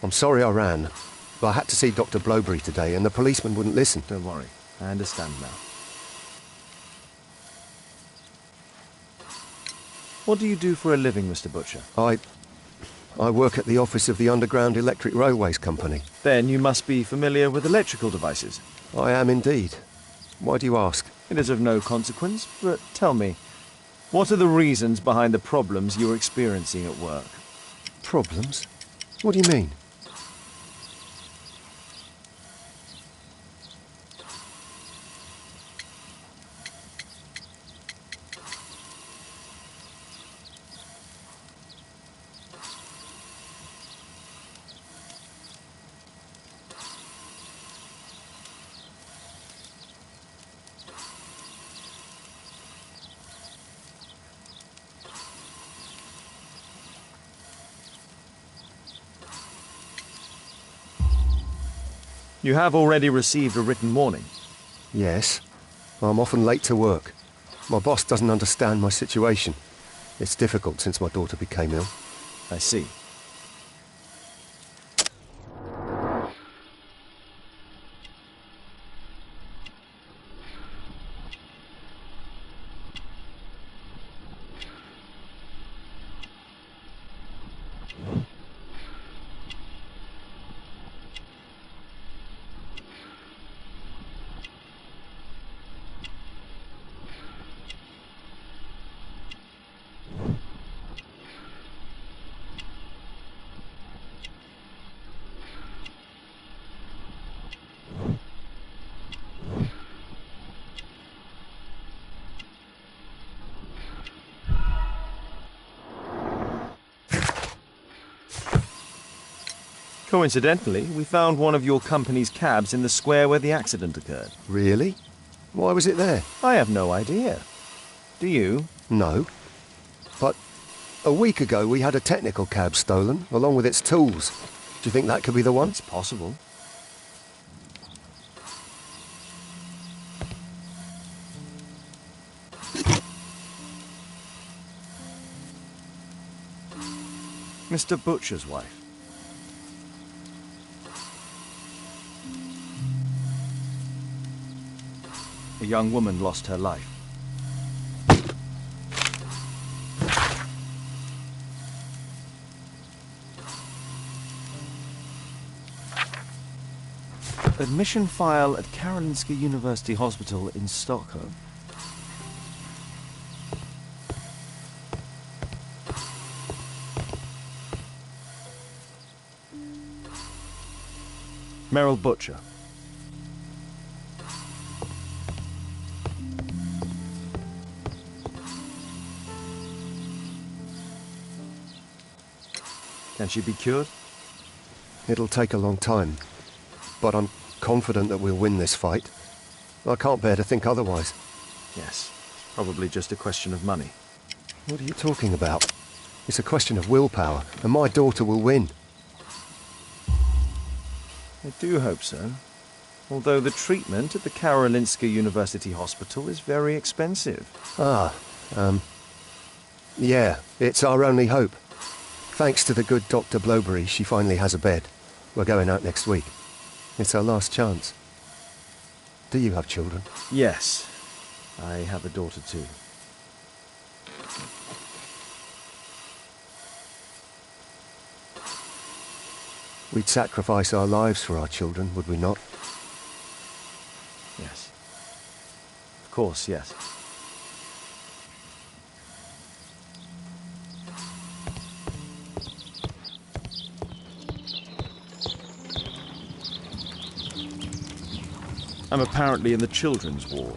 I'm sorry I ran, but I had to see Dr. Blowberry today and the policeman wouldn't listen. Don't worry, I understand now. What do you do for a living, Mr. Butcher? I work at the office of the Underground Electric Railways Company. Then you must be familiar with electrical devices. I am indeed. Why do you ask? It is of no consequence, but tell me, what are the reasons behind the problems you're experiencing at work? Problems? What do you mean? You have already received a written warning. Yes. I'm often late to work. My boss doesn't understand my situation. It's difficult since my daughter became ill. I see. Coincidentally, we found one of your company's cabs in the square where the accident occurred. Really? Why was it there? I have no idea. Do you? No. But a week ago we had a technical cab stolen, along with its tools. Do you think that could be the one? It's possible. Mr. Butcher's wife. A young woman lost her life. Admission file at Karolinska University Hospital in Stockholm. Meryl Butcher. Can she be cured? It'll take a long time, but I'm confident that we'll win this fight. I can't bear to think otherwise. Yes, probably just a question of money. What are you talking about? It's a question of willpower, and my daughter will win. I do hope so. Although the treatment at the Karolinska University Hospital is very expensive. Yeah, it's our only hope. Thanks to the good Dr. Blowberry, she finally has a bed. We're going out next week. It's our last chance. Do you have children? Yes. I have a daughter too. We'd sacrifice our lives for our children, would we not? Yes. Of course, yes. I'm apparently in the children's ward.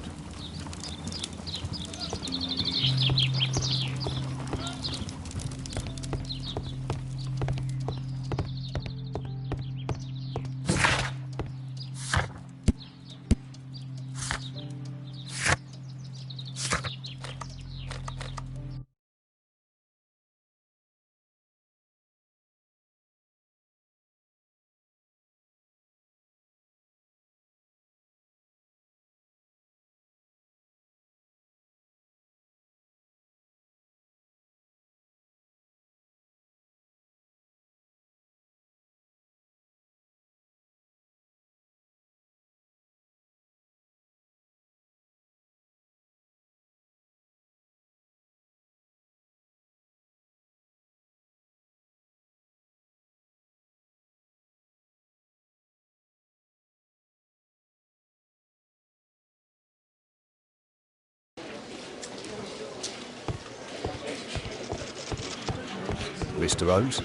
Mr. Rose.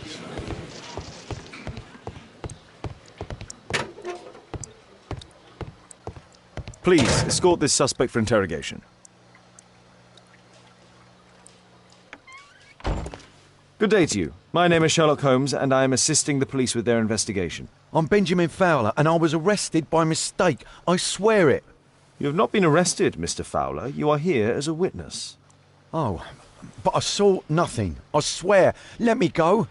Please, escort this suspect for interrogation. Good day to you. My name is Sherlock Holmes, and I am assisting the police with their investigation. I'm Benjamin Fowler, and I was arrested by mistake. I swear it. You have not been arrested, Mr. Fowler. You are here as a witness. Oh, but I saw nothing. I swear. Let me go.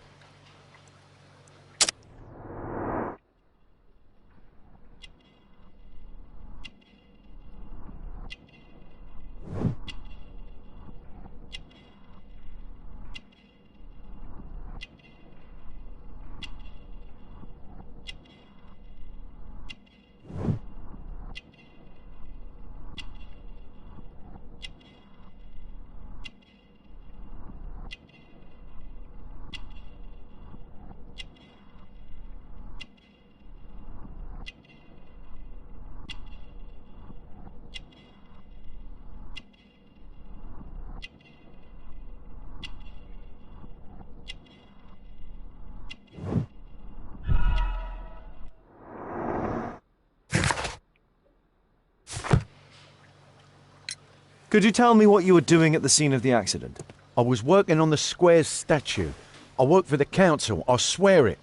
Could you tell me what you were doing at the scene of the accident? I was working on the square's statue. I work for the council, I swear it.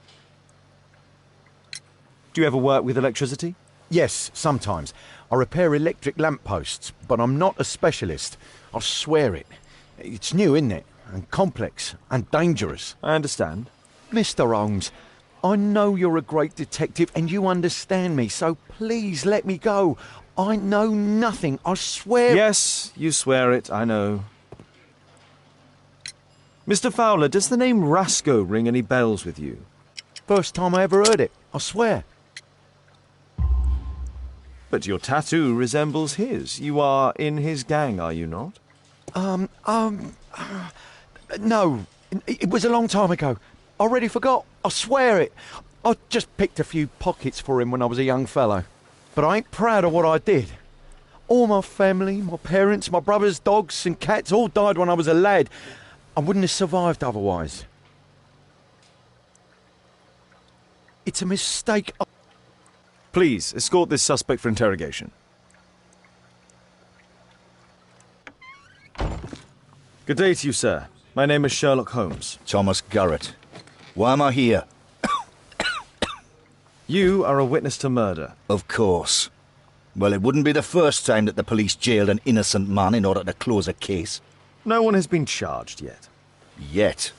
Do you ever work with electricity? Yes, sometimes. I repair electric lampposts, but I'm not a specialist. I swear it. It's new, isn't it? And complex and dangerous. I understand. Mr. Holmes, I know you're a great detective and you understand me, so please let me go. I know nothing, I swear... Yes, you swear it, I know. Mr. Fowler, does the name Rasco ring any bells with you? First time I ever heard it, I swear. But your tattoo resembles his. You are in his gang, are you not? No. It was a long time ago. I already forgot, I swear it. I just picked a few pockets for him when I was a young fellow. But I ain't proud of what I did. All my family, my parents, my brothers, dogs and cats all died when I was a lad. I wouldn't have survived otherwise. It's a mistake. Please, escort this suspect for interrogation. Good day to you, sir. My name is Sherlock Holmes. Thomas Garrett. Why am I here? You are a witness to murder. Of course. Well, it wouldn't be the first time that the police jailed an innocent man in order to close a case. No one has been charged yet. Yet.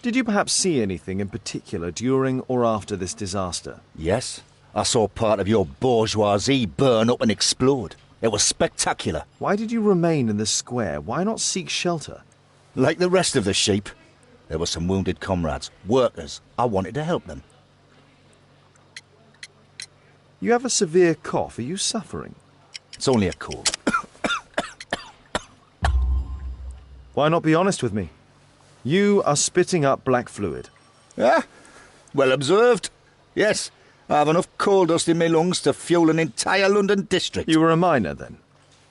Did you perhaps see anything in particular during or after this disaster? Yes. I saw part of your bourgeoisie burn up and explode. It was spectacular. Why did you remain in the square? Why not seek shelter? Like the rest of the sheep, there were some wounded comrades, workers. I wanted to help them. You have a severe cough. Are you suffering? It's only a cold. Why not be honest with me? You are spitting up black fluid. Ah, well observed. Yes, I have enough coal dust in my lungs to fuel an entire London district. You were a miner, then?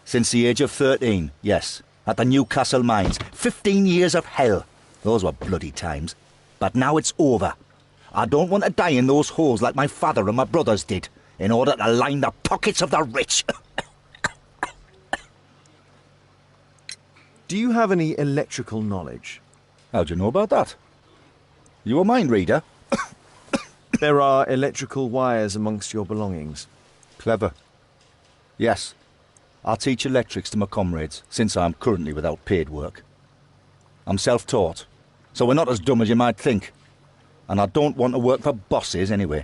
Since the age of 13, yes. At the Newcastle mines. 15 years of hell. Those were bloody times. But now it's over. I don't want to die in those holes like my father and my brothers did, in order to line the pockets of the rich. Do you have any electrical knowledge? How do you know about that? You a mind reader? There are electrical wires amongst your belongings. Clever. Yes. I teach electrics to my comrades, since I'm currently without paid work. I'm self-taught, so we're not as dumb as you might think. And I don't want to work for bosses anyway.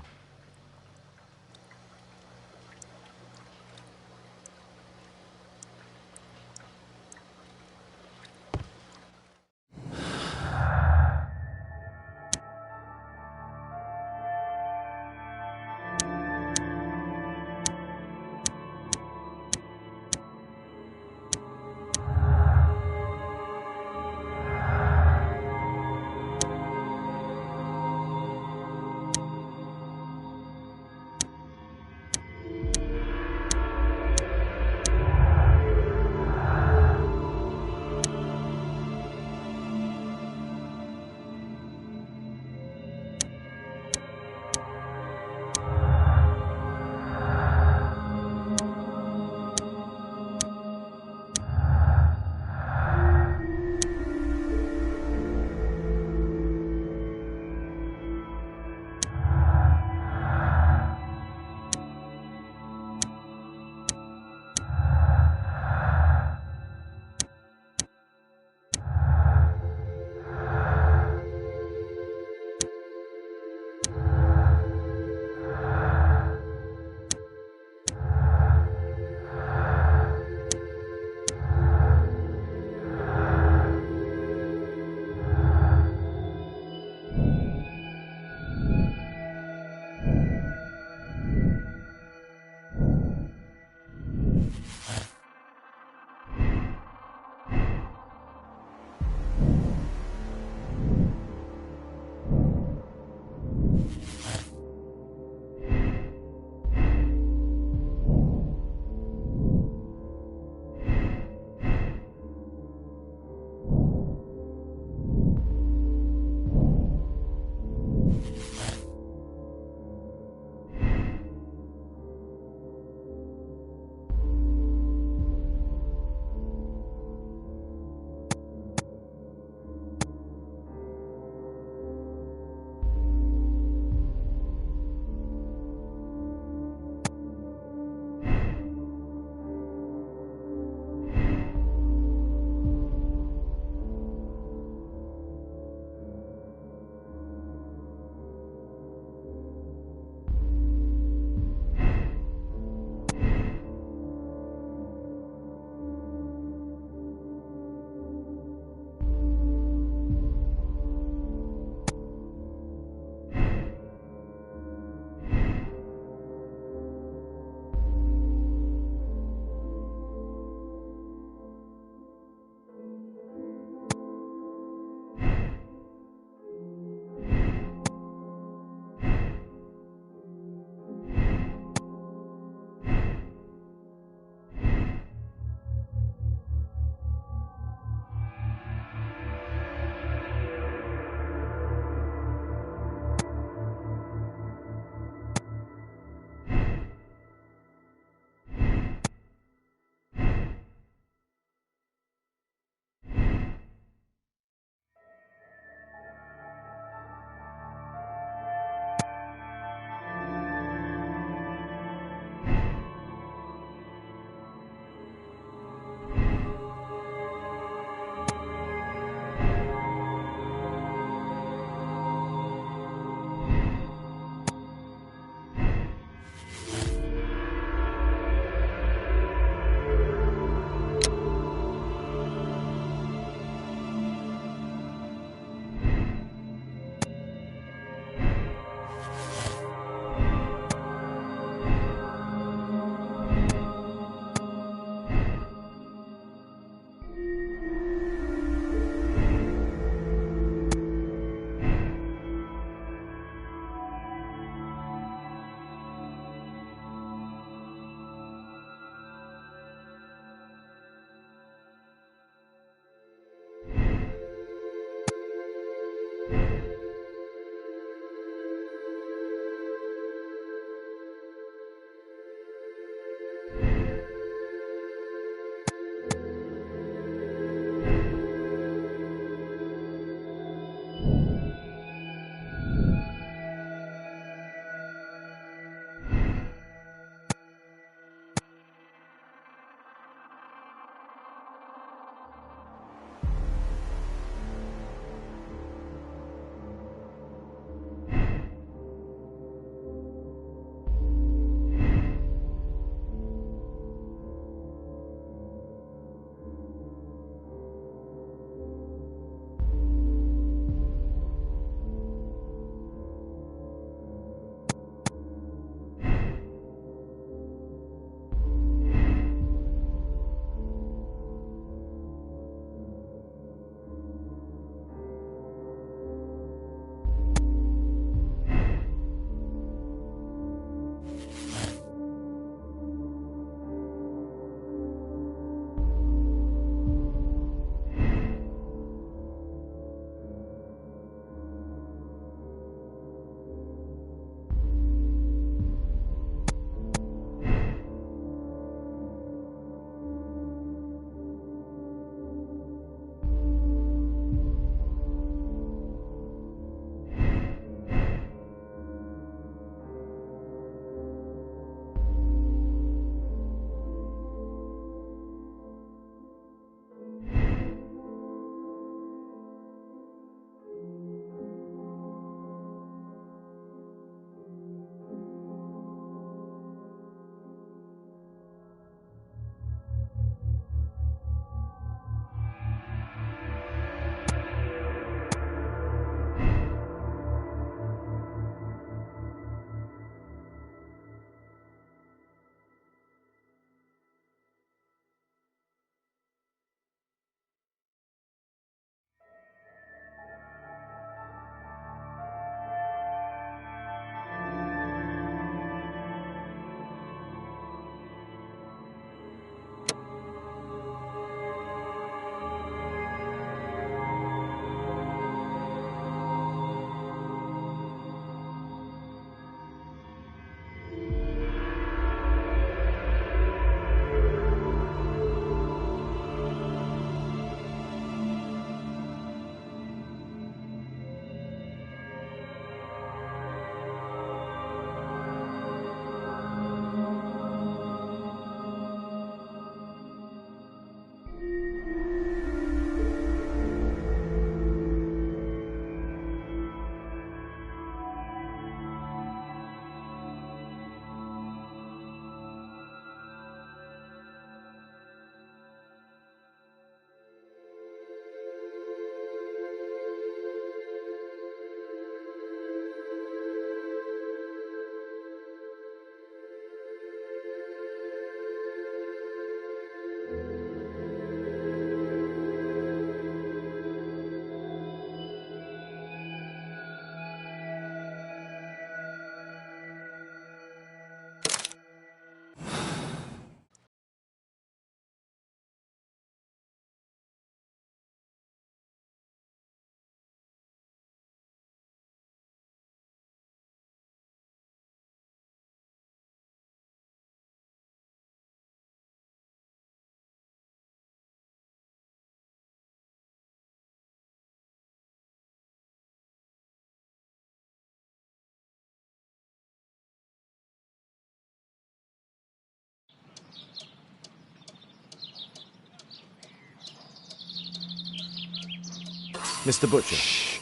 Mr. Butcher. Shh.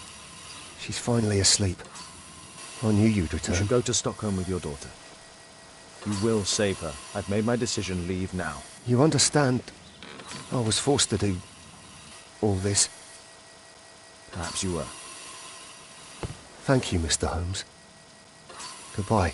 She's finally asleep. I knew you'd You return. should go to Stockholm with your daughter. You will save her. I've made my decision. Leave now. You understand, I was forced to do all this. Perhaps you were. Thank you, Mr. Holmes. Goodbye.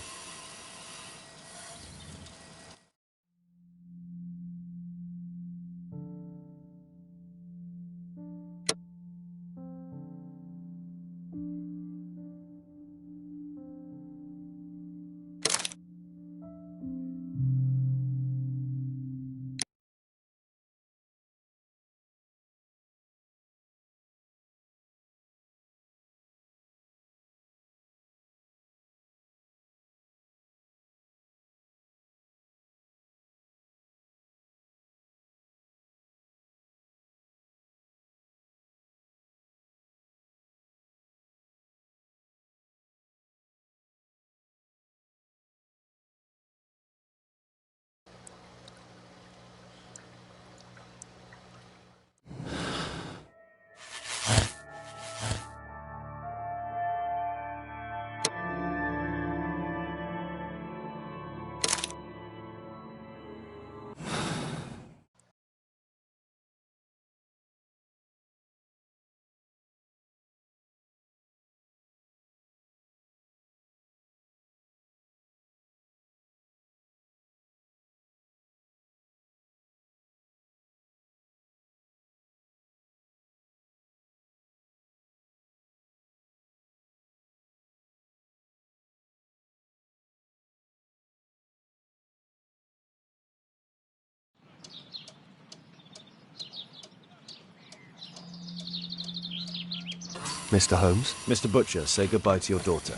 Mr. Holmes? Mr. Butcher, say goodbye to your daughter.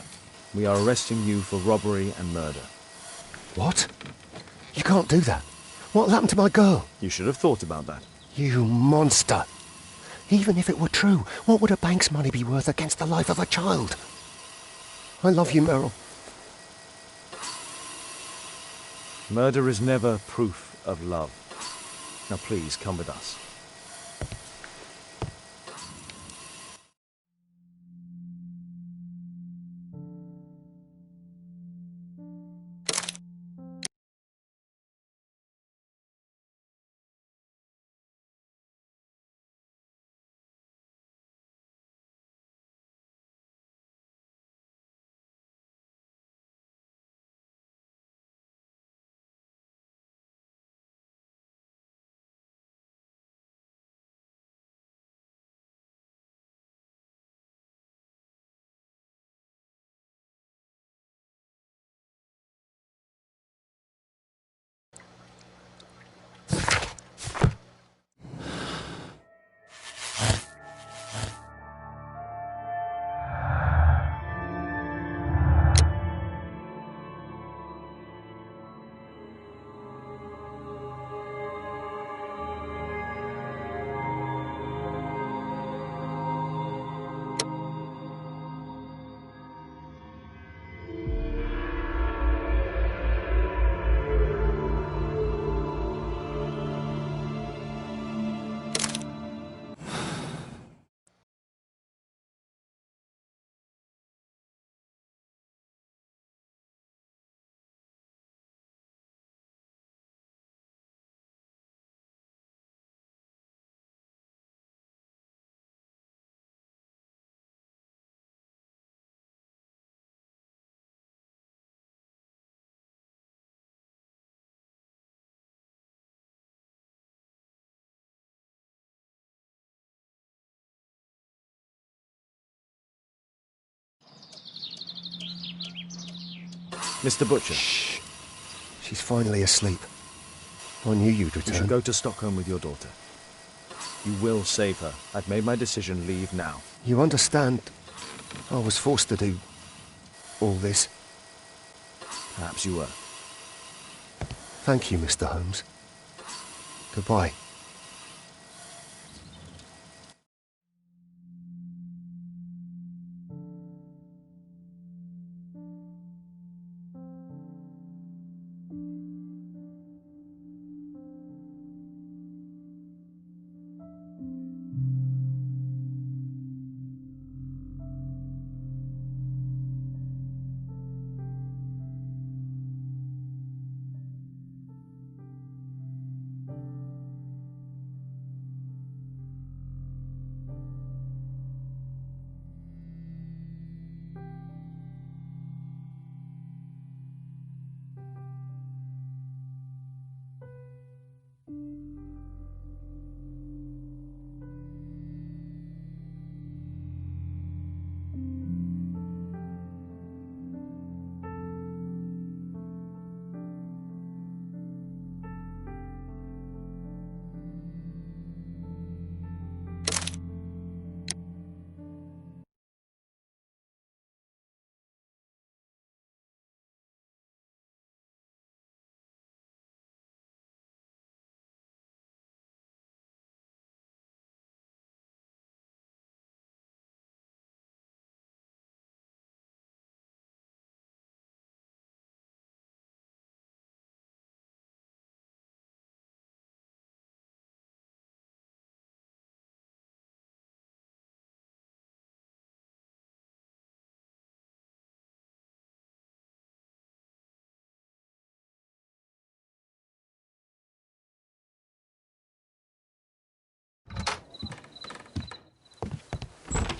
We are arresting you for robbery and murder. What? You can't do that. What happened to my girl? You should have thought about that. You monster. Even if it were true, what would a bank's money be worth against the life of a child? I love you, Merrill. Murder is never proof of love. Now please, come with us. Mr. Butcher. Shh. She's finally asleep. I knew you'd You return. should go to Stockholm with your daughter. You will save her. I've made my decision. Leave now. You understand, I was forced to do all this. Perhaps you were. Thank you, Mr. Holmes. Goodbye.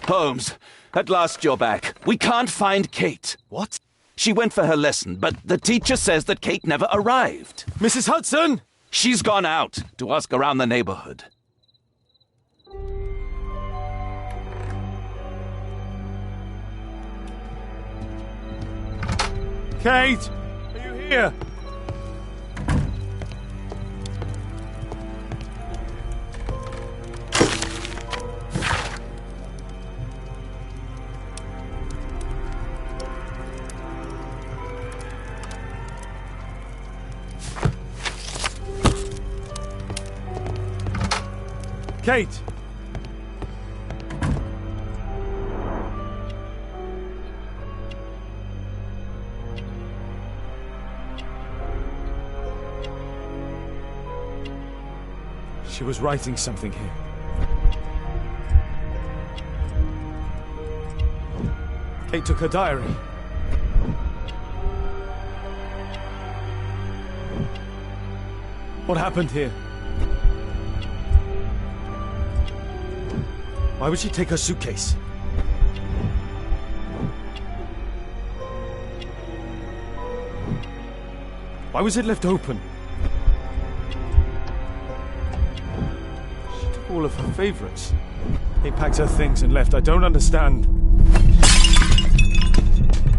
Holmes, at last you're back. We can't find Kate. What? She went for her lesson, but the teacher says that Kate never arrived. Mrs. Hudson! She's gone out to ask around the neighborhood. Kate! Are you here? Kate! She was writing something here. Kate took her diary. What happened here? Why would she take her suitcase? Why was it left open? She took all of her favorites. They packed her things and left. I don't understand.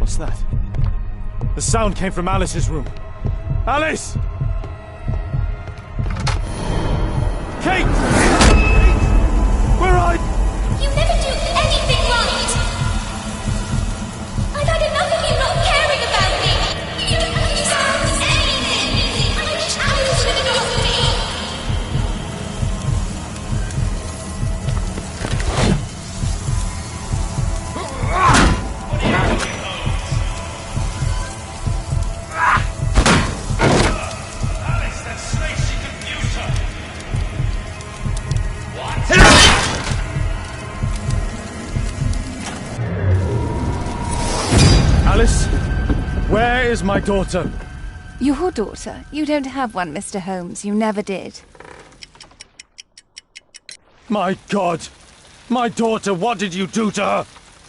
What's that? The sound came from Alice's room. Alice! Kate! Where are you? You never do anything right! I've had enough of you not caring about me! You don't understand anything! I wish Alice would have got me! Alice, that snake, she confused her! What? Alice, where is my daughter? Your daughter? You don't have one, Mr. Holmes. You never did. My God! My daughter, what did you do to her?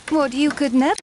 What you could never...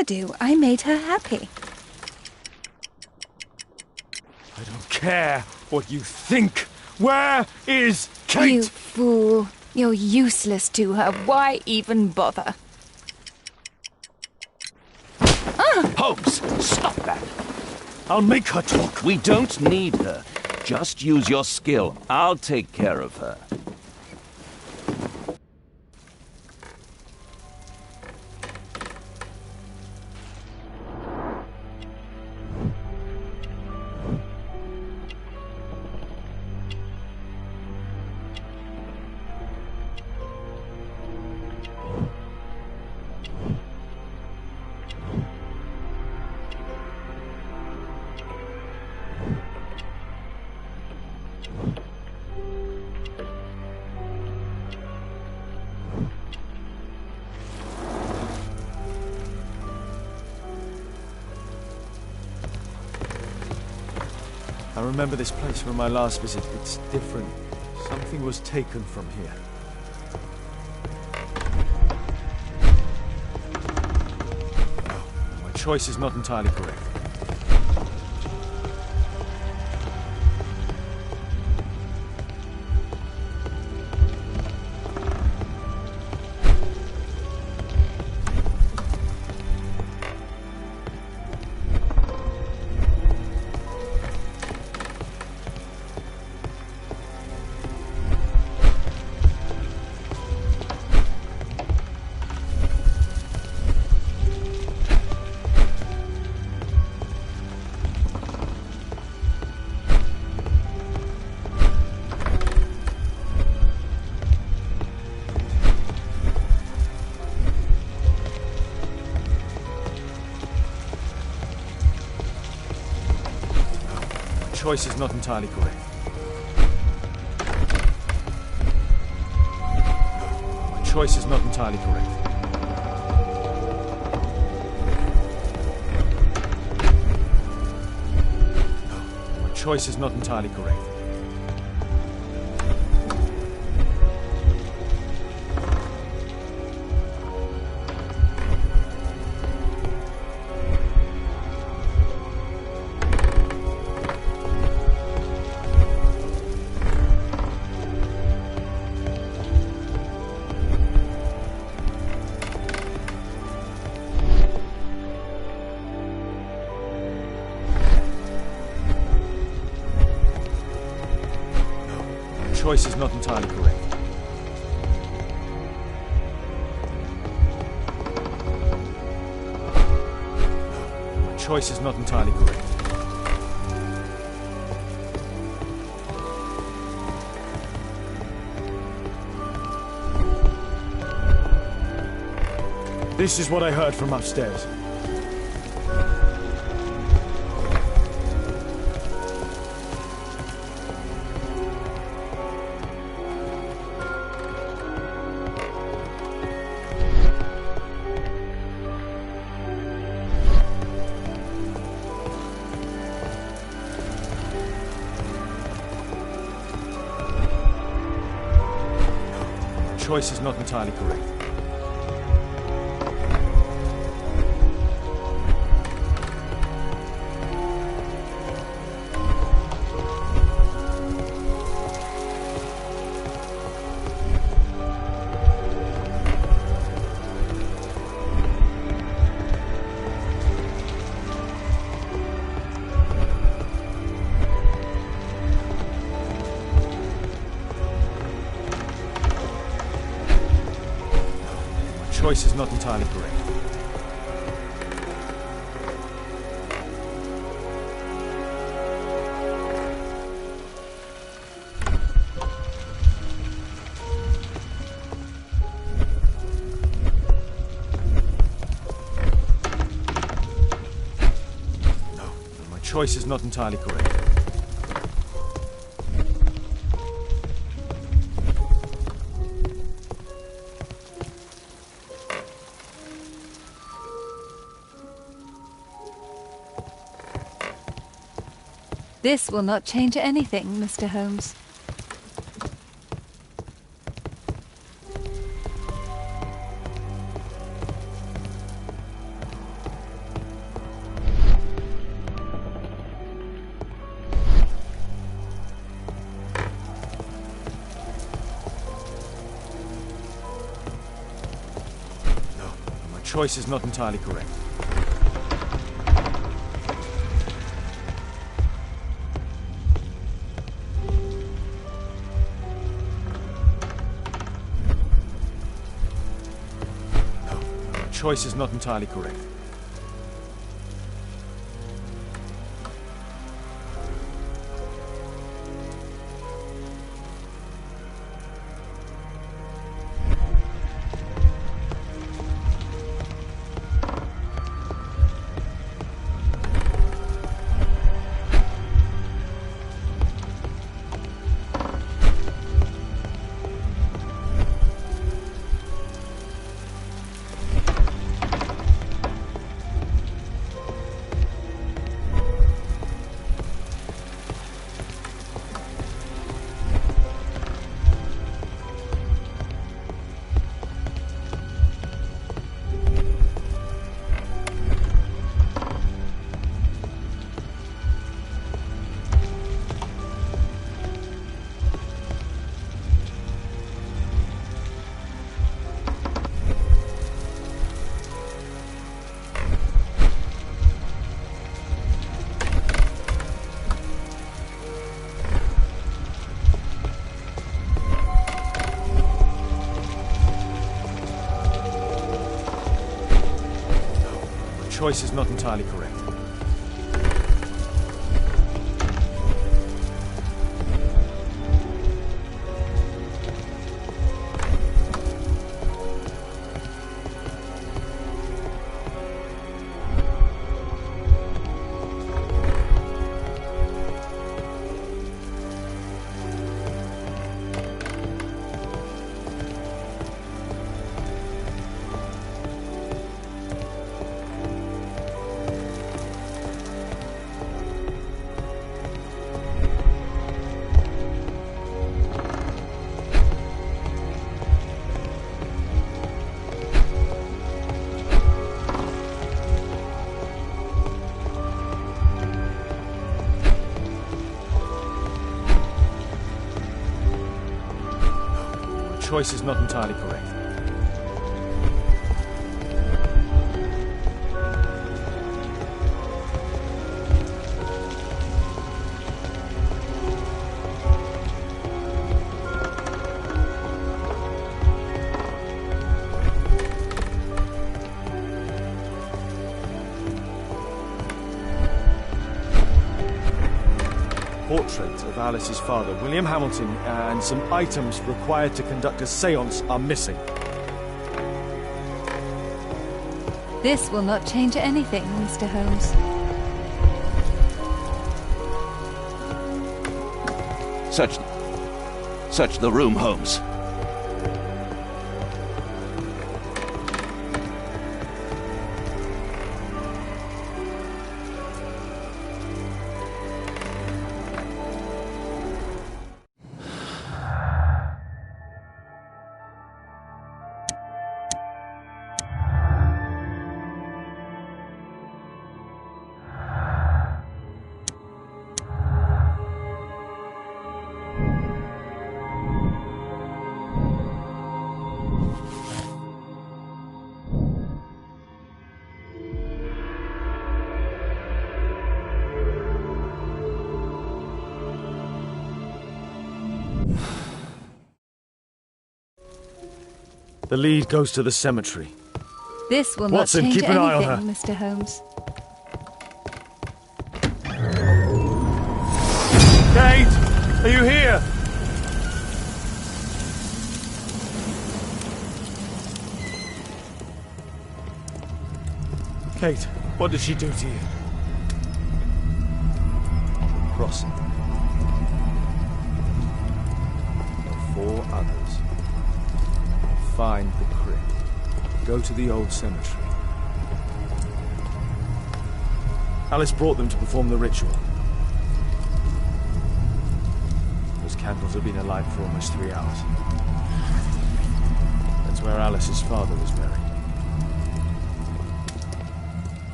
do. I made her happy. I don't care what you think. Where is Kate? You fool. You're useless to her. Why even bother? Holmes, stop that! I'll make her talk. We don't need her. Just use your skill. I'll take care of her. I remember this place from my last visit. It's different. Something was taken from here. My choice is not entirely correct. Choice is not entirely correct. My choice is not entirely correct. My choice is not entirely correct. Choice is not entirely correct. My choice is not entirely correct. This is what I heard from upstairs. Choice is not entirely correct. Choice is not entirely correct. No, my choice is not entirely correct. This will not change anything, Mr. Holmes. choice is not entirely correct. Choice is not entirely correct. Choice is not entirely correct. Choice is not entirely correct. Portrait of Alice's father, William Hamilton, and some items required to conduct a séance are missing. This will not change anything, Mr. Holmes. Search the room, Holmes. The lead goes to the cemetery. This will Watson, not change keep an eye on anything, her. Mr. Holmes. Kate! Are you here? Kate, what did she do to you? Crossing. There are 4 others. Find the crypt. Go to the old cemetery. Alice brought them to perform the ritual. Those candles have been alight for almost 3 hours. That's where Alice's father was buried.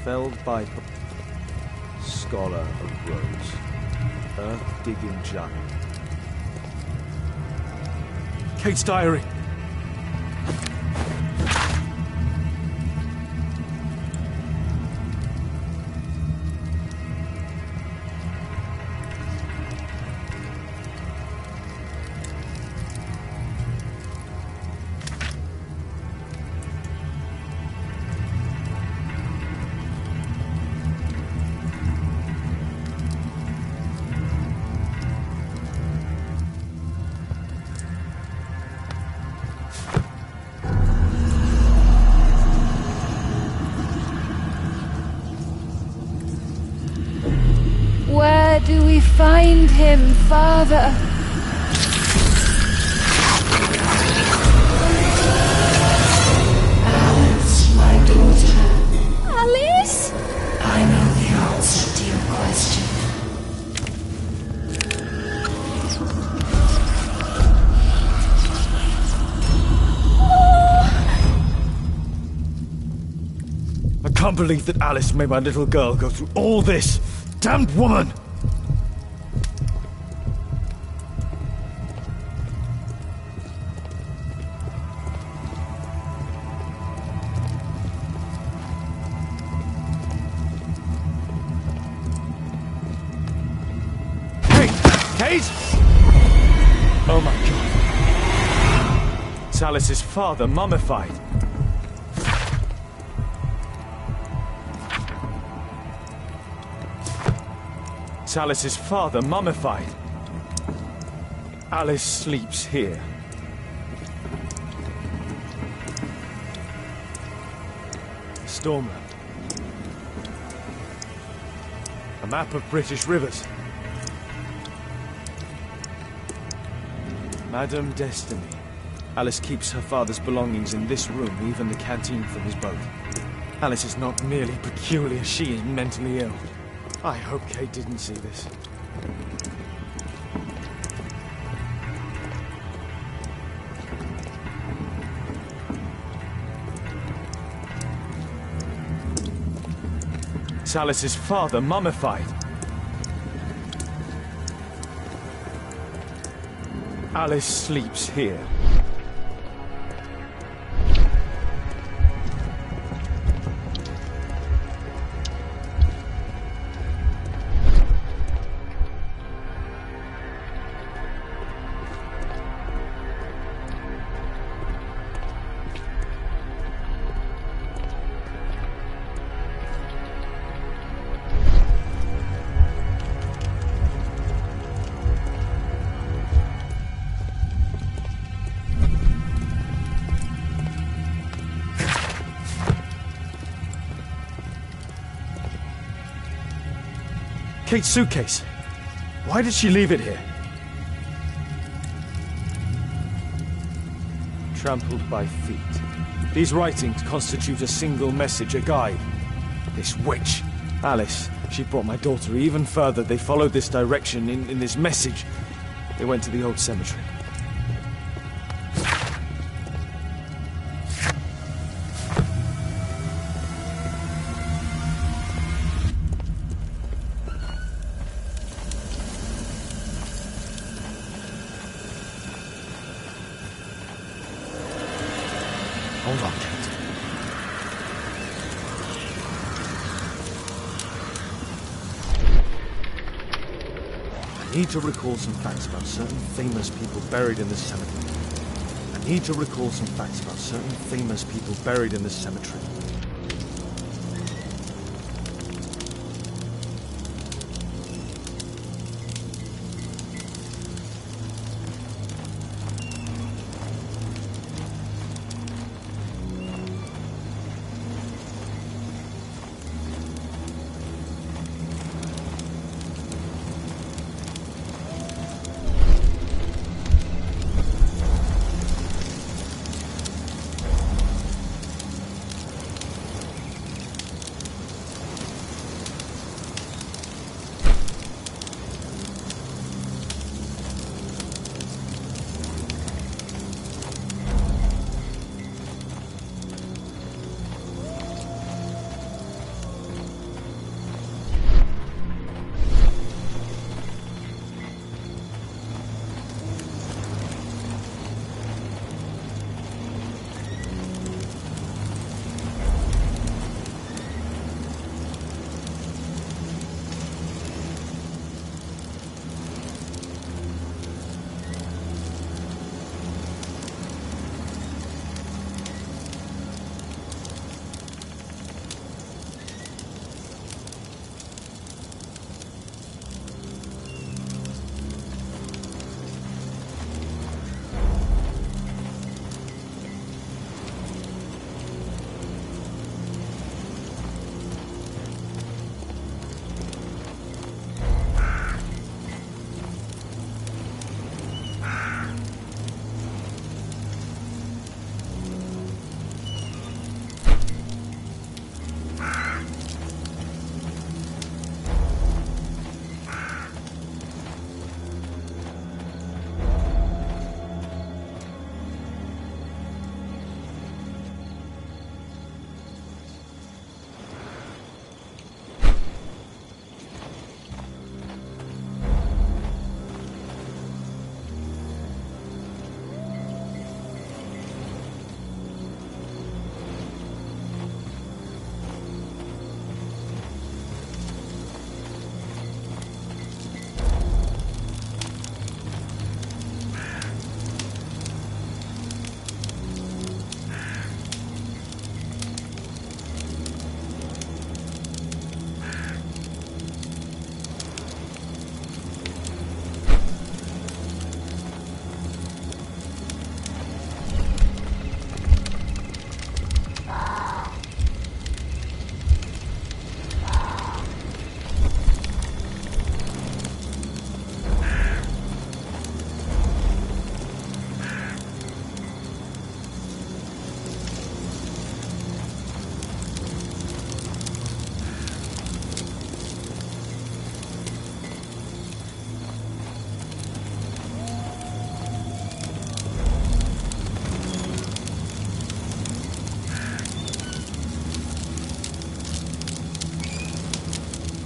Felled by Scholar of Rose. Earth-digging giant. Kate's diary. find him, Father. Alice, my daughter. Alice? I know the answer to your question. I can't believe that Alice made my little girl go through all this. Damned woman! Kate! Oh my God. It's Alice's father, mummified. It's Alice's father, mummified. Alice sleeps here. Stormland. A map of British rivers. Madame Destiny. Alice keeps her father's belongings in this room, even the canteen from his boat. Alice is not merely peculiar, she is mentally ill. I hope Kate didn't see this. It's Alice's father, mummified. Alice sleeps here. Kate's suitcase. Why did she leave it here? Trampled by feet. These writings constitute a single message, a guide. This witch, Alice, she brought my daughter even further. They followed this direction in this message. They went to the old cemetery. Hold on, Kate. I need to recall some facts about certain famous people buried in this cemetery. I need to recall some facts about certain famous people buried in this cemetery.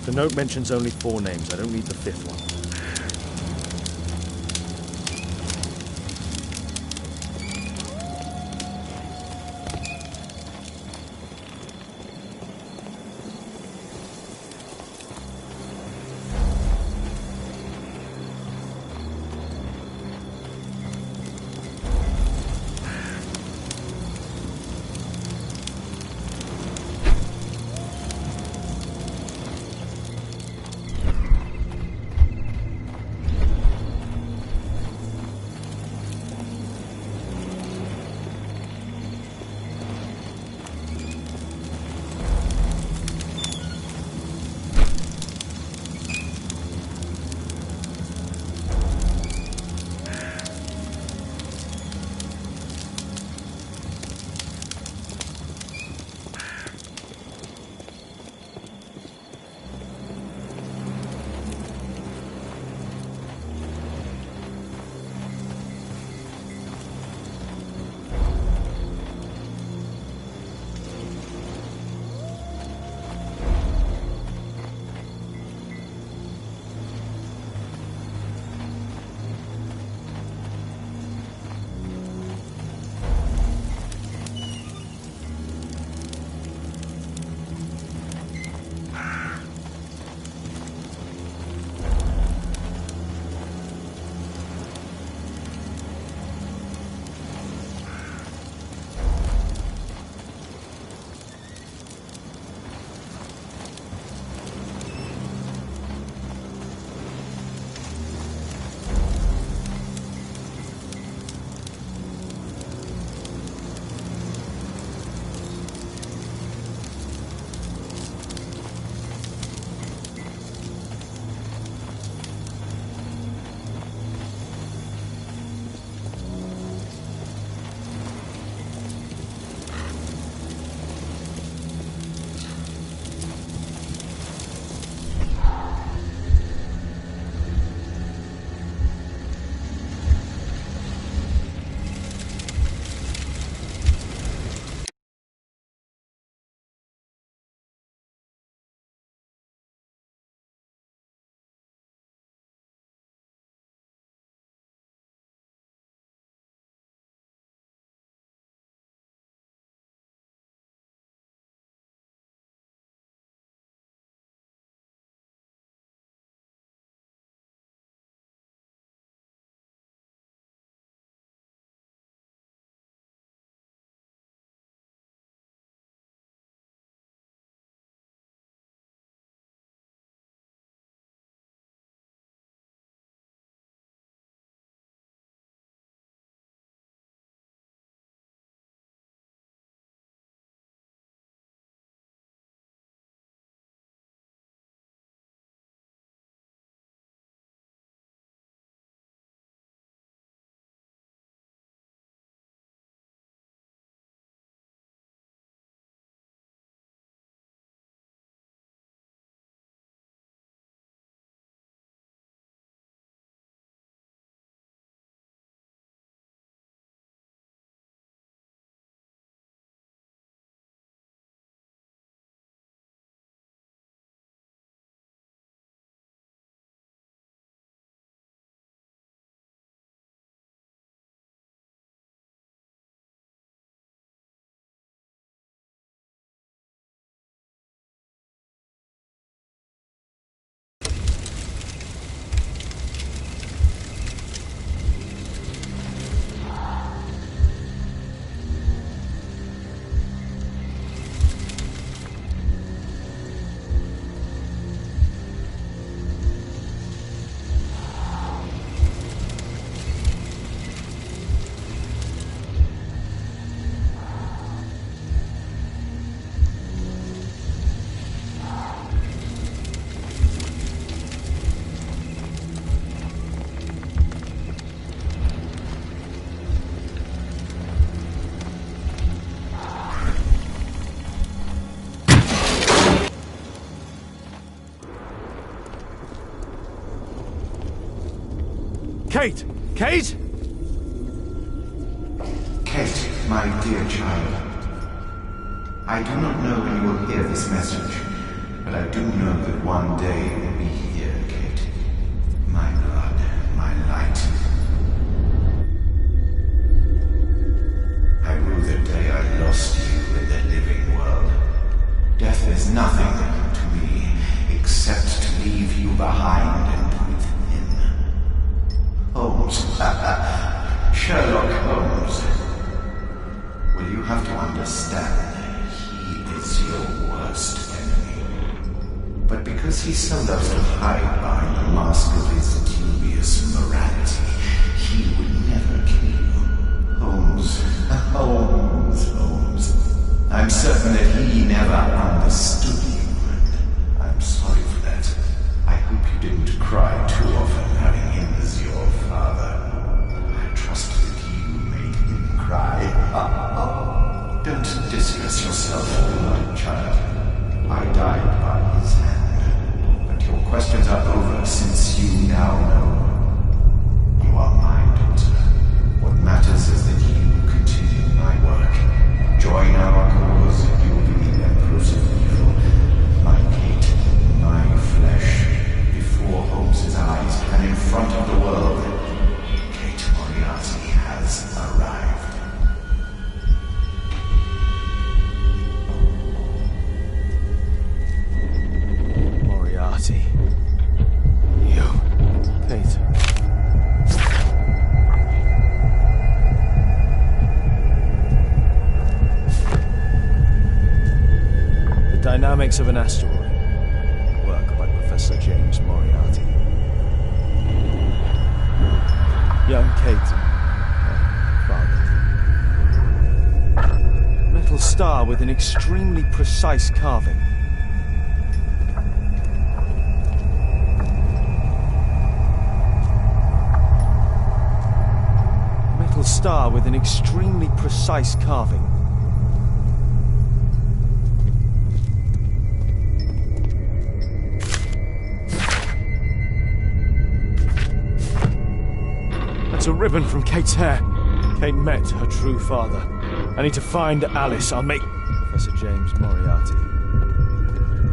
The note mentions only 4 names. I don't need the 5th one. Kate! Kate! Kate, my dear child. I do not know when you will hear this message, But I do know that one day it will be here, Kate. My blood, my light. I rue the day I lost you in the living world. Death is nothing to me, except to leave you behind and breathe in. Holmes. Sherlock Holmes. Well, you have to understand, he is your worst enemy. But because he so loves to hide behind the mask of his dubious morality, he would never kill you. Holmes. Holmes. I'm certain that he never understood you, and I'm sorry for that. I hope you didn't cry too often having him as your father. I trust that you made him cry. Don't distress yourself, my child. I died by his hand. But your questions are over since you now know. You are my daughter. What matters is that you continue my work. Join our cause and you will be the empress of evil. My Kate, my flesh, before Holmes's eyes and in front of the world. Kate Moriarty has arrived. Moriarty. You. Kate. Dynamics of an Asteroid. Work by Professor James Moriarty. Young Kate. Father. Metal star with an extremely precise carving. Metal star with an extremely precise carving. A ribbon from Kate's hair. Kate met her true father. I need to find Alice. I'll make... Professor James Moriarty.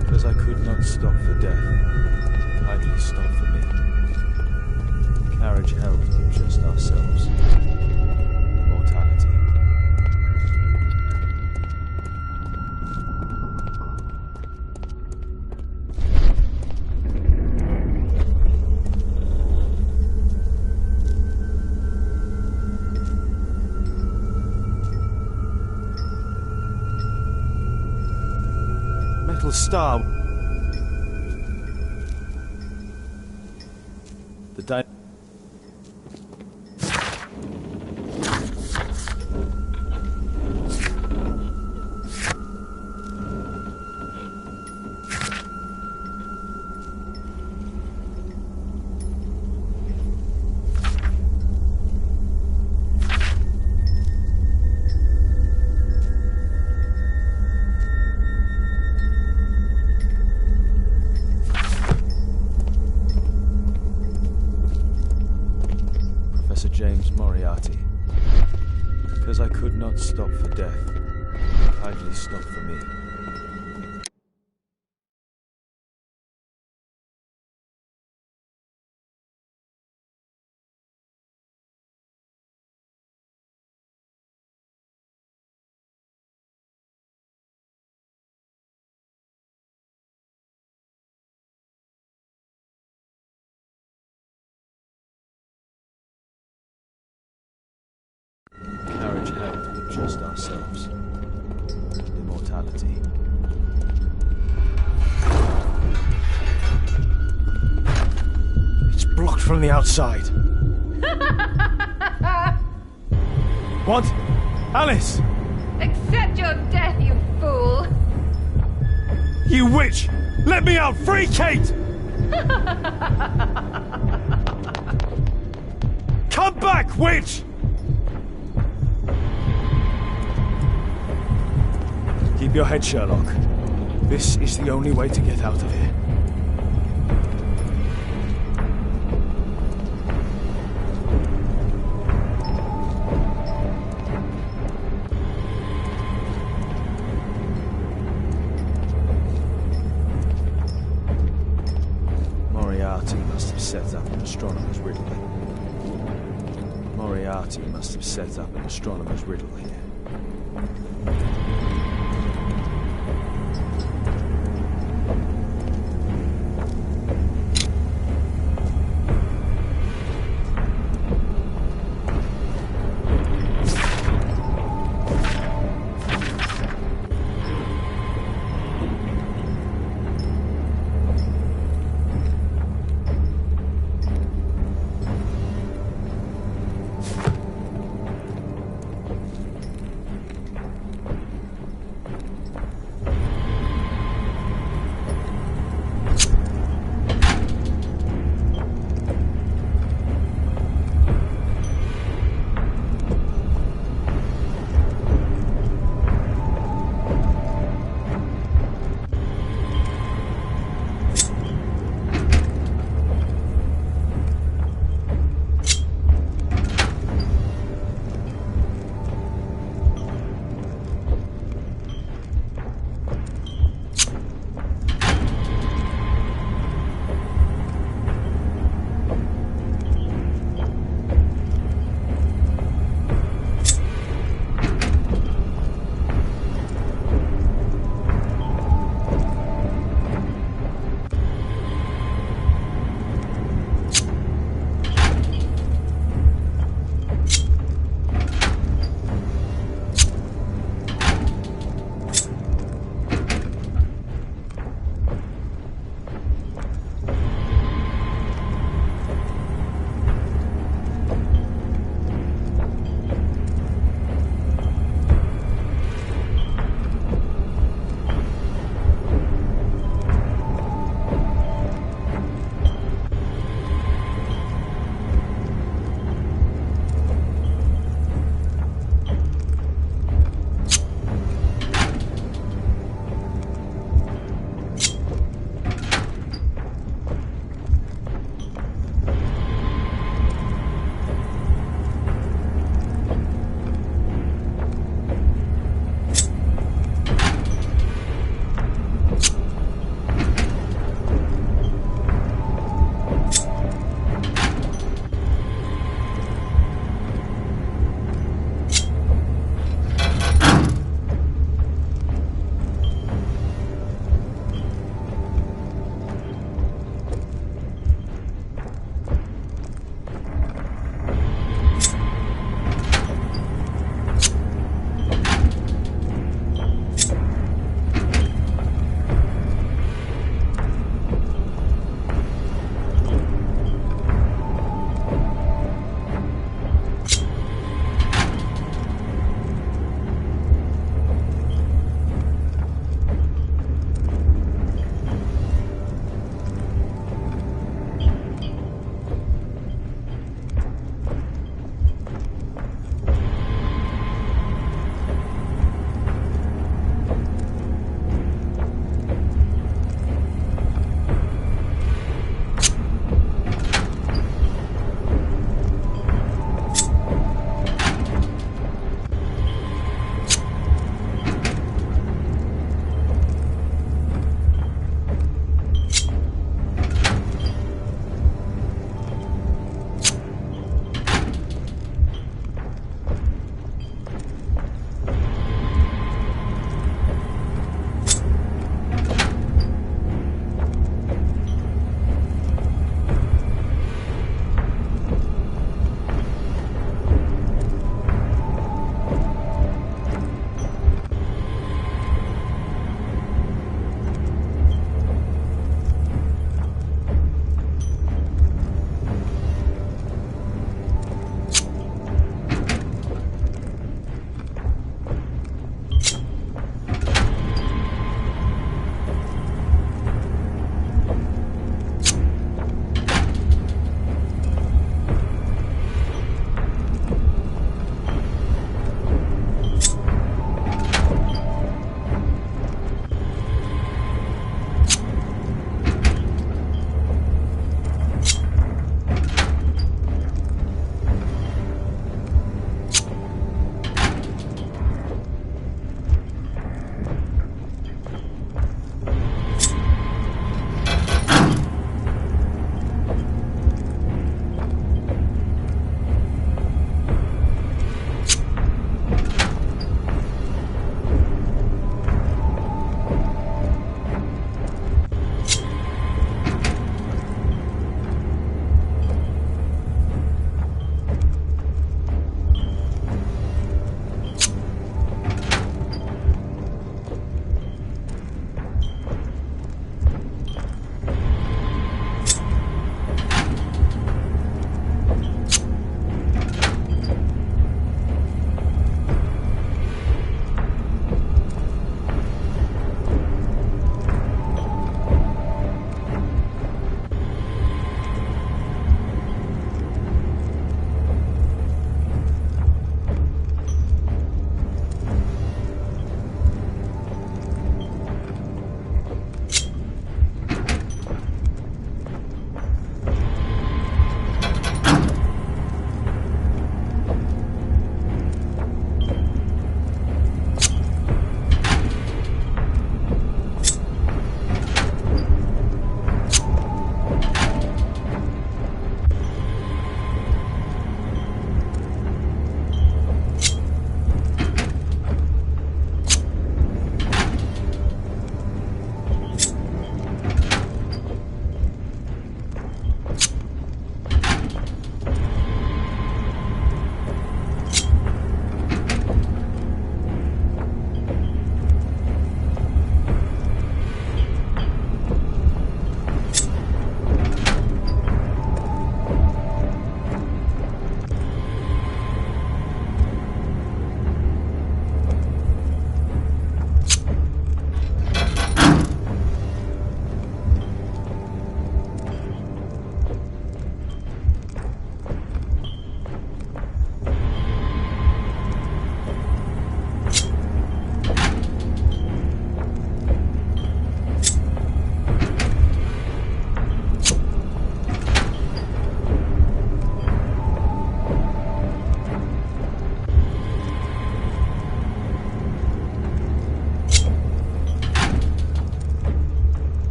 Because I could not stop for death. Kindly stop for me. Carriage held just ourselves. Mortality. Star. The James Moriarty. Because I could not stop for death. Kindly stop for me. Carriage held just ourselves. Immortality. It's blocked from the outside. What? Alice! Accept your death, you fool! You witch! Let me out! Free Kate! Come back, witch! Keep your head, Sherlock. This is the only way to get out of here. set up an astronomer's riddle. Moriarty must have set up an astronomer's riddle here.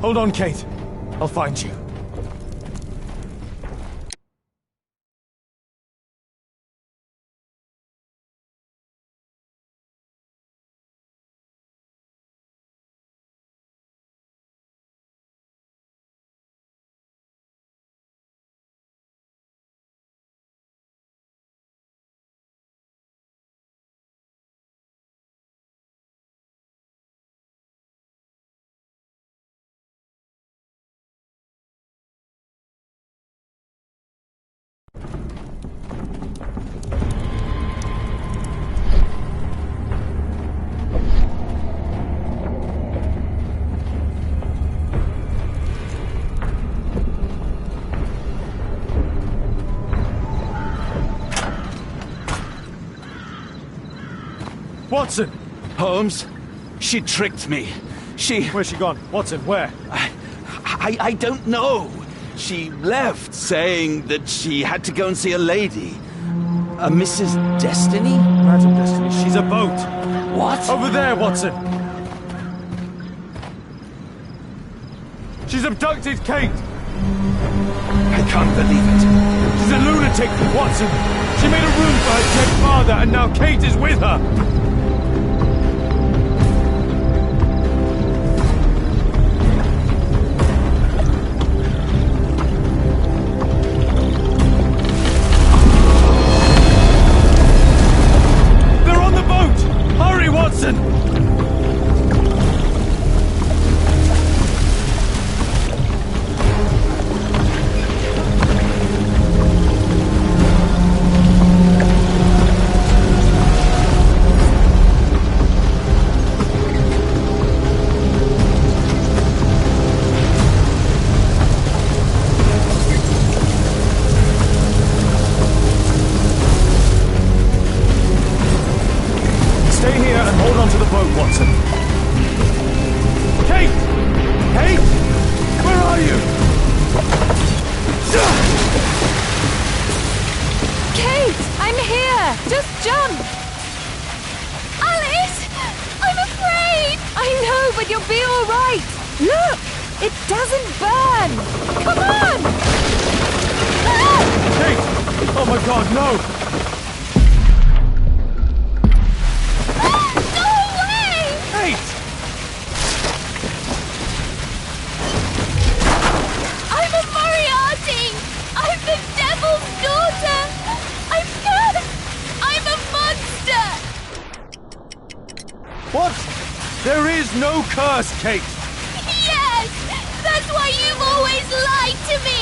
Hold on, Kate. I'll find you. Watson! Holmes, she tricked me. Where's she gone? Watson, where? I don't know. She left saying that she had to go and see a lady. A Mrs. Destiny? Madam Destiny, she's a boat. What? Over there, Watson! She's abducted Kate! I can't believe it. She's a lunatic, Watson! She made a room for her dead father, and now Kate is with her! Watson! Watson. Kate! Kate! Where are you? Kate! I'm here! Just jump! Alice! I'm afraid! I know, but you'll be all right! Look! It doesn't burn! Come on! Ah! Kate! Oh my God, no! I'm a Moriarty! I'm the Devil's daughter! I'm cursed! I'm a monster! What? There is no curse, Kate! Yes! That's why you've always lied to me!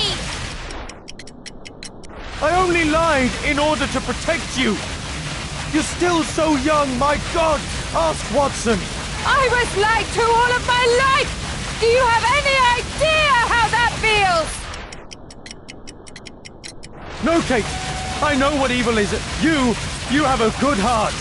I only lied in order to protect you! You're still so young, my God! Ask Watson! I was lied to all of my life! Do you have any idea how that feels? No, Kate! I know what evil is. You have a good heart.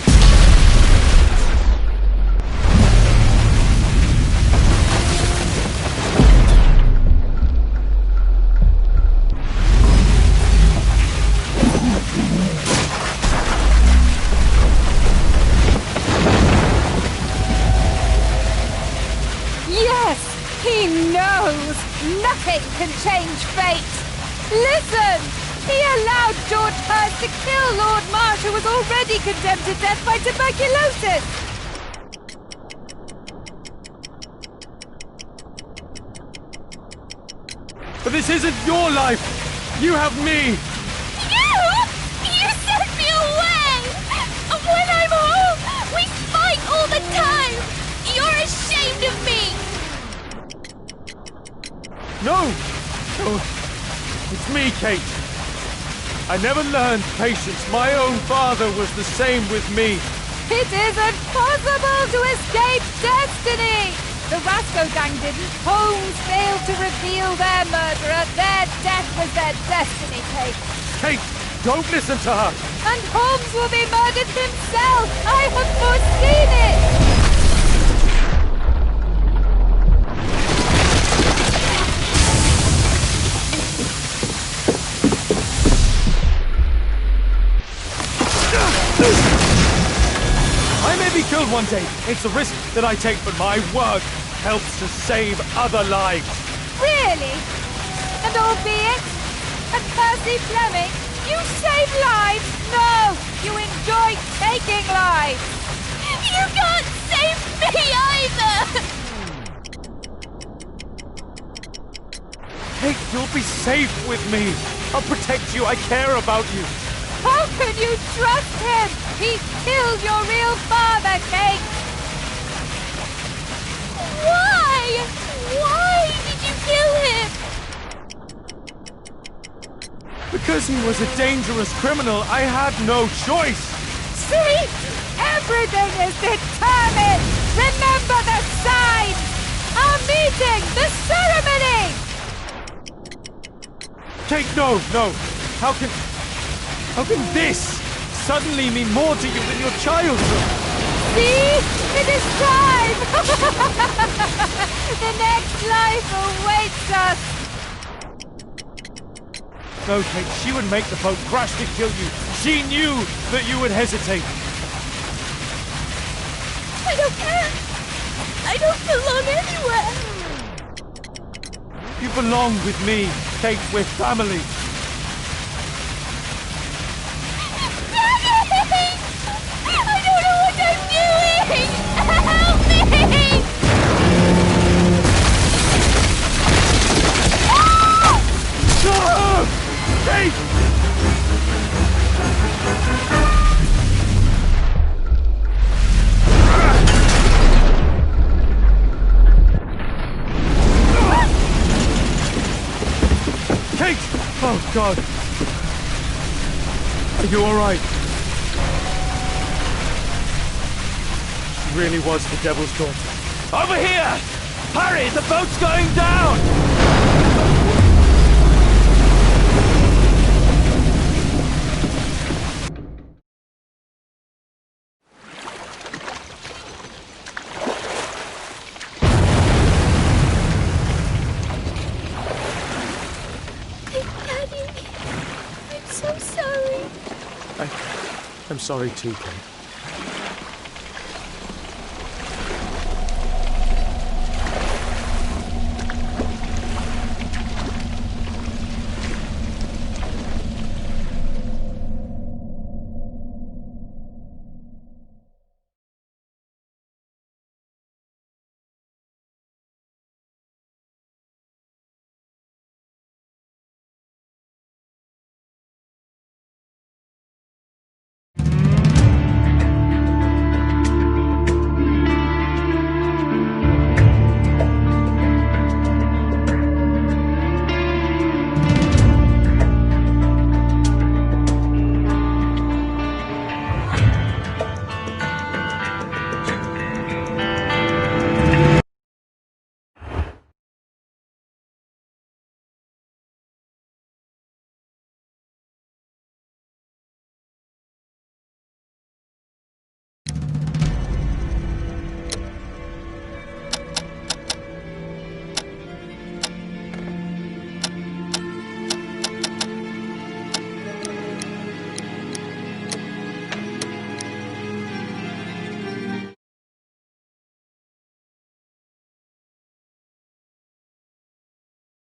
He knows nothing can change fate. Listen! He allowed George Hurst to kill Lord Marsh, who was already condemned to death by tuberculosis. But this isn't your life! You have me! You sent me away! When I'm home, we fight all the time! You're ashamed of me! No! It's me, Kate. I never learned patience. My own father was the same with me. It isn't possible to escape destiny! The Rasco gang didn't. Holmes failed to reveal their murderer. Their death was their destiny, Kate. Kate, don't listen to her! And Holmes will be murdered himself! I have foreseen it! I may be killed one day. It's a risk that I take, but my word, helps to save other lives. Really? And albeit a Percy Fleming, you save lives? No! You enjoy taking lives! You can't save me either! Kate, you'll be safe with me. I'll protect you. I care about you. How can you trust him? He killed your real father, Kate! Why? Why did you kill him? Because he was a dangerous criminal, I had no choice. See? Everything is determined! Remember the sign! Our meeting! The ceremony! Kate, no. How can this suddenly mean more to you than your childhood? See? It is time! The next life awaits us! No, Kate, she would make the boat crash to kill you. She knew that you would hesitate. I don't care. I don't belong anywhere. You belong with me, Kate. We're family. Daddy! I don't know what I'm doing! Help me! Ah! Kate! Kate! Oh, God. Are you all right? She really was the devil's daughter. Over here! Hurry! The boat's going down! I'm sorry too, Kate.